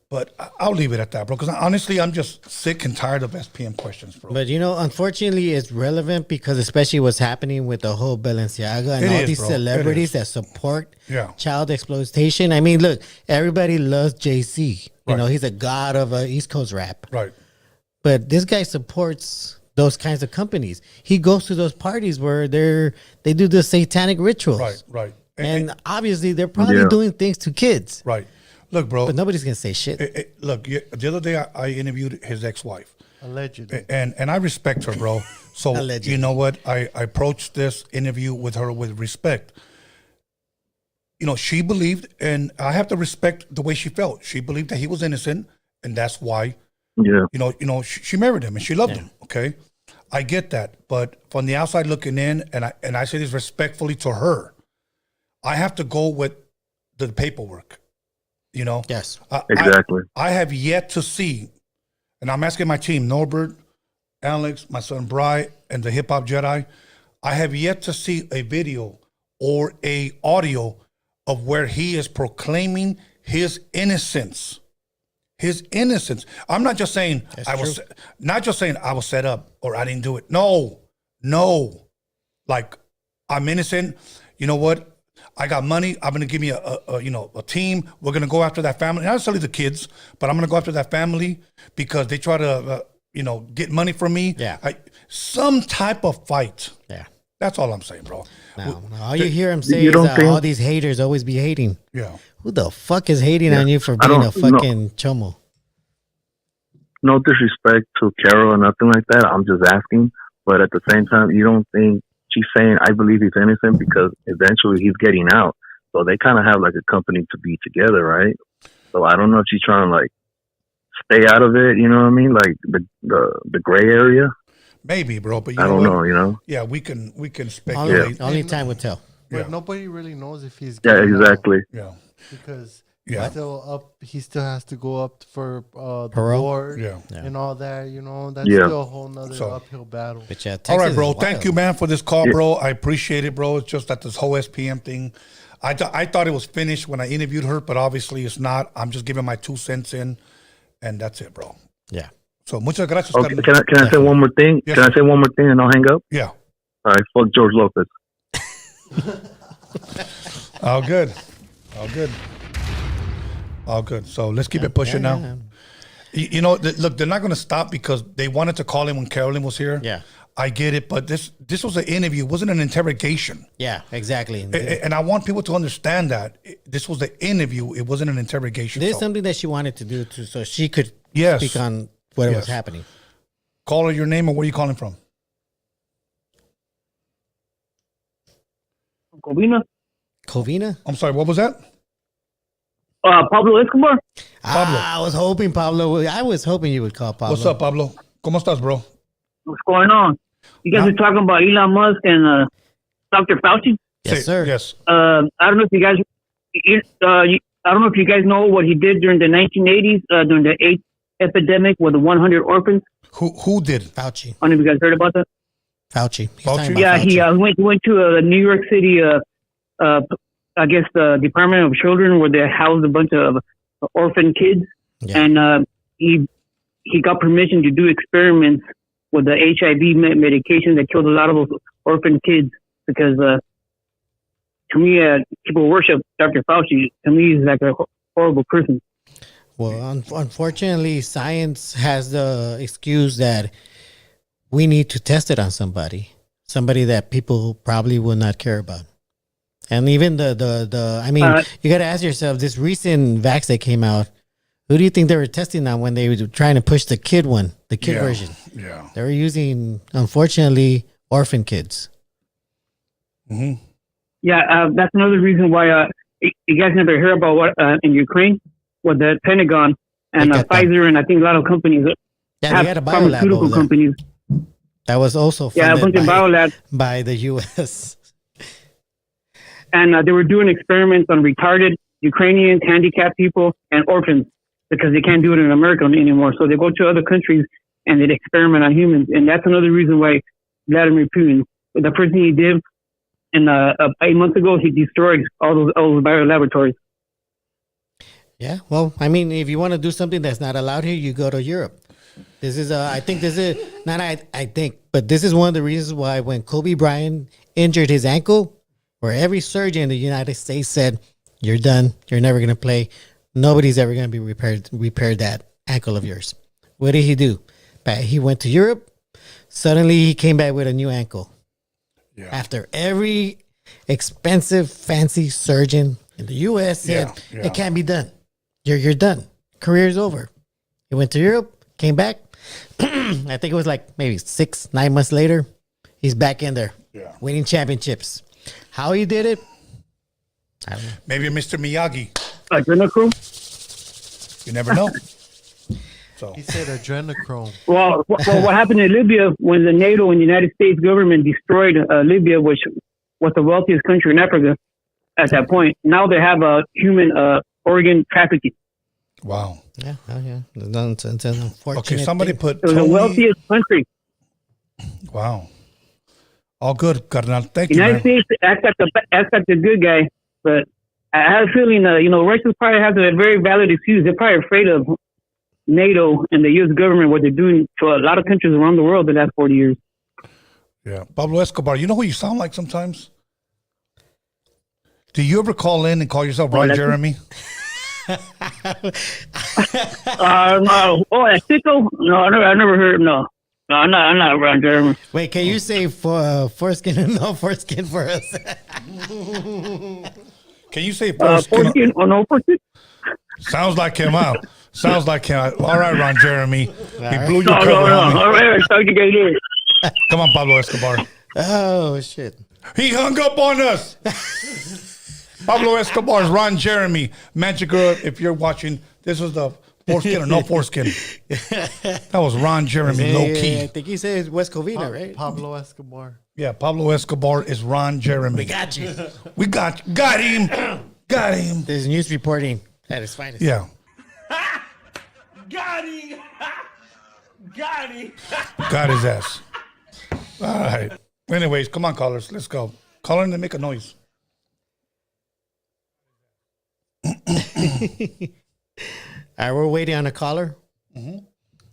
but I'll leave it at that, bro. Because honestly, I'm just sick and tired of SPM questions, bro. But, you know, unfortunately, it's relevant because especially what's happening with the whole Balenciaga and all these celebrities that support child exploitation. I mean, look, everybody loves JC. You know, he's a god of East Coast rap. Right. But this guy supports those kinds of companies. He goes to those parties where they do the satanic rituals. Right. And obviously, they're probably doing things to kids. Right. Look, bro. But nobody's going to say shit. Look, the other day I interviewed his ex-wife. Allegedly. And I respect her, bro. So, Allegedly. you know what? I approached this interview with her with respect. You know, she believed, and I have to respect the way she felt. She believed that he was innocent, and that's why, you know, she married him and she loved him. Okay, I get that, but from the outside looking in, and I say this respectfully to her, I have to go with the paperwork. You know, yes, exactly. I have yet to see, and I'm asking my team, Norbert, Alex, my son Bry, and the Hip Hop Jedi. I have yet to see a video or a audio of where he is proclaiming his innocence. His innocence. I'm not just saying I was set up or I didn't do it. No. Like, I'm innocent. You know what? I got money. I'm gonna give me a team. We're gonna go after that family. Not necessarily the kids, but I'm gonna go after that family because they try to get money from me. Yeah. Some type of fight. Yeah. That's all I'm saying, bro. No, all you hear him say is all these haters always be hating. Yeah. Who the fuck is hating on you for being a fucking chomo? No disrespect to Carol or nothing like that. I'm just asking. But at the same time, you don't think she's saying, I believe he's innocent because eventually he's getting out. So they kind of have like a company to be together, right? So I don't know if she's trying to like stay out of it. You know what I mean? Like the gray area. Maybe, bro, but I don't know, you know. Yeah, we can speculate. Only time will tell. But nobody really knows if he's exactly. Yeah. Because he still has to go up for the parole. board and all that, you know. That's Yeah. still a whole nother uphill battle. But Texas all right, bro. is Thank wild. you, man, for this call, bro. I appreciate it, bro. It's just that this whole SPM thing, I thought it was finished when I interviewed her, but obviously it's not. I'm just giving my 2 cents in, and that's it, bro. Yeah. So muchas gracias. Okay, can I say one more thing? Yes, can I say one more thing and I'll hang up? Yeah. All right, fuck George Lopez. All good. So let's keep it pushing now. You know, look, they're not going to stop because they wanted to call him when Carolyn was here. Yeah. I get it, but this was an interview. It wasn't an interrogation. Yeah, exactly. And I want people to understand that this was an interview. It wasn't an interrogation. There's something that she wanted to do too, so she could Yes. speak on what was happening. Call her your name and where are you calling from? Covina? I'm sorry, what was that? Pablo Escobar. Pablo. I was hoping you would call Pablo. What's up, Pablo? ¿Cómo estás, bro? What's going on? You guys are talking about Elon Musk and Dr. Fauci. Yes, sir. Yes. I don't know if you guys, I don't know if you guys know what he did during the 1980s during the AIDS epidemic with the 100 orphans. Who did? Fauci. I don't know if you guys heard about that. Fauci. He's Fauci? talking about Yeah, Fauci. he went to New York City, I guess the Department of Children, where they housed a bunch of orphan kids, and he got permission to do experiments with the HIV medication that killed a lot of those orphan kids. Because to me, people worship Dr. Fauci. To me, he's like a horrible person. Well, unfortunately, science has the excuse that we need to test it on somebody that people probably will not care about. And even I mean, you got to ask yourself, this recent vax that came out, who do you think they were testing on when they were trying to push the kid version? Yeah. They were using, unfortunately, orphan kids. Mm-hmm. Yeah, that's another reason why You guys never hear about what in Ukraine with the Pentagon and Pfizer and I think a lot of companies Yeah, have they had a biolab pharmaceutical over there. companies. That was also Yeah, a funded bunch of biolabs. by the U.S. And they were doing experiments on retarded Ukrainians, handicapped people, and orphans because they can't do it in America anymore. So they go to other countries and they experiment on humans. And that's another reason why Vladimir Putin, the first thing he did, and 8 months ago, he destroyed all those biolaboratories. Yeah, well, I mean, if you want to do something that's not allowed here, you go to Europe. This is, I think this is, not I think, but this is one of the reasons why when Kobe Bryant injured his ankle, where every surgeon in the United States said, you're done, you're never going to play, nobody's ever going to be repaired that ankle of yours. What did he do? He went to Europe, suddenly he came back with a new ankle. Yeah. After every expensive, fancy surgeon in the U.S. said, it can't be done. You're done. Career's over. He went to Europe, came back. I think it was like maybe 6-9 months later. He's back in there, winning championships. How he did it, I don't know. Maybe Mr. Miyagi. Adrenochrome? You never know. So He said adrenochrome. Well, what happened in Libya when the NATO and the United States government destroyed Libya, which was the wealthiest country in Africa at that point. Now they have a human organ trafficking. Wow. Yeah, it's an unfortunate Okay, somebody thing. put It was the wealthiest country. Wow. All good, Carnal. Thank you, United man. States acts like the good guy, but I have a feeling, Russians probably have a very valid excuse. They're probably afraid of NATO and the U.S. government, what they're doing to a lot of countries around the world the last 40 years. Yeah. Pablo Escobar, you know who you sound like sometimes? Do you ever call in and call yourself Ron Jeremy? No. Oh, that's Sicko? No, I never heard him. No, I'm not Ron Jeremy. Wait, can you say foreskin and no foreskin for us? Can you say foreskin? Foreskin or no foreskin? Sounds like him out. Sounds like him. All right, Ron Jeremy. He blew your No. cover on me. All right, talk to you guys. Come on, Pablo Escobar. Oh, shit. He hung up on us. Pablo Escobar's Ron Jeremy. Magic Girl, if you're watching, this was the foreskin or no foreskin. That was Ron Jeremy, low key. I think he said West Covina, right? Pablo Escobar. Yeah, Pablo Escobar is Ron Jeremy. We got you. We got him. Got him. There's news reporting at its finest. Yeah. Got him. Got him. Got his ass. All right. Anyways, come on, callers. Let's go. Call in and make a noise. All right, we're waiting on a caller. I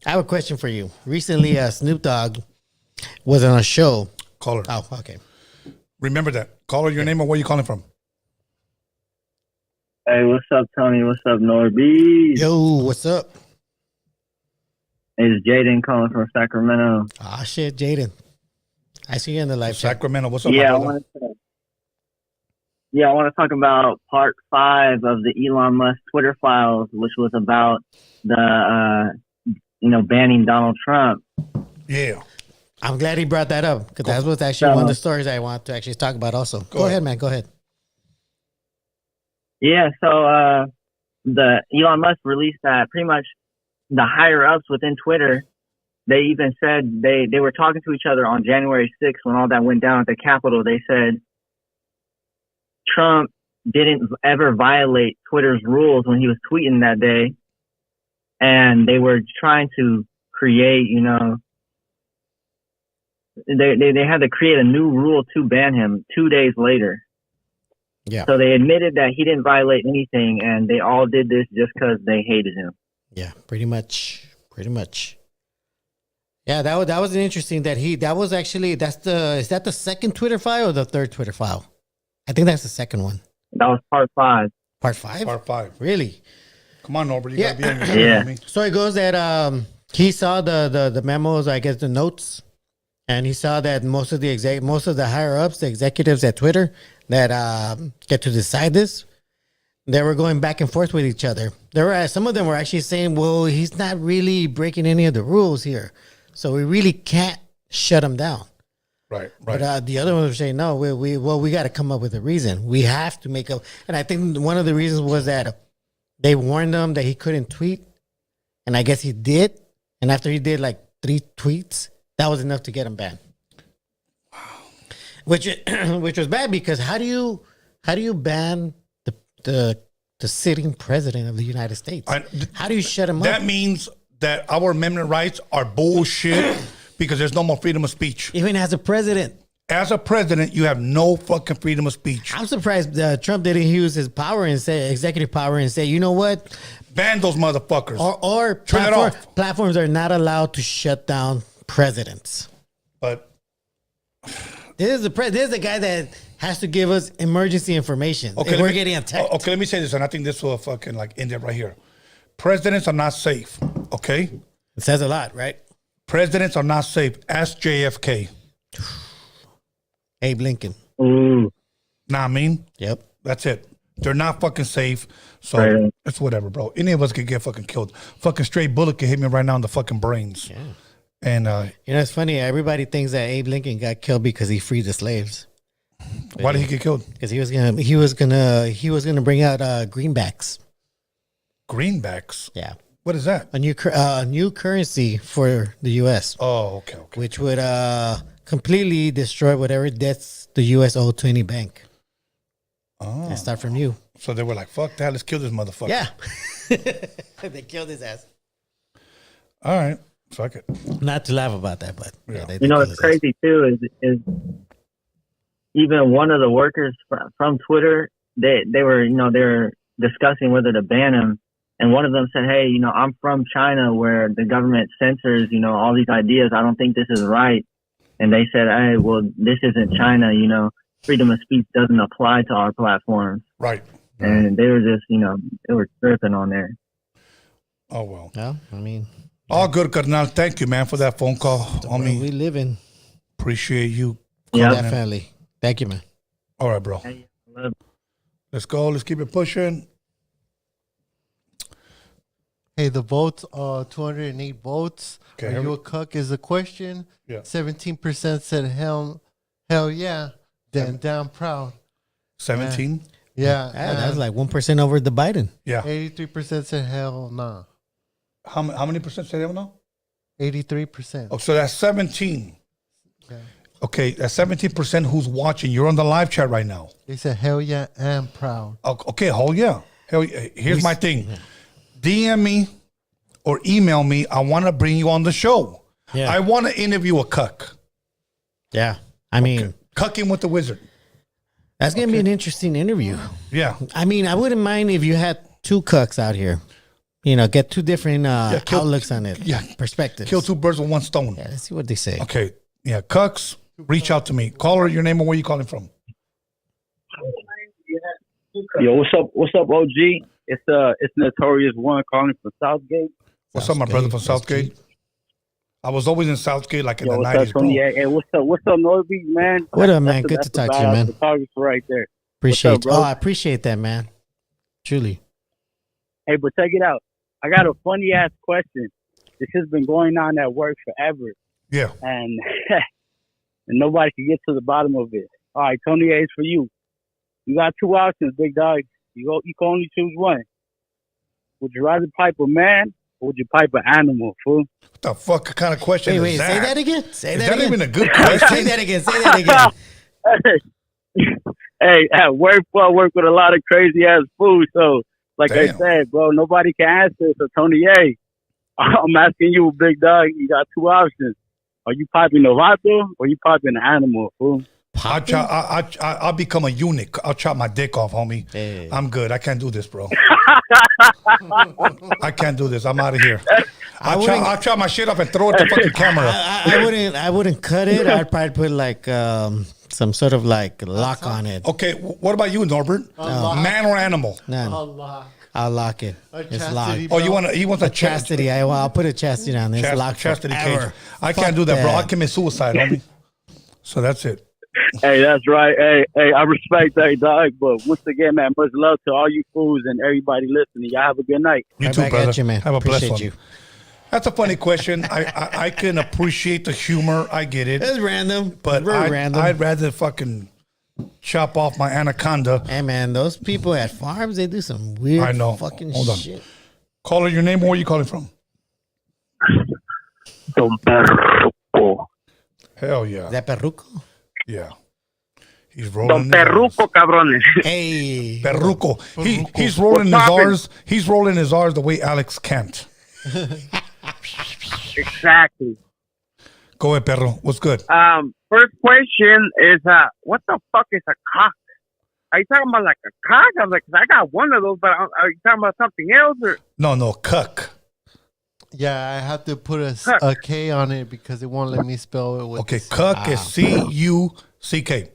have a question for you. Recently, Snoop Dogg was on a show. Caller. Oh, okay. Remember that. Caller, your name or where you calling from? Hey, what's up, Tony? What's up, Norbeez? Yo, what's up? It's Jaden calling from Sacramento. Ah, shit, Jaden. I see you in the live chat. Sacramento. What's up, Yeah, my I brother? want to talk about part 5 of the Elon Musk Twitter files, which was about the, banning Donald Trump. Yeah. I'm glad he brought that up because that was actually one of the stories I want to actually talk about also. Go ahead, man. Go ahead. Yeah, so the Elon Musk released that pretty much the higher ups within Twitter, they even said they were talking to each other on January 6th when all that went down at the Capitol. They said Trump didn't ever violate Twitter's rules when he was tweeting that day. And they were trying to create, they had to create a new rule to ban him 2 days later. Yeah. So they admitted that he didn't violate anything, and they all did this just because they hated him. Yeah, pretty much. Yeah, that was an interesting is that the second Twitter file or the third Twitter file? I think that's the second one. That was part 5. Part 5? Part 5. Really? Come on, Norbert. You Yeah. gotta be on your side, Yeah. homie. So it goes that he saw the memos, I guess the notes, and he saw that most of the higher ups, the executives at Twitter that get to decide this, they were going back and forth with each other. Some of them were actually saying, "Well, he's not really breaking any of the rules here, so we really can't shut him down." Right. But the other ones were saying, no, we got to come up with a reason. We have to make up. And I think one of the reasons was that they warned him that he couldn't tweet. And I guess he did. And after he did like 3 tweets, that was enough to get him banned. Wow. Which was bad because how do you ban the sitting president of the United States? How do you shut him up? That means that our amendment rights are bullshit because there's no more freedom of speech. Even as a president. As a president, you have no fucking freedom of speech. I'm surprised Trump didn't use his power and say executive power and say, you know what? Ban those motherfuckers. Or platforms are not allowed to shut down presidents. But this is the guy that has to give us emergency information. Okay, we're getting attacked. Okay, let me say this, and I think this will fucking like end it right here. Presidents are not safe. Okay, it says a lot, right? Presidents are not safe. Ask JFK. Abe Lincoln. Ooh. Nah, I mean, yep. That's it. They're not fucking safe. So it's whatever, bro. Any of us could get fucking killed. Fucking straight bullet could hit me right now in the fucking brains. Yeah. And you know, it's funny. Everybody thinks that Abe Lincoln got killed because he freed the slaves. But why did he get killed? Because he was gonna bring out greenbacks. Greenbacks. Yeah. What is that? A new currency for the U.S. Oh, okay. Which would completely destroy whatever debts the U.S. owed to any bank. Oh. And start from you. So they were like, "Fuck that, let's kill this motherfucker." Yeah. They killed his ass. All right. Fuck it. Not to laugh about that, but yeah. You know, what's crazy too is even one of the workers from Twitter, they were they're discussing whether to ban him, and one of them said, "Hey, I'm from China where the government censors all these ideas. I don't think this is right." And they said, "Hey, well, this isn't China. Freedom of speech doesn't apply to our platforms." Right. And they were just they were tripping on there. Oh well. Yeah, I mean. All good, Carnal. Thank you, man, for that phone call. We live in. Appreciate you. Yeah, definitely. Thank you, man. All right, bro. Let's go. Let's keep it pushing. Hey, the votes, 208 votes. Okay. Are you a cuck is the question. Yeah. 17% said hell yeah. Then down proud. 17? Yeah. That's like 1% over the Biden. Yeah. 83% said hell nah. How many percent say hell no? 83%. Oh, so that's 17. Yeah. Okay, that's 17% who's watching. You're on the live chat right now. They said hell yeah and proud. Okay, hell yeah. Hell yeah. Here's my thing. DM me or email me. I want to bring you on the show. Yeah. I want to interview a cuck. Yeah. I mean. Cucking with the wizard. That's going to be an interesting interview. Yeah. I mean, I wouldn't mind if you had 2 cucks out here. Get 2 different outlooks on it. Yeah. Perspectives. Kill 2 birds with 1 stone. Yeah, let's see what they say. Okay. Yeah, cucks, reach out to me. Call her your name and where you calling from. Yo, what's up, OG? It's Notorious One calling from Southgate. What's up, my brother from Southgate? I was always in Southgate, like in the 90s, bro. Hey, what's up, Norbeez, man? What up, man? Good to talk to you, man. Photographer right there. Appreciate it. Oh, I appreciate that, man. Truly. Hey, but check it out. I got a funny ass question. This has been going on at work forever. Yeah. And nobody can get to the bottom of it. All right, Tony A is for you. You got 2 options, big dog. You can only choose one. Would you rather pipe a man or would you pipe an animal, fool? What the fuck kind of question is that? Say that again. Say is that again. Is that even a good question? Say that again. Say that again. Hey, at work, I work with a lot of crazy ass food. So, like I said, bro, nobody can answer. So, Tony A, I'm asking you, big dog. You got 2 options. Are you piping a vato or you piping an animal, fool? I'll become a eunuch. I'll chop my dick off, homie. Hey. I'm good. I can't do this, bro. I can't do this. I'm out of here. I'll chop my shit off and throw it to the fucking camera. I wouldn't cut it. I'd probably put like some sort of like lock on it. Okay, what about you, Norbert? Man or animal? None. I'll lock it. It's locked. Oh, he wants a chastity. I'll put a chastity on this. Locked chastity forever. cage. I can't do that, bro. I'll commit suicide, homie. So that's it. Hey, that's right. Hey, I respect that, dog. But once again, man, much love to all you fools and everybody listening. Y'all have a good night. You too, brother. You, man. Have a blessed one. You. That's a funny question. I can appreciate the humor. I get it. It's random, But very random. I'd rather fucking chop off my anaconda. Hey man, those people at farms, they do some weird I know. fucking Hold on. shit. Caller, your name. Where are you calling from? Don Perruco. Hell yeah. Is that Perruco? Yeah. He's rolling. Don Perruco, cabrones. Hey. Perruco. He's rolling his R's. He's rolling his R's the way Alex can't. Exactly. Go ahead, perro. What's good? First question is, what the fuck is a cock? Are you talking about like a cock? I was like, 'cause I got one of those, but are you talking about something else? Or? No, cuck. Yeah, I have to put a K on it because it won't let me spell it with. Okay, cuck is C-U-C-K.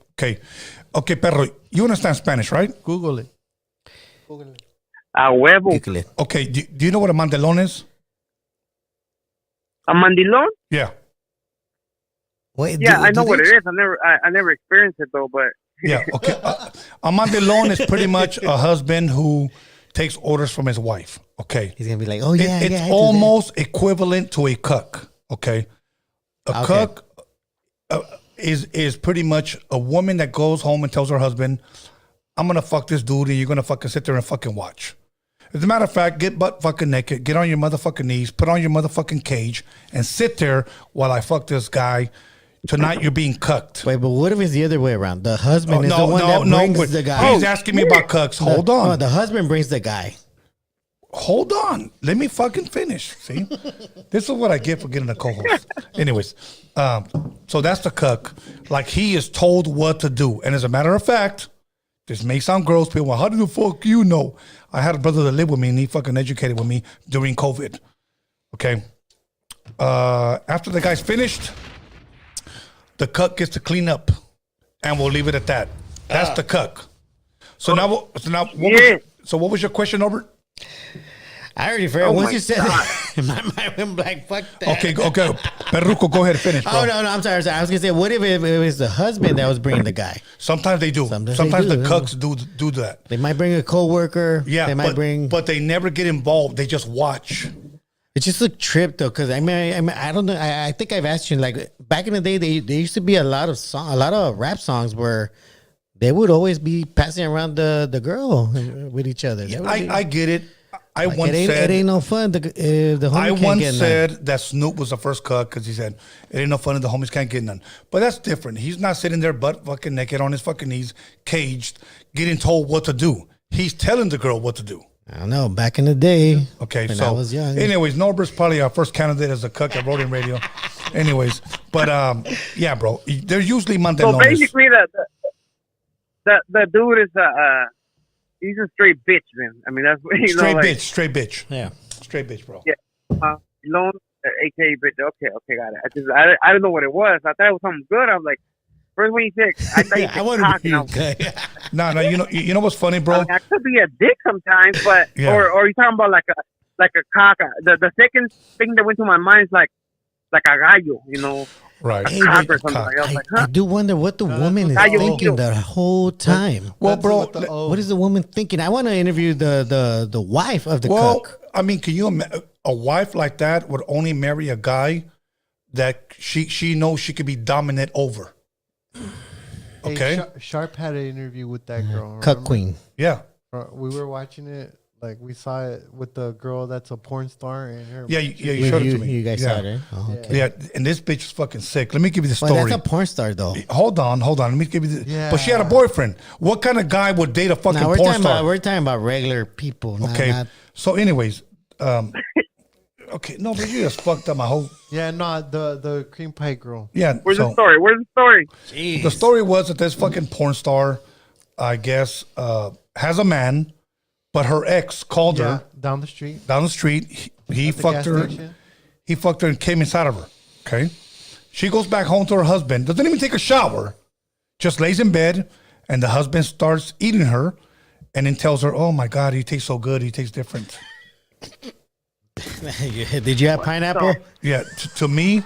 Okay, perro. You understand Spanish, right? Google it. A huevo. Okay, do you know what a mandilón is? A mandilón? Yeah. Wait, Yeah, I know what it is. I never experienced it though, but Yeah, okay. A mandilón is pretty much a husband who takes orders from his wife. Okay. He's gonna be like, oh yeah, It's I do almost equivalent to a cuck. Okay. A cuck is pretty much a woman that goes home and tells her husband, I'm gonna fuck this dude and you're gonna fucking sit there and fucking watch. As a matter of fact, get butt fucking naked, get on your motherfucking knees, put on your motherfucking cage, and sit there while I fuck this guy. Tonight you're being cucked. Wait, but what if it's the other way around? The husband is the one that brings the guy. He's asking me about cucks. Hold on. No, the husband brings the guy. Hold on. Let me fucking finish. See? This is what I get for getting a co-host. Anyways, so that's the cuck. Like, he is told what to do. And as a matter of fact, this may sound gross. People are, how do the fuck you know? I had a brother that lived with me, and he fucking educated with me during COVID. Okay? After the guy's finished, the cuck gets to clean up. And we'll leave it at that. That's the cuck. So now, what was your question, Norbert? I already forgot. Once you said that, my mind went blank. Fuck that. Okay. Perruco, go ahead and finish, bro. Oh, no, I'm sorry. I was going to say, what if it was the husband that was bringing the guy? Sometimes they do. Sometimes the cucks do that. They might bring a coworker. Yeah, they might bring. But they never get involved. They just watch. It's just a trip, though, because I mean, I don't know. I think I've asked you, like, back in the day, there used to be a lot of rap songs where they would always be passing around the girl with each other. I get it. It ain't no fun. The homie can't get said that Snoop was the first cut because he said it ain't no fun if the homies can't get none. But that's different. He's not sitting there butt fucking naked on his fucking knees, caged, getting told what to do. He's telling the girl what to do. I don't know. Back in the day, okay, when so I was young. Anyways, Norbert's probably our first candidate as a cuck at Roadium Radio. Anyways, but yeah, bro, they're usually Monday. So basically, the dude is he's a straight bitch, man. I mean, that's what straight bitch. Yeah, straight bitch, bro. Yeah, loan, aka bitch. Okay, got it. I don't know what it was. I thought it was something good. I was like, first when you said, I thought you said I want to be okay. No, you know what's funny, bro? I mean, I could be a dick sometimes, but yeah. or you talking about like a cock. The second thing that went to my mind is like a gallo, you know. Right. A cock or something. I was like, I do wonder what the woman is thinking the whole time. Well, bro, what is the woman thinking? I want to interview the wife of the cook. I mean, can you imagine a wife like that would only marry a guy that she knows she could be dominant over? Okay. Hey, Sharp had an interview with that girl. Cuck queen. Yeah. We were watching it. Like, we saw it with the girl that's a porn star and her. Yeah, you showed it to me. You guys saw it, right? Oh, okay. Yeah, and this bitch is fucking sick. Let me give you the story. Well, that's a porn star, though. Hold on. Let me give you the... Yeah. But she had a boyfriend. What kind of guy would date a fucking porn star? We're talking about regular people. Okay. So anyways, okay, no, but you just fucked up my whole... Yeah, no, the cream pie girl. Yeah. Where's the story? Jeez. The story was that this fucking porn star, I guess, has a man... But her ex called her down the street. He fucked her. Station. He fucked her and came inside of her. Okay. She goes back home to her husband. Doesn't even take a shower. Just lays in bed, and the husband starts eating her, and then tells her, "Oh my God, he tastes so good. He tastes different." Did you have pineapple? Yeah. To me,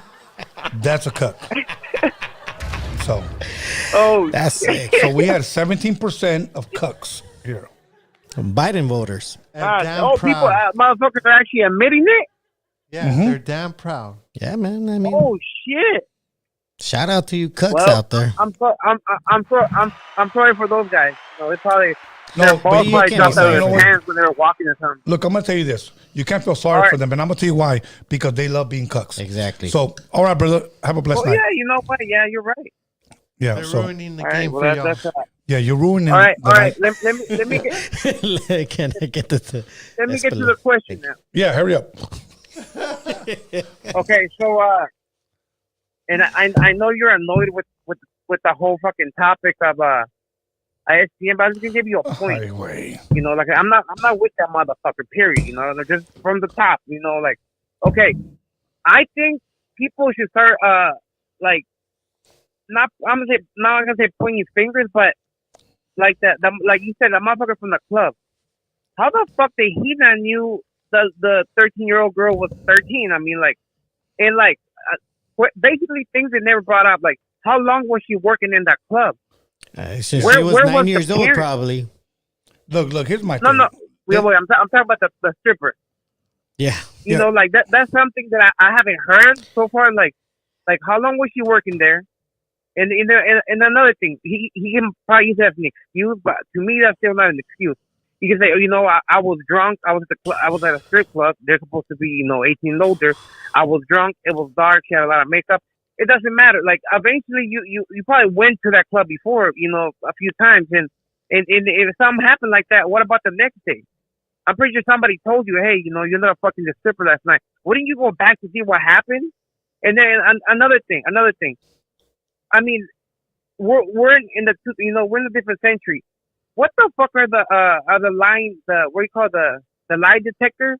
that's a cuck. So. Oh, that's sick. So we had 17% of cucks here. Biden voters. People, motherfuckers are actually admitting it. Yeah, they're damn proud. Yeah, man. I mean, Oh shit! shout out to you cucks Well, out there. I'm sorry for those guys. No, it's probably No, their but balls you probably can't dropped be out sorry of for their them. hands when they were walking or something. Look, I'm gonna tell you this. You can't feel sorry All for right. them, and I'm gonna tell you why. Because they love being cucks. Exactly. So, all right, brother. Have a blessed Oh night. yeah, you know what? Yeah, you're right. Yeah. They're So, ruining the All right, game well for y'all. that's yeah, you're ruining. all right. the All right, night. let me get Can I get this? let me get to the question now. Yeah, hurry up. Okay, so and I know you're annoyed with the whole fucking topic of ISPN, but I'm just gonna give you a point. Highway. You know, like I'm not with that motherfucker. Period. You know, just from the top. You know, like okay, I think people should start like not I'm not gonna say pointing fingers, but like that like you said, the motherfucker from the club. How the fuck did he not knew the 13-year-old girl was 13? I mean, like, and like basically things they never brought up. Like, how long was she working in that club? Since Where she was was 9 the years old, parent? probably. Look. Here's my No, thing. no. Wait, I'm talking about the stripper. Yeah. You know, like that's something that I haven't heard so far. Like how long was she working there? And another thing, he can probably use that as an excuse, but to me that's still not an excuse. You can say, oh, you know, I was drunk. I was at a strip club. They're supposed to be, 18 and older. I was drunk. It was dark. She had a lot of makeup. It doesn't matter. Like eventually, you probably went to that club before, a few times, and if something happened like that, what about the next day? I'm pretty sure somebody told you, hey, you ended up fucking the stripper last night. Wouldn't you go back to see what happened? And then another thing. I mean, we're in the we're in a different century. What the fuck are the line what do you call the lie detectors?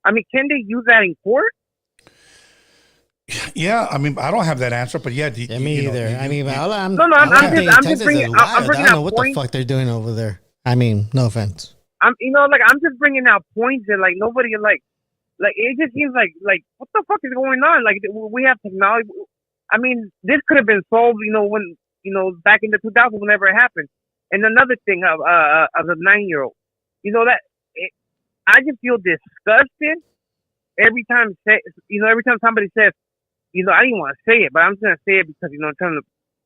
I mean, can they use that in court? Yeah, I mean, I don't have that answer, but yeah, Me either. I mean, I'm I'm just bringing I don't know out what points. the fuck they're doing over there. I mean, no offense. I'm just bringing out points that like nobody like it just seems like what the fuck is going on? Like we have technology. I mean, this could have been solved, when back in the 2000s, whenever it happened. And another thing of a 9-year-old, I just feel disgusted every time somebody says, I didn't want to say it, but I'm just gonna say it because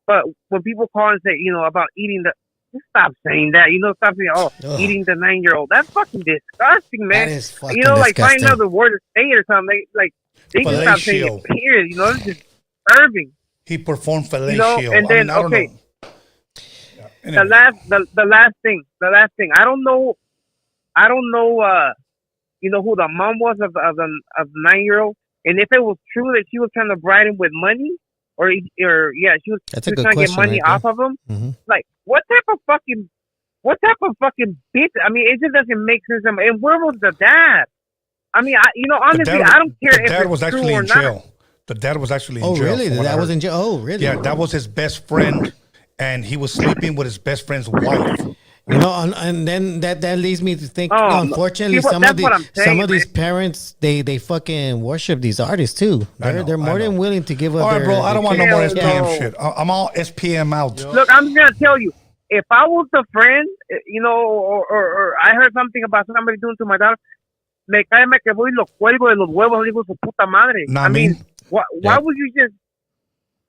but when people call and say, about eating just stop saying that. Stop saying, eating the 9-year-old. That's fucking disgusting, man. That is fucking like find disgusting. another word to say it or something. Like they just stop saying it. Period. It's just disturbing. He performed fellatio. And then I don't know. The last thing. I don't know. Who the mom was of the 9-year-old, and if it was true that she was trying to bribe him with money, she was That's a good trying to get question money right off of him. Mm-hmm. Like, what type of fucking bitch? I mean, it just doesn't make sense. And where was the dad? I mean, honestly, I don't care if dad was it's true actually or in not. jail. The dad was actually in jail. Oh, really? from what I That was heard. in jail. Oh, really? Yeah, that was his best friend, and he was sleeping with his best friend's wife. And then that leads me to think. Unfortunately, see, some that's what I'm saying, some of these parents they fucking worship these artists too. They're more than willing to give up. All right, bro. I don't want no more kids. SPM No. shit. I'm all SPM out. Look, I'm just gonna tell you, if I was the friend, or I heard something about somebody doing to my daughter, me cae me que voy y lo cuelgo de los huevos, digo su puta madre. Nah, I mean, why would you just?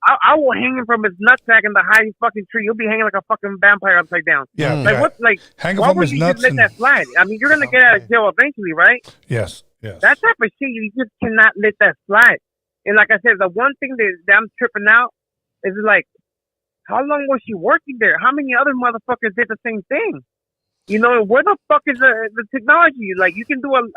I will hang him from his nutsack in the highest fucking tree. You'll be hanging like a fucking vampire upside down. Yeah, like what? Like hang him why from would his you nuts just let that slide? I mean, you're gonna get out of jail eventually, right? Yes. That type of shit, you just cannot let that slide. And like I said, the one thing that I'm tripping out is like, how long was she working there? How many other motherfuckers did the same thing? Where the fuck is the technology? Like, you can do the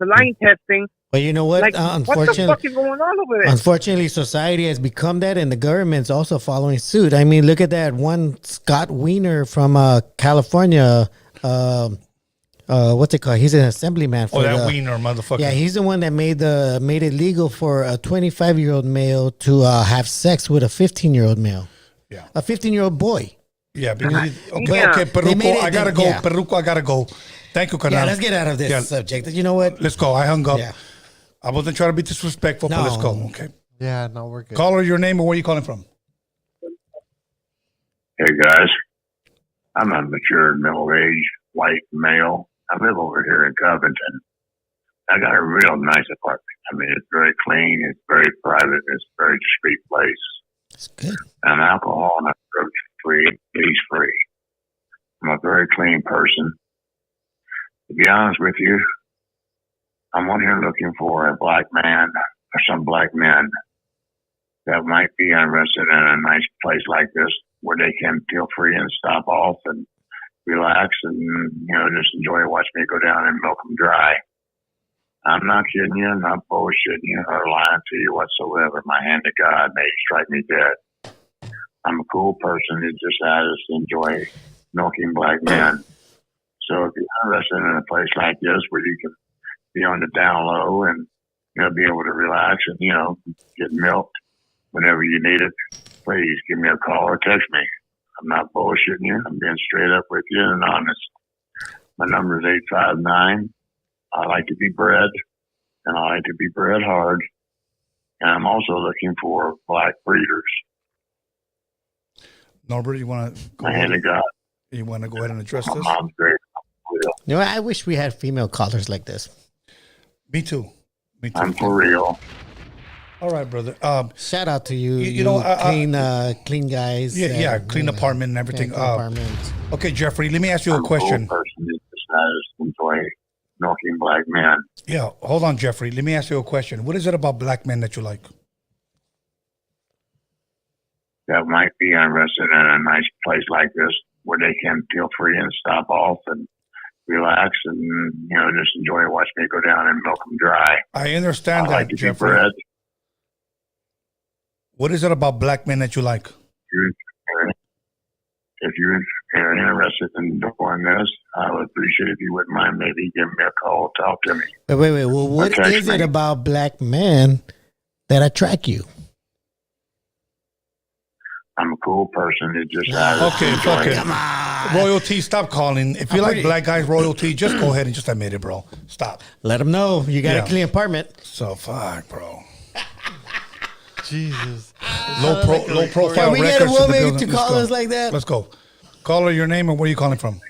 line testing. But you know what? Like, Unfortunately, what the fuck is going on over there? Unfortunately, society has become that, and the government's also following suit. I mean, look at that one Scott Wiener from California. What's it called? He's an assemblyman for that Wiener motherfucker. Yeah, he's the one that made it legal for a 25-year-old male to have sex with a 15-year-old male. Yeah, a 15-year-old boy. Yeah, because okay, Perruco, I gotta go. Perruco, I gotta go. Thank you, Canal. Yeah, let's get out of this subject. You know what? Let's go. I hung up. Yeah. I wasn't trying to be disrespectful, but let's go. Okay. Yeah, no, we're good. Caller, your name and where you calling from? Hey guys, I'm a mature, middle-aged white male. I live over here in Covington. I got a real nice apartment. I mean, it's very clean. It's very private. It's a very discreet place. That's good. I'm alcohol and I'm drug free, lease free. I'm a very clean person. To be honest with you, I'm on here looking for a black man or some black men that might be interested in a nice place like this where they can feel free and stop off and relax and, just enjoy watch me go down and milk them dry. I'm not kidding you. I'm not bullshitting you or lying to you whatsoever. My hand to God may strike me dead. I'm a cool person that just enjoy milking black men. So if you're interested in a place like this where you can be on the down low and, be able to relax and, get milked whenever you need it, please give me a call or text me. I'm not bullshitting you. I'm being straight up with you and honest. My number is 859. I like to be bred, and I like to be bred hard. And I'm also looking for black breeders. Norbert, you want to go ahead and you want to go ahead and address this? Mom's great. I wish we had female callers like this. Me too. I'm for real. All right, brother. Shout out to you. Clean guys. Yeah, clean apartment and everything. Clean apartment. Okay, Jeffrey, let me ask you a question. I'm a cool person that just enjoy milking black men. Yeah, hold on, Jeffrey. Let me ask you a question. What is it about black men that you like? That might be interested in a nice place like this where they can feel free and stop off and relax and, just enjoy watch me go down and milk them dry. I understand I that, like to Jeffrey. Be bred. What is it about black men that you like? If you're interested in doing this, I would appreciate if you wouldn't mind maybe give me a call, talk to me. Wait. Well, what is it about black men that attract you? I'm a cool person. It just okay. Come on. Royalty, stop calling. If you like black guys, royalty, just go ahead and just admit it, bro. Stop. Let them know you got a clean apartment. So fuck, bro. Jesus. Low profile. Can we get a woman to call us like that? Let's go. Caller, your name and where are you calling from?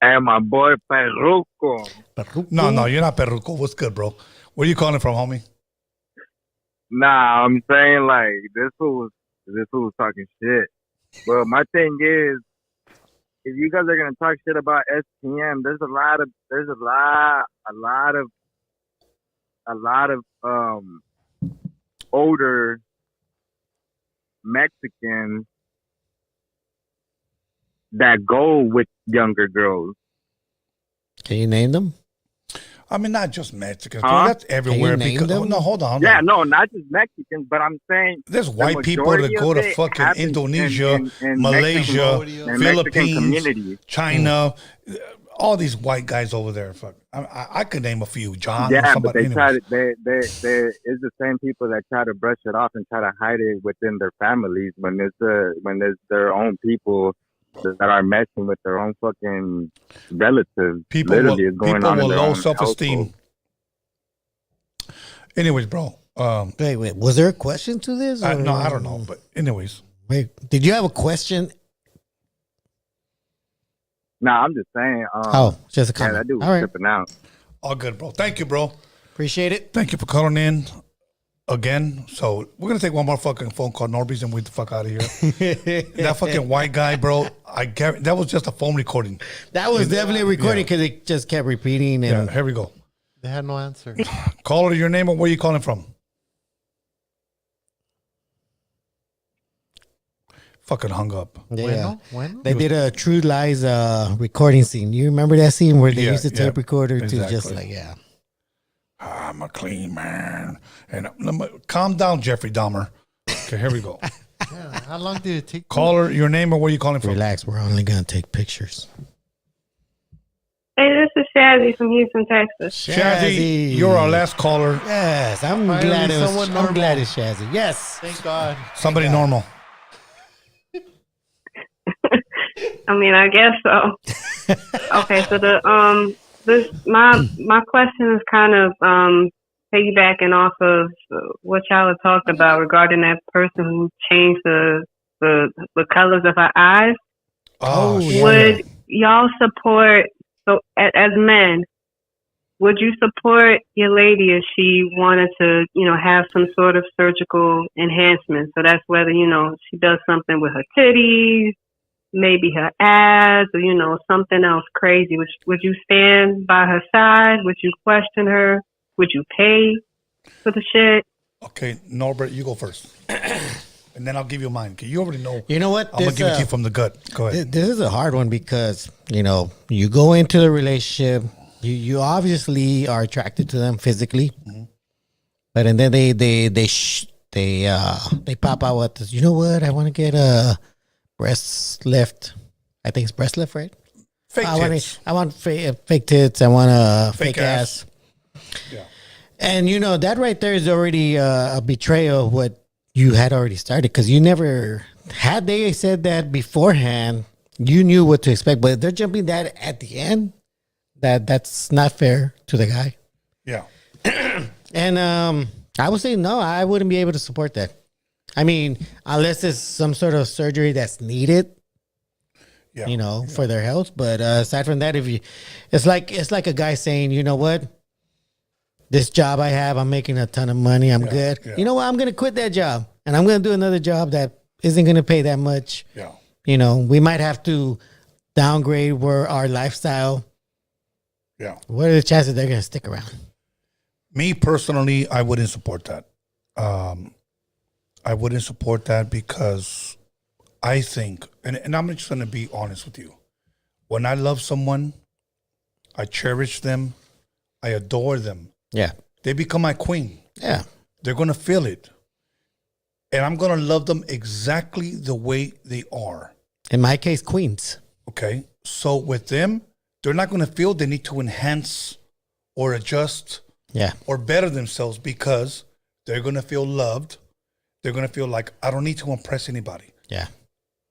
And my boy Perruco. No, you're not Perruco. What's good, bro? Where are you calling from, homie? Nah, I'm saying like this fool was talking shit. But my thing is, if you guys are gonna talk shit about SPM, there's a lot of older Mexicans that go with younger girls. Can you name them? I mean, not just Mexicans. That's everywhere. Can you name them? No, hold on. Yeah, no, not just Mexicans, but I'm saying there's white people that go to fucking Indonesia, Malaysia, Philippines, China. All these white guys over there. Fuck, I could name a few. John. Yeah, but they try to. It's the same people that try to brush it off and try to hide it within their families when there's their own people that are messing with their own fucking relatives. People literally is going on in their low own self-esteem. Anyways, bro. Wait. Was there a question to this? No, I don't know. But anyways, wait. Did you have a question? No, I'm just saying. Just a comment. Yeah, that dude was tripping out. All good, bro. Thank you, bro. Appreciate it. Thank you for calling in again. So we're gonna take one more fucking phone call, Norbeez, and we get the fuck out of here. That fucking white guy, bro. I guarantee that was just a phone recording. That was definitely a recording because it just kept repeating. And yeah, here we go. They had no answer. Caller, your name and where you calling from? Fucking hung up. Yeah. They did a True Lies recording scene. You remember that scene where they used the tape recorder to just like, I'm a clean man. And calm down, Jeffrey Dahmer. Okay, here we go. Yeah, how long did it take? Caller, your name and where you calling from? Relax, we're only going to take pictures. Hey, this is Shazzy from Houston, Texas. Shazzy, you're our last caller. Yes, I'm glad it's Shazzy. Yes. Thank God. Somebody normal. I mean, I guess so. Okay, so my question is kind of piggybacking off of what y'all had talked about regarding that person who changed the colors of her eyes. Oh, would y'all support So as men, would you support your lady if she wanted to, have some sort of surgical enhancement? So that's whether, she does something with her titties, maybe her ass, or, something else crazy. Would you stand by her side? Would you question her? Would you pay for the shit? Okay, Norbert, you go first. And then I'll give you mine. You already know. You know what? I'm going to give it to you from the gut. Go ahead. This is a hard one because, you go into the relationship, you obviously are attracted to them physically. Mm-hmm. But and then they pop out with this, you know what? I want to get a breast lift. I think it's breast lift, right? Fake tits. I want fake tits. I want a fake ass. Yeah. And, that right there is already a betrayal of what you had already started, because you never had they said that beforehand, you knew what to expect, but they're jumping that at the end. That's not fair to the guy. Yeah. And I would say no, I wouldn't be able to support that. I mean, unless it's some sort of surgery that's needed, for their health. But aside from that, it's like a guy saying, you know what? This job I have, I'm making a ton of money. I'm good. Yeah. You know what? I'm going to quit that job and I'm going to do another job that isn't going to pay that much. Yeah. We might have to downgrade our lifestyle. Yeah. What are the chances they're going to stick around? Me personally, I wouldn't support that. I wouldn't support that because I think, and I'm just going to be honest with you. When I love someone, I cherish them. I adore them. Yeah. They become my queen. Yeah. They're going to feel it. And I'm going to love them exactly the way they are. In my case, queens. Okay. So with them, they're not going to feel they need to enhance or adjust or better themselves because they're going to feel loved. They're going to feel like, I don't need to impress anybody. Yeah.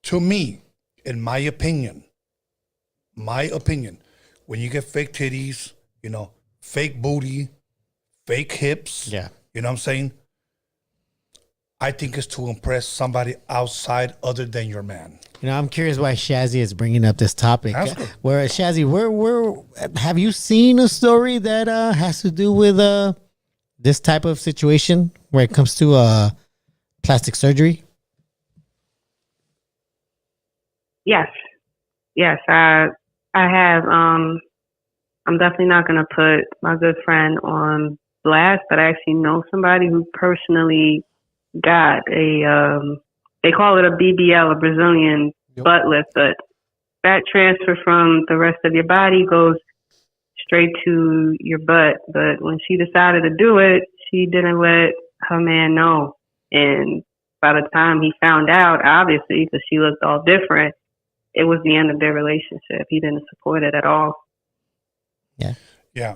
To me, in my opinion, when you get fake titties, fake booty, fake hips, you know what I'm saying? I think it's to impress somebody outside other than your man. I'm curious why Shazzy is bringing up this topic. Where Shazzy, where have you seen a story that has to do with this type of situation where it comes to plastic surgery? Yes, I have. I'm definitely not going to put my good friend on blast, but I actually know somebody who personally got they call it a BBL, a Brazilian butt lift, but fat transfer from the rest of your body goes straight to your butt. But when she decided to do it, she didn't let her man know. And by the time he found out, obviously, because she looked all different, it was the end of their relationship. He didn't support it at all. Yeah.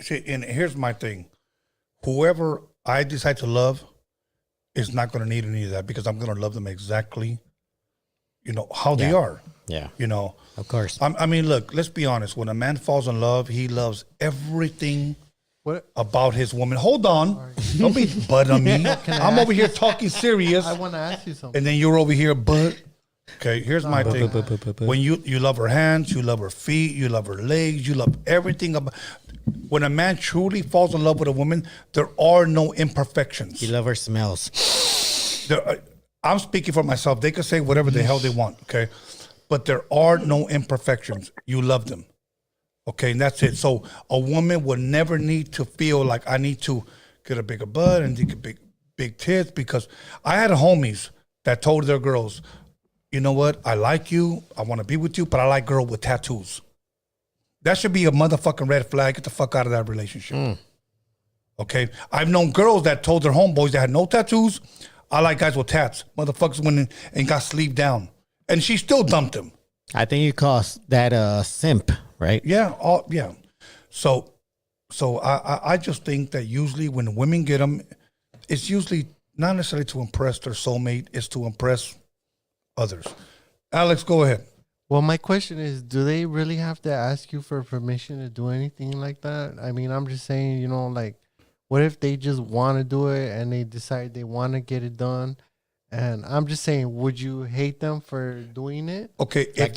See, and here's my thing. Whoever I decide to love is not going to need any of that because I'm going to love them exactly, how they are. Yeah. Of course. I mean, look, let's be honest. When a man falls in love, he loves everything about his woman. Hold on. Don't be butt on me. I'm over here talking serious. I want to ask you something. And then you're over here, butt. Okay, here's my thing. When you love her hands, you love her feet, you love her legs, you love everything about. When a man truly falls in love with a woman, there are no imperfections. You love her smells. I'm speaking for myself. They can say whatever the hell they want, okay? But there are no imperfections. You love them, okay? And that's it. So a woman would never need to feel like I need to get a bigger butt and get big tits because I had homies that told their girls, you know what? I like you. I want to be with you, but I like girls with tattoos. That should be a motherfucking red flag. Get the fuck out of that relationship. Okay? I've known girls that told their homeboys that had no tattoos, I like guys with tats. Motherfuckers went in and got sleeved down. And she still dumped him. I think you call that simp, right? Yeah. Yeah. So I just think that usually when women get them, it's usually not necessarily to impress their soulmate. It's to impress others. Alex, go ahead. Well, my question is, do they really have to ask you for permission to do anything like that? I mean, I'm just saying, what if they just want to do it and they decide they want to get it done? And I'm just saying, would you hate them for doing it? Okay, if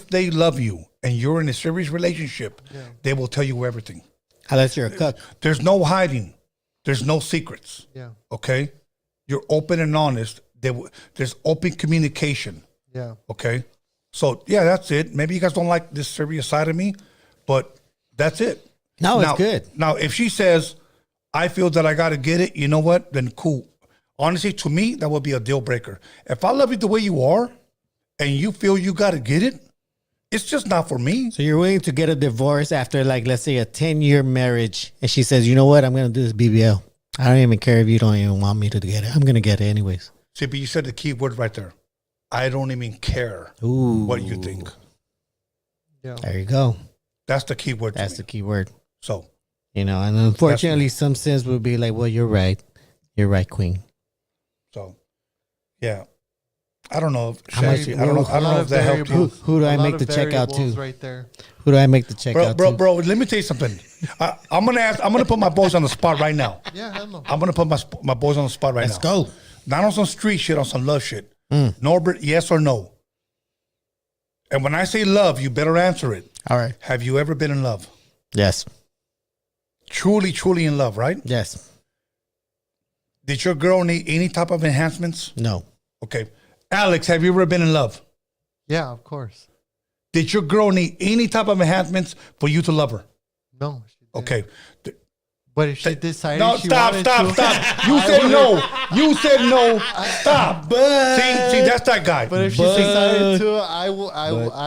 they love you and you're in a serious relationship, they will tell you everything. Unless you're a cuck. There's no hiding. There's no secrets. Yeah. Okay? You're open and honest. There's open communication. Yeah. Okay? So, yeah, that's it. Maybe you guys don't like this serious side of me, but that's it. No, it's good. Now, if she says, I feel that I got to get it, you know what? Then cool. Honestly, to me, that would be a deal breaker. If I love you the way you are and you feel you got to get it, it's just not for me. So you're willing to get a divorce after, like, let's say a 10-year marriage, and she says, you know what, I'm going to do this BBL. I don't even care if you don't even want me to get it. I'm going to get it anyways. See, but you said the key word right there. I don't even care what you think. Yeah. There you go. That's the key word. That's the key word. So, you know, and unfortunately, some sins would be like, well, you're right. You're right, Queen. So, yeah. I don't know. How much- I don't know if that helped you. Who do I make the check out to? Right there. Who do I make the check out to? Bro, let me tell you something. I'm gonna put my boys on the spot right now. Yeah, hell no. I'm gonna put my boys on the spot right Let's now. go. Not on some street shit, on some love shit. Norbert, yes or no? And when I say love, you better answer it. All right. Have you ever been in love? Yes. Truly, truly in love, right? Yes. Did your girl need any type of enhancements? No. Okay. Alex, have you ever been in love? Yeah, of course. Did your girl need any type of enhancements for you to love her? No. Okay. But if she decided No, she stop. wanted to, You I said would- no. You said no. Stop. See, that's that guy. But if she decided to, I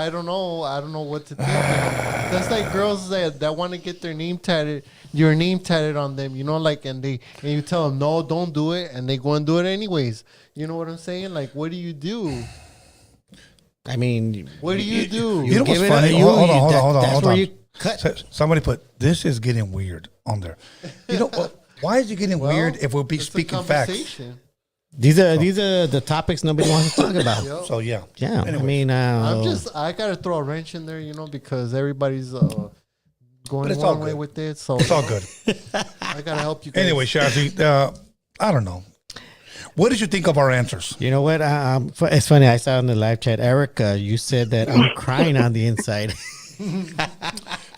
don't know. I don't know what to think. That's like girls that want to get their name tatted, your name tatted on them. You know, like and you tell them no, don't do it, and they go and do it anyways. You know what I'm saying? Like, what do you do? I mean, What do you do? You know what's give it funny? a- Hold on. that's Hold where on. you cut. Somebody put, this is getting weird on there. You know what? Why is it getting Well, weird if we'll be it's a speaking facts? conversation. These are the topics nobody wants to talk about. Yep. So, yeah. Yeah. Anyway. I mean, I gotta throw a wrench in there, you know, because everybody's going it's all one way good. with it. So It's all good. I gotta help you guys. Anyway, Shazzy, I don't know. What did you think of our answers? you know what? It's funny. I saw in the live chat, Eric, you said that I'm crying on the inside.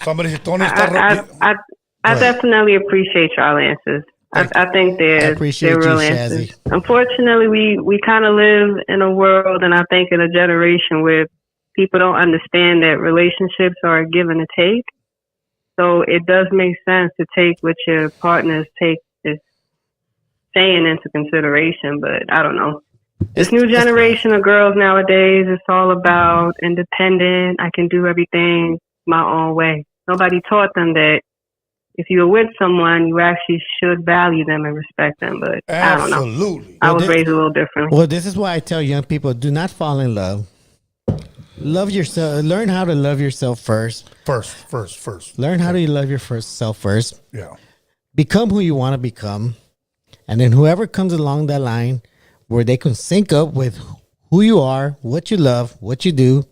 Somebody said, Tony está I definitely appreciate y'all answers. I think they're real answers. Shazzy. Unfortunately, we kind of live in a world, and I think in a generation where people don't understand that relationships are a give and a take. So it does make sense to take what your partners is saying into consideration, but I don't know. This new generation of girls nowadays, it's all about independent. I can do everything my own way. Nobody taught them that if you're with someone, you actually should value them and respect them. But I don't know. Absolutely. I was raised a little differently. Well, this is why I tell young people, do not fall in love. Love yourself. Learn how to love yourself first. First. Learn how to love yourself first. Yeah. Become who you want to become. And then whoever comes along that line where they can sync up with who you are, what you love, what you do,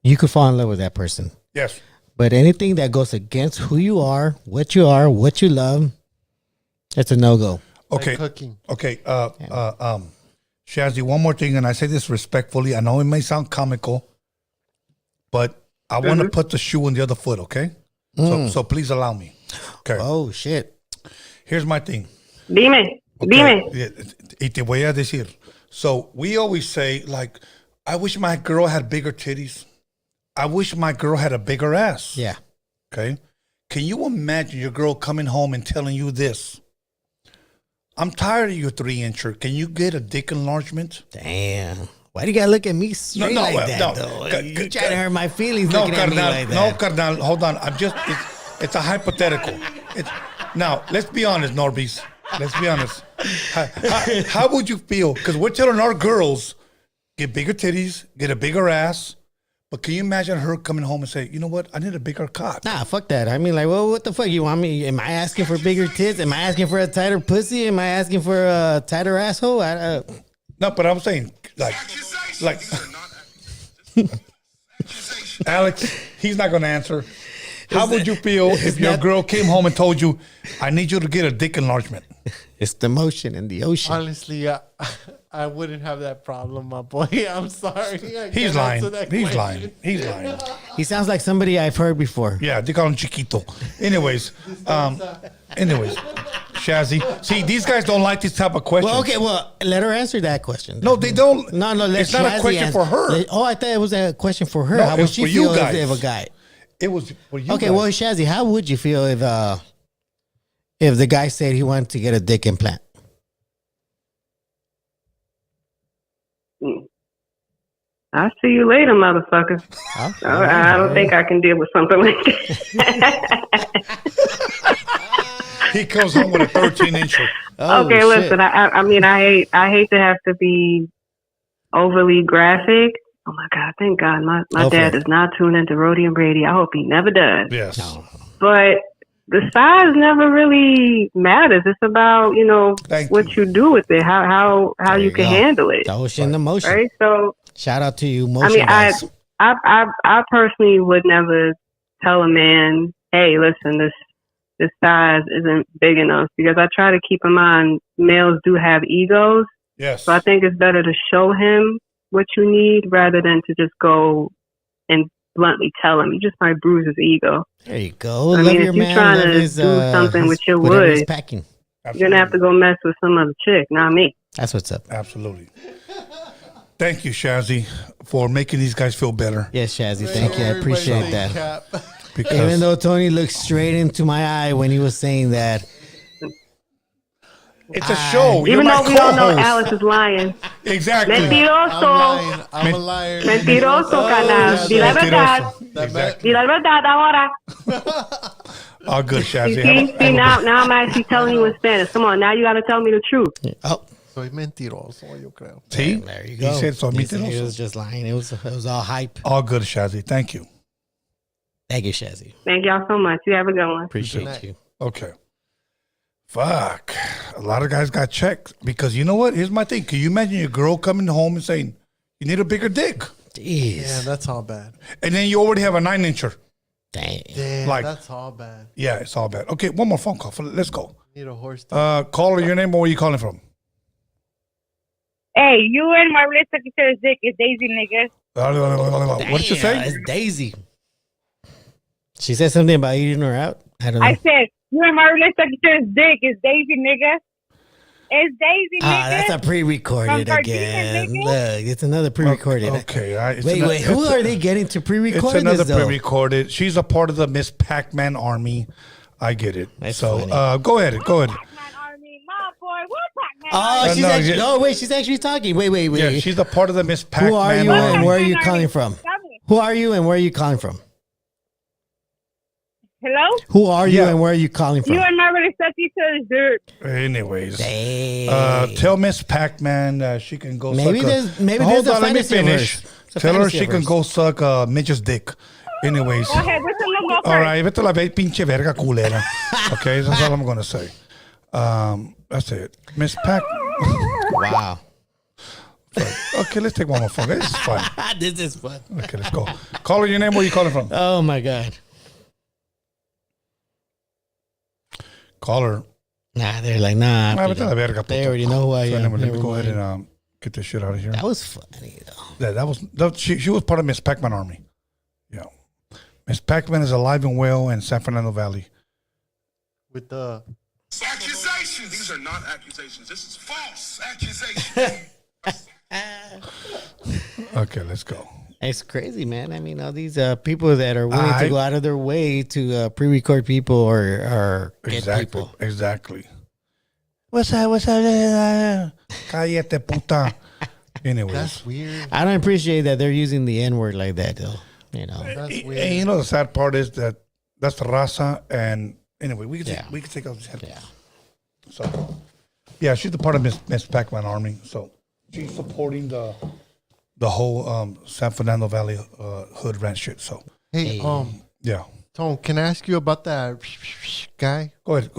you could fall in love with that person. Yes. But anything that goes against who you are, what you love, it's a no-go. Okay. Like cooking. Okay. Shazzy, one more thing, and I say this respectfully. I know it may sound comical, but I want to put the shoe on the other foot, okay? So please allow me. Okay. Oh, shit. Here's my thing. Dime. Y te voy a decir. So we always say, like, I wish my girl had bigger titties. I wish my girl had a bigger ass. Yeah. Okay. Can you imagine your girl coming home and telling you this? I'm tired of your 3-incher. Can you get a dick enlargement? Damn. Why do you gotta look at me straight like that, though? You trying to hurt my feelings looking at me like that. No, Carnal. Hold on. It's a hypothetical. Now, let's be honest, Norbeez. Let's be honest. How would you feel? Because we're telling our girls, get bigger titties, get a bigger ass. But can you imagine her coming home and say, you know what? I need a bigger cock. Nah, fuck that. I mean, like, well, what the fuck? You want me? Am I asking for bigger tits? Am I asking for a tighter pussy? Am I asking for a tighter asshole? No, but I'm saying, like Alex, he's not going to answer. How would you feel if your girl came home and told you, I need you to get a dick enlargement? It's the motion in the ocean. Honestly, I wouldn't have that problem, my boy. I'm sorry. He's lying. He's lying. He's lying. He sounds like somebody I've heard before. Yeah, they call him Chiquito. Anyways, Shazzy. See, these guys don't like this type of questions. Well, okay, let her answer that question. No, they don't. No, let it's not a Shazzy question for her. I thought it was a question for her. No, how it would was she for feel you guys. if a guy? It was for you Okay, guys. well, Shazzy, how would you feel if the guy said he wanted to get a dick implant? I'll see you later, motherfucker. I don't think I can deal with something like that. He comes home with a 13-incher. Okay, listen. I mean, I hate to have to be overly graphic. Oh my God! Thank God, my dad does not tune into Roadium Radio. I hope he never does. Yes. But the size never really matters. It's about what you do with it, how you can handle it. Ocean the motion. Right. So shout out to you, I motion mean, guys. I personally would never tell a man, hey, listen, this size isn't big enough, because I try to keep in mind males do have egos. Yes. So I think it's better to show him what you need rather than to just go and bluntly tell him. You just might bruise his ego. There you go. I mean, if you're trying to do something with your wood, packing. you're gonna have to go mess with some other chick, not me. That's what's up. Absolutely. Thank you, Shazzy, for making these guys feel better. Yes, Shazzy, thank you. I appreciate that. Because even though Tony looked straight into my eye when he was saying that. It's a show. Even though we all know Alice is lying. Exactly. Mentiroso. I'm a liar. Mentiroso, canal. Di la verdad. Exactly. Di la verdad ahora. All good, Shazzy. See, now I'm actually telling you in Spanish. Come on, now you got to tell me the truth. Oh. Soy mentiroso, yo creo. See? There you go. He said soy He mentiroso. was just lying. It was all hype. All good, Shazzy. Thank you. Thank you, Shazzy. Thank y'all so much. You have a good one. Appreciate you. Okay. Fuck. A lot of guys got checked because you know what? Here's my thing. Can you imagine your girl coming home and saying, you need a bigger dick? Jeez. Yeah, that's all bad. And then you already have a 9-incher. Damn. Like, that's all bad. Yeah, it's all bad. Okay, one more phone call. Let's go. Need a horse. Caller, your name or where you calling from? Hey, you and my relationship secretary's dick is Daisy, nigga. What did you say? It's Daisy. She said something about eating her out. I don't know. I said, you and my relationship secretary's dick is Daisy, nigga. It's Daisy, nigga. That's a pre-recorded From again. Gardena, Look, it's another pre-recorded. Okay. Wait. Who are they getting to pre-record It's another this, though? pre-recorded. She's a part of the Miss Pac-Man army. I get it. That's so funny. go ahead. Oh, she's no, actually, yeah. no, wait, she's actually talking. Wait. Yeah, she's a part of the Miss Pac-Man Who are you army. and where are you calling from? Who are you and where are you calling from? Hello? Who are you and where are you calling from? You and my relationship secretary's dick. Anyways, tell Miss Pac-Man she can go Maybe suck there's- maybe Hold there's a on, let me fantasy of finish. hers. It's a Tell her fantasy she of can hers. go suck Midget's dick. Anyways. Go ahead, what's the number first? All right, vete a la pinche verga culera. Okay, that's all I'm going to say. That's it. Miss Pac. Wow. Okay, let's take one more phone. This is fun. This is fun. Okay, let's go. Caller, your name, where you calling from? Oh, my God. Caller. Nah, they're like, nah. Vete a la verga, They puto. already know who I So am. let me Never go ahead mind. and get this shit out of here. That was funny, though. Yeah, she was part of Miss Pac-Man army. Yeah. Miss Pac-Man is alive and well in San Fernando Valley. With the accusations. These are not accusations. This is false accusations. Okay, let's go. It's crazy, man. I mean, all these people that are willing to I- go out of their way to pre-record people or get people. Exactly. What's up? Cállate, puta. Anyways. That's weird. I don't appreciate that they're using the N-word like that, though. You know. That's weird. And you know the sad part is that that's the raza. And anyway, we can take out this head. Yeah. So, yeah, she's a part of Miss Pac-Man army. So she's supporting the whole San Fernando Valley hood ranch shit. So Hey, yeah. Tone, can I ask you about that guy? Go ahead.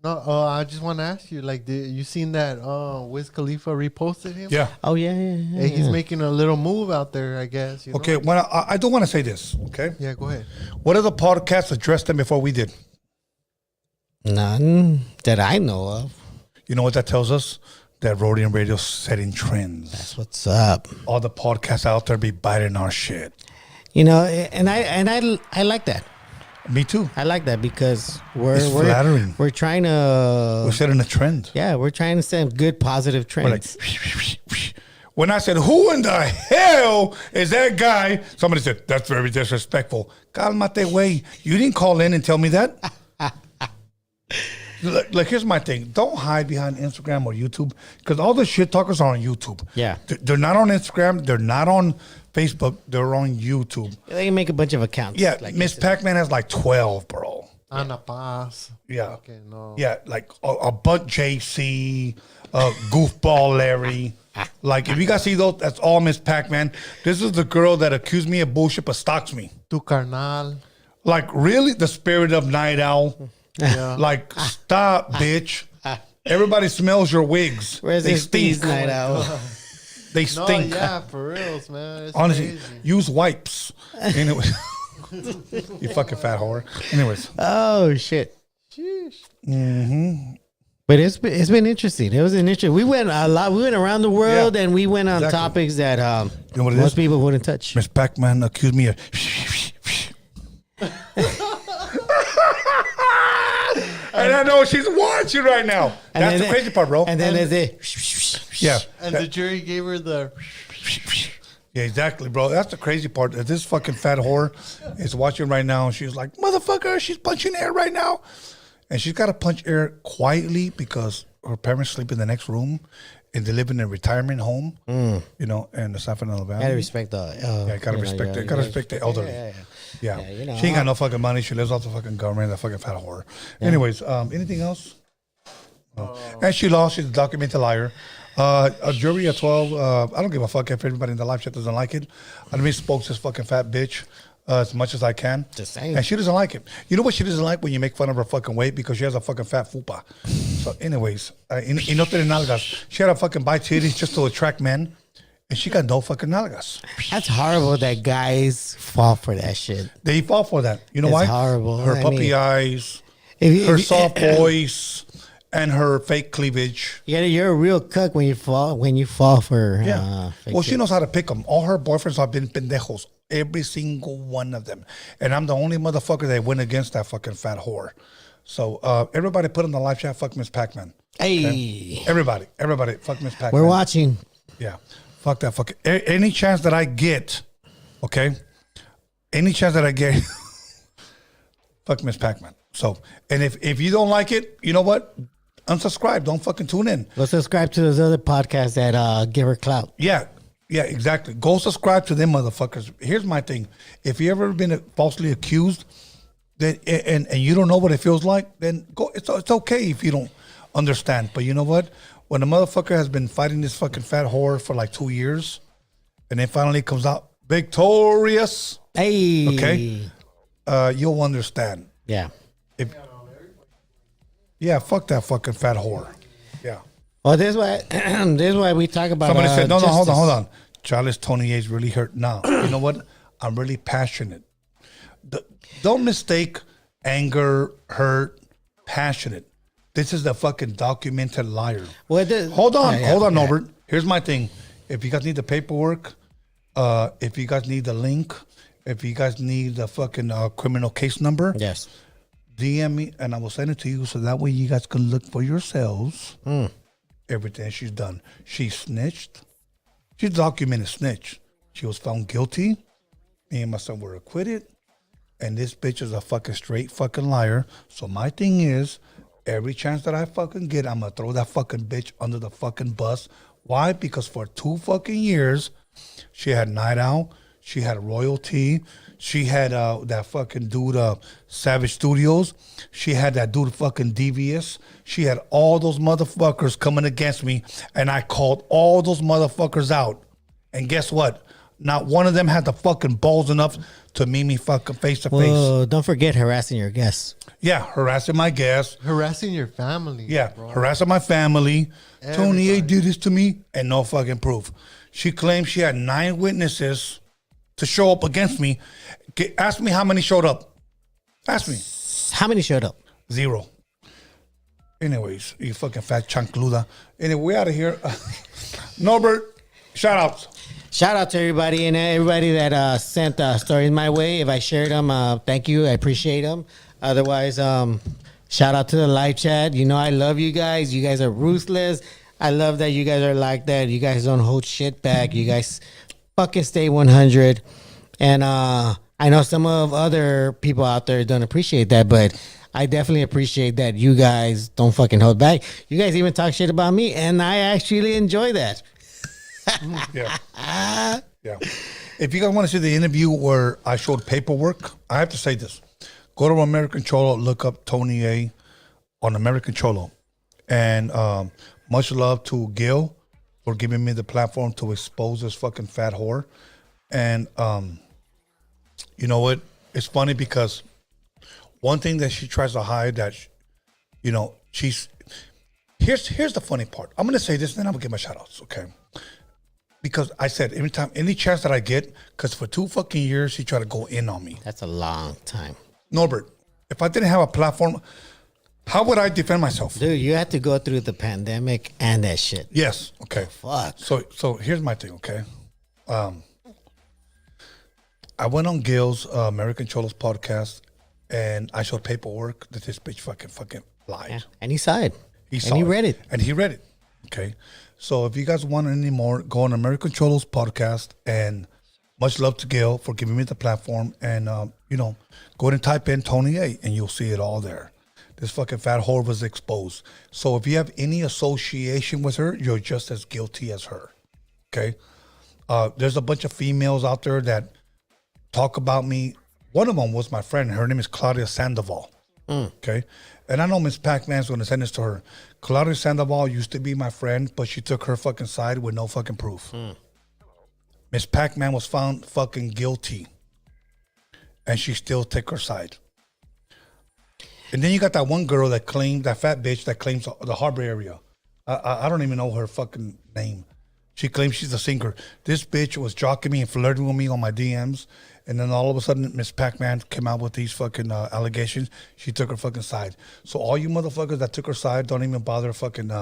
No, No, I just want to ask you, like, did you seen that Wiz Khalifa reposted him? Yeah. Oh, yeah. Hey, he's making a little move out there, I guess. You know? Okay, well, I do want to say this, okay? Yeah, go ahead. What other podcasts addressed them before we did? None that I know of. You know what that tells us? That Roadium Radio's setting trends. That's what's up. All the podcasts out there be biting our shit. You know, and I like that. Me too. I like that because It's flattering. we're trying to We're setting a trend. Yeah, we're trying to set good positive We're trends. like, when I said, who in the hell is that guy? Somebody said, that's very disrespectful. Calmate, way. You didn't call in and tell me that. Like, here's my thing. Don't hide behind Instagram or YouTube because all the shit talkers are on YouTube. Yeah. They're not on Instagram. They're not on Facebook. They're on YouTube. They can make a bunch of accounts. Yeah, like Miss Pac-Man has like 12, bro. Ana Paz. Yeah. Okay, no. Yeah, like a Butt JC, Goofball Larry. Like, if you guys see those, that's all Miss Pac-Man. This is the girl that accused me of bullshit but stalks me. Tu carnal. Like, really? The spirit of Night Owl? Yeah. Like, stop, bitch. Everybody smells your wigs. Where's they this stink. Night Owl? They No, stink. yeah, for reals, man. It's Honestly, crazy. use wipes. Anyway, you fucking fat whore. Anyways. Oh shit. Sheesh. Mm-hmm. But it's been interesting. It was an interesting. We went a lot. We went around the world and we went on exactly. topics that You know what it most is? people wouldn't touch. Miss Pac-Man accused me of. And I know she's watching right now. And That's then the crazy part, bro. And then there's a yeah. And the jury gave her the. Yeah, exactly, bro. That's the crazy part. This fucking fat whore is watching right now, and she's like, motherfucker, she's punching air right now. And she's got to punch air quietly because her parents sleep in the next room, and they live in a retirement home, you know, in the South Alabama. Gotta respect the. Yeah, gotta respect it. Gotta respect the elderly. Yeah. Yeah, you know, She ain't got no fucking money. She lives off the fucking government, that fucking fat whore. Anyways, anything else? No. And she lost. She's a documented liar. A jury of 12. I don't give a fuck if everybody in the live chat doesn't like it. I mean, spoke this fucking fat bitch as much as I can. Just saying. And she doesn't like it. You know what she doesn't like? When you make fun of her fucking weight because she has a fucking fat fupa. So anyways, y no tiene nalgas. She had a fucking bite titties just to attract men. And she got no fucking nalgas. That's horrible that guys fall for that shit. They fall for that. You know It's why? horrible. Her I puppy mean, eyes, if her soft voice, and her fake cleavage. You're a real cuck when you fall for. Yeah. fake Well, she shit. knows how to pick them. All her boyfriends have been pendejos. Every single one of them. And I'm the only motherfucker that went against that fucking fat whore. So everybody put in the live chat, fuck Miss Pac-Man. Hey. Okay? Everybody, fuck Miss Pac-Man. We're watching. Yeah. Fuck that fucking. Any chance that I get, okay? Any chance that I get, fuck Miss Pac-Man. So, and if you don't like it, you know what? Unsubscribe. Don't fucking tune in. Go subscribe to those other podcasts that give her clout. Yeah. Yeah, exactly. Go subscribe to them motherfuckers. Here's my thing. If you ever been falsely accused, then and you don't know what it feels like, then go. It's okay if you don't understand. But you know what? When a motherfucker has been fighting this fucking fat whore for like 2 years, and then finally comes out victorious, hey, okay, you'll understand. Yeah. Yeah, fuck that fucking fat whore. Yeah. Well, this is why we talk about. Somebody said, no, hold justice. on. Charles Tony is really hurt now. You know what? I'm really passionate. Don't mistake anger, hurt, passionate. This is the fucking documented liar. Hold on, Norbert. Here's my thing. If you guys need the paperwork, if you guys need the link, if you guys need the fucking criminal case number, yes, DM me and I will send it to you so that way you guys can look for yourselves. Everything she's done. She snitched. She's a documented snitch. She was found guilty. Me and my son were acquitted. And this bitch is a fucking straight fucking liar. So my thing is, every chance that I fucking get, I'm going to throw that fucking bitch under the fucking bus. Why? Because for 2 fucking years, she had Night Owl. She had Royalty. She had that fucking dude, Savage Studios. She had that dude, fucking Devious. She had all those motherfuckers coming against me. And I called all those motherfuckers out. And guess what? Not one of them had the fucking balls enough to meet me fucking face to face. Well, don't forget harassing your guests. Yeah, harassing my guests. Harassing your family. Yeah, bro. harassing my family. Tony A Everybody. did this to me and no fucking proof. She claimed she had 9 witnesses to show up against me. Ask me how many showed up. Ask me. How many showed up? 0. Anyways, you fucking fat chancluda. Anyway, we out of here. Norbert, shout outs. Shout out to everybody and everybody that sent stories my way. If I shared them, thank you. I appreciate them. Otherwise, shout out to the live chat. You know I love you guys. You guys are ruthless. I love that you guys are like that. You guys don't hold shit back. You guys fucking stay 100. And I know some of other people out there don't appreciate that, but I definitely appreciate that you guys don't fucking hold back. You guys even talk shit about me, and I actually enjoy that. Yeah. Yeah. If you guys want to see the interview where I showed paperwork, I have to say this. Go to American Cholo, look up Tony A on American Cholo. And much love to Gil for giving me the platform to expose this fucking fat whore. And you know what? It's funny because one thing that she tries to hide that, she's... Here's the funny part. I'm going to say this, and then I'm going to give my shout outs, okay? Because I said every time, any chance that I get, because for 2 fucking years, she tried to go in on me. That's a long time. Norbert, if I didn't have a platform, how would I defend myself? Dude, you had to go through the pandemic and that shit. Yes. Okay. Fuck. So here's my thing, okay? I went on Gil's American Cholos podcast, and I showed paperwork that this bitch fucking lied. Yeah. And he saw it. He read it. And he read it. Okay. So if you guys want any more, go on American Cholos podcast, and much love to Gil for giving me the platform. And, go ahead and type in Tony A, and you'll see it all there. This fucking fat whore was exposed. So if you have any association with her, you're just as guilty as her. Okay. There's a bunch of females out there that talk about me. One of them was my friend. Her name is Claudia Sandoval. Okay. And I know Miss Pac-Man's going to send this to her. Claudia Sandoval used to be my friend, but she took her fucking side with no fucking proof. Miss Pac-Man was found fucking guilty, and she still took her side. And then you got that one girl that claimed, that fat bitch that claims the Harbor area. I don't even know her fucking name. She claims she's a singer. This bitch was jocking me and flirting with me on my DMs. And then all of a sudden, Miss Pac-Man came out with these fucking allegations. She took her fucking side. So all you motherfuckers that took her side, don't even bother fucking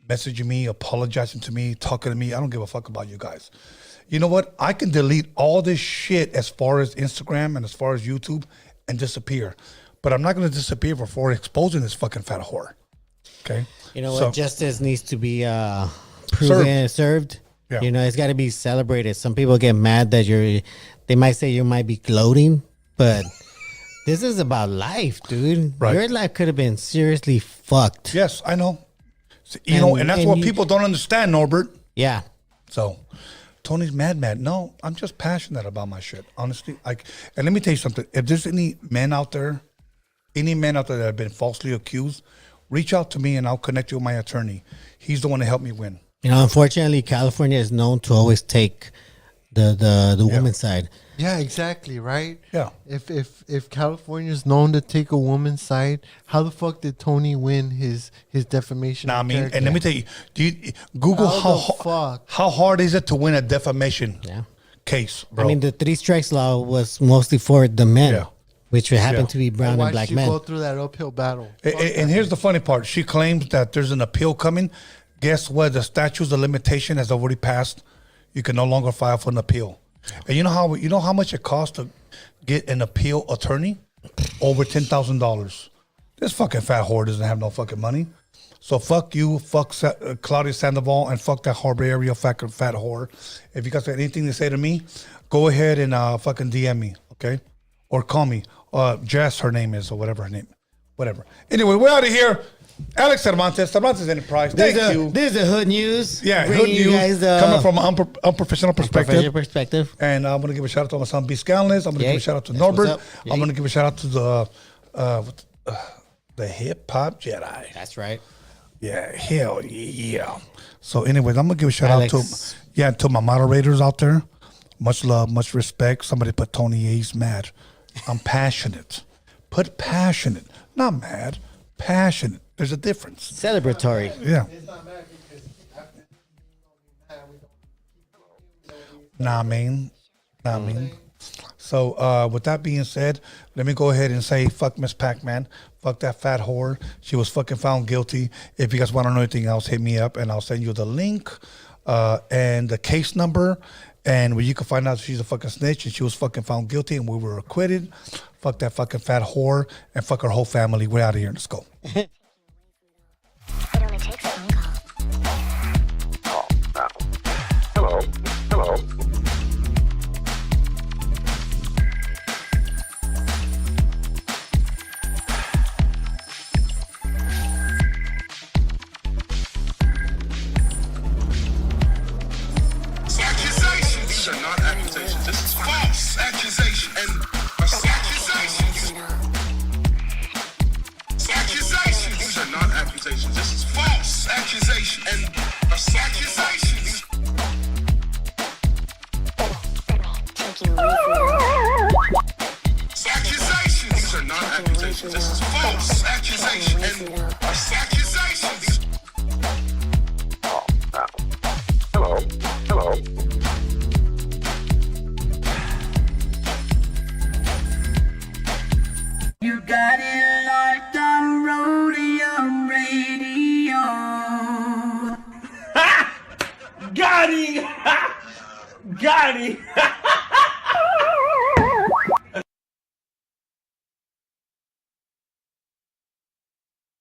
messaging me, apologizing to me, talking to me. I don't give a fuck about you guys. You know what? I can delete all this shit as far as Instagram and as far as YouTube and disappear. But I'm not going to disappear before exposing this fucking fat whore. Okay? You know what? Justice needs to be proven, served. Yeah. It's got to be celebrated. Some people get mad that they might say you might be gloating, but this is about life, dude. Right. Your life could have been seriously fucked. Yes, I know. And that's what people don't understand, Norbert. Yeah. So, Tony's mad. No, I'm just passionate about my shit, honestly. And let me tell you something. If there's any men out there that have been falsely accused, reach out to me and I'll connect you with my attorney. He's the one to help me win. Unfortunately, California is known to always take the woman's side. Yeah, exactly, right? Yeah. If California is known to take a woman's side, how the fuck did Tony win his defamation? And let me tell you, Google how hard is it to win a defamation case, bro? I mean, the 3 strikes law was mostly for the men, which happened to be brown and black men. Why go through that uphill battle? And here's the funny part. She claims that there's an appeal coming. Guess what? The statute of limitation has already passed. You can no longer file for an appeal. And you know how much it costs to get an appeal attorney? Over $10,000. This fucking fat whore doesn't have no fucking money. So fuck you, fuck Claudia Sandoval, and fuck that Harbor area fucking fat whore. If you guys have anything to say to me, go ahead and fucking DM me, okay? Or call me. Jess, her name is, or whatever her name. Whatever. Anyway, we're out of here. Alex Cervantes Enterprise. Thank you. This is the Hood News. Yeah, Hood News. Coming from an unprofessional perspective. And I'm going to give a shout out to my son, B-SKANLESS. I'm going to give a shout out to Norbert. I'm going to give a shout out to the Hip Hop Jedi. That's right. Yeah, hell yeah. So anyways, I'm going to give a shout out to my moderators out there. Much love, much respect. Somebody put Tony A's mad. I'm passionate. Put passionate, not mad. Passionate. There's a difference. Celebratory. Yeah. Nah, I mean. So, with that being said, let me go ahead and say, fuck Miss Pac-Man. Fuck that fat whore. She was fucking found guilty. If you guys want to know anything else, hit me up and I'll send you the link and the case number. And where you can find out she's a fucking snitch and she was fucking found guilty and we were acquitted. Fuck that fucking fat whore and fuck her whole family. We're out of here. Let's go. It only takes a phone call. Hello. Accusations. These are not accusations. This is false accusation and accusations. Accusations. These are not accusations. This is false accusation and accusations. Accusations. These are not accusations. This is false accusation and accusations. Hello. You got it locked on Roadium Radio. Ha! Got him! Ha! Got him!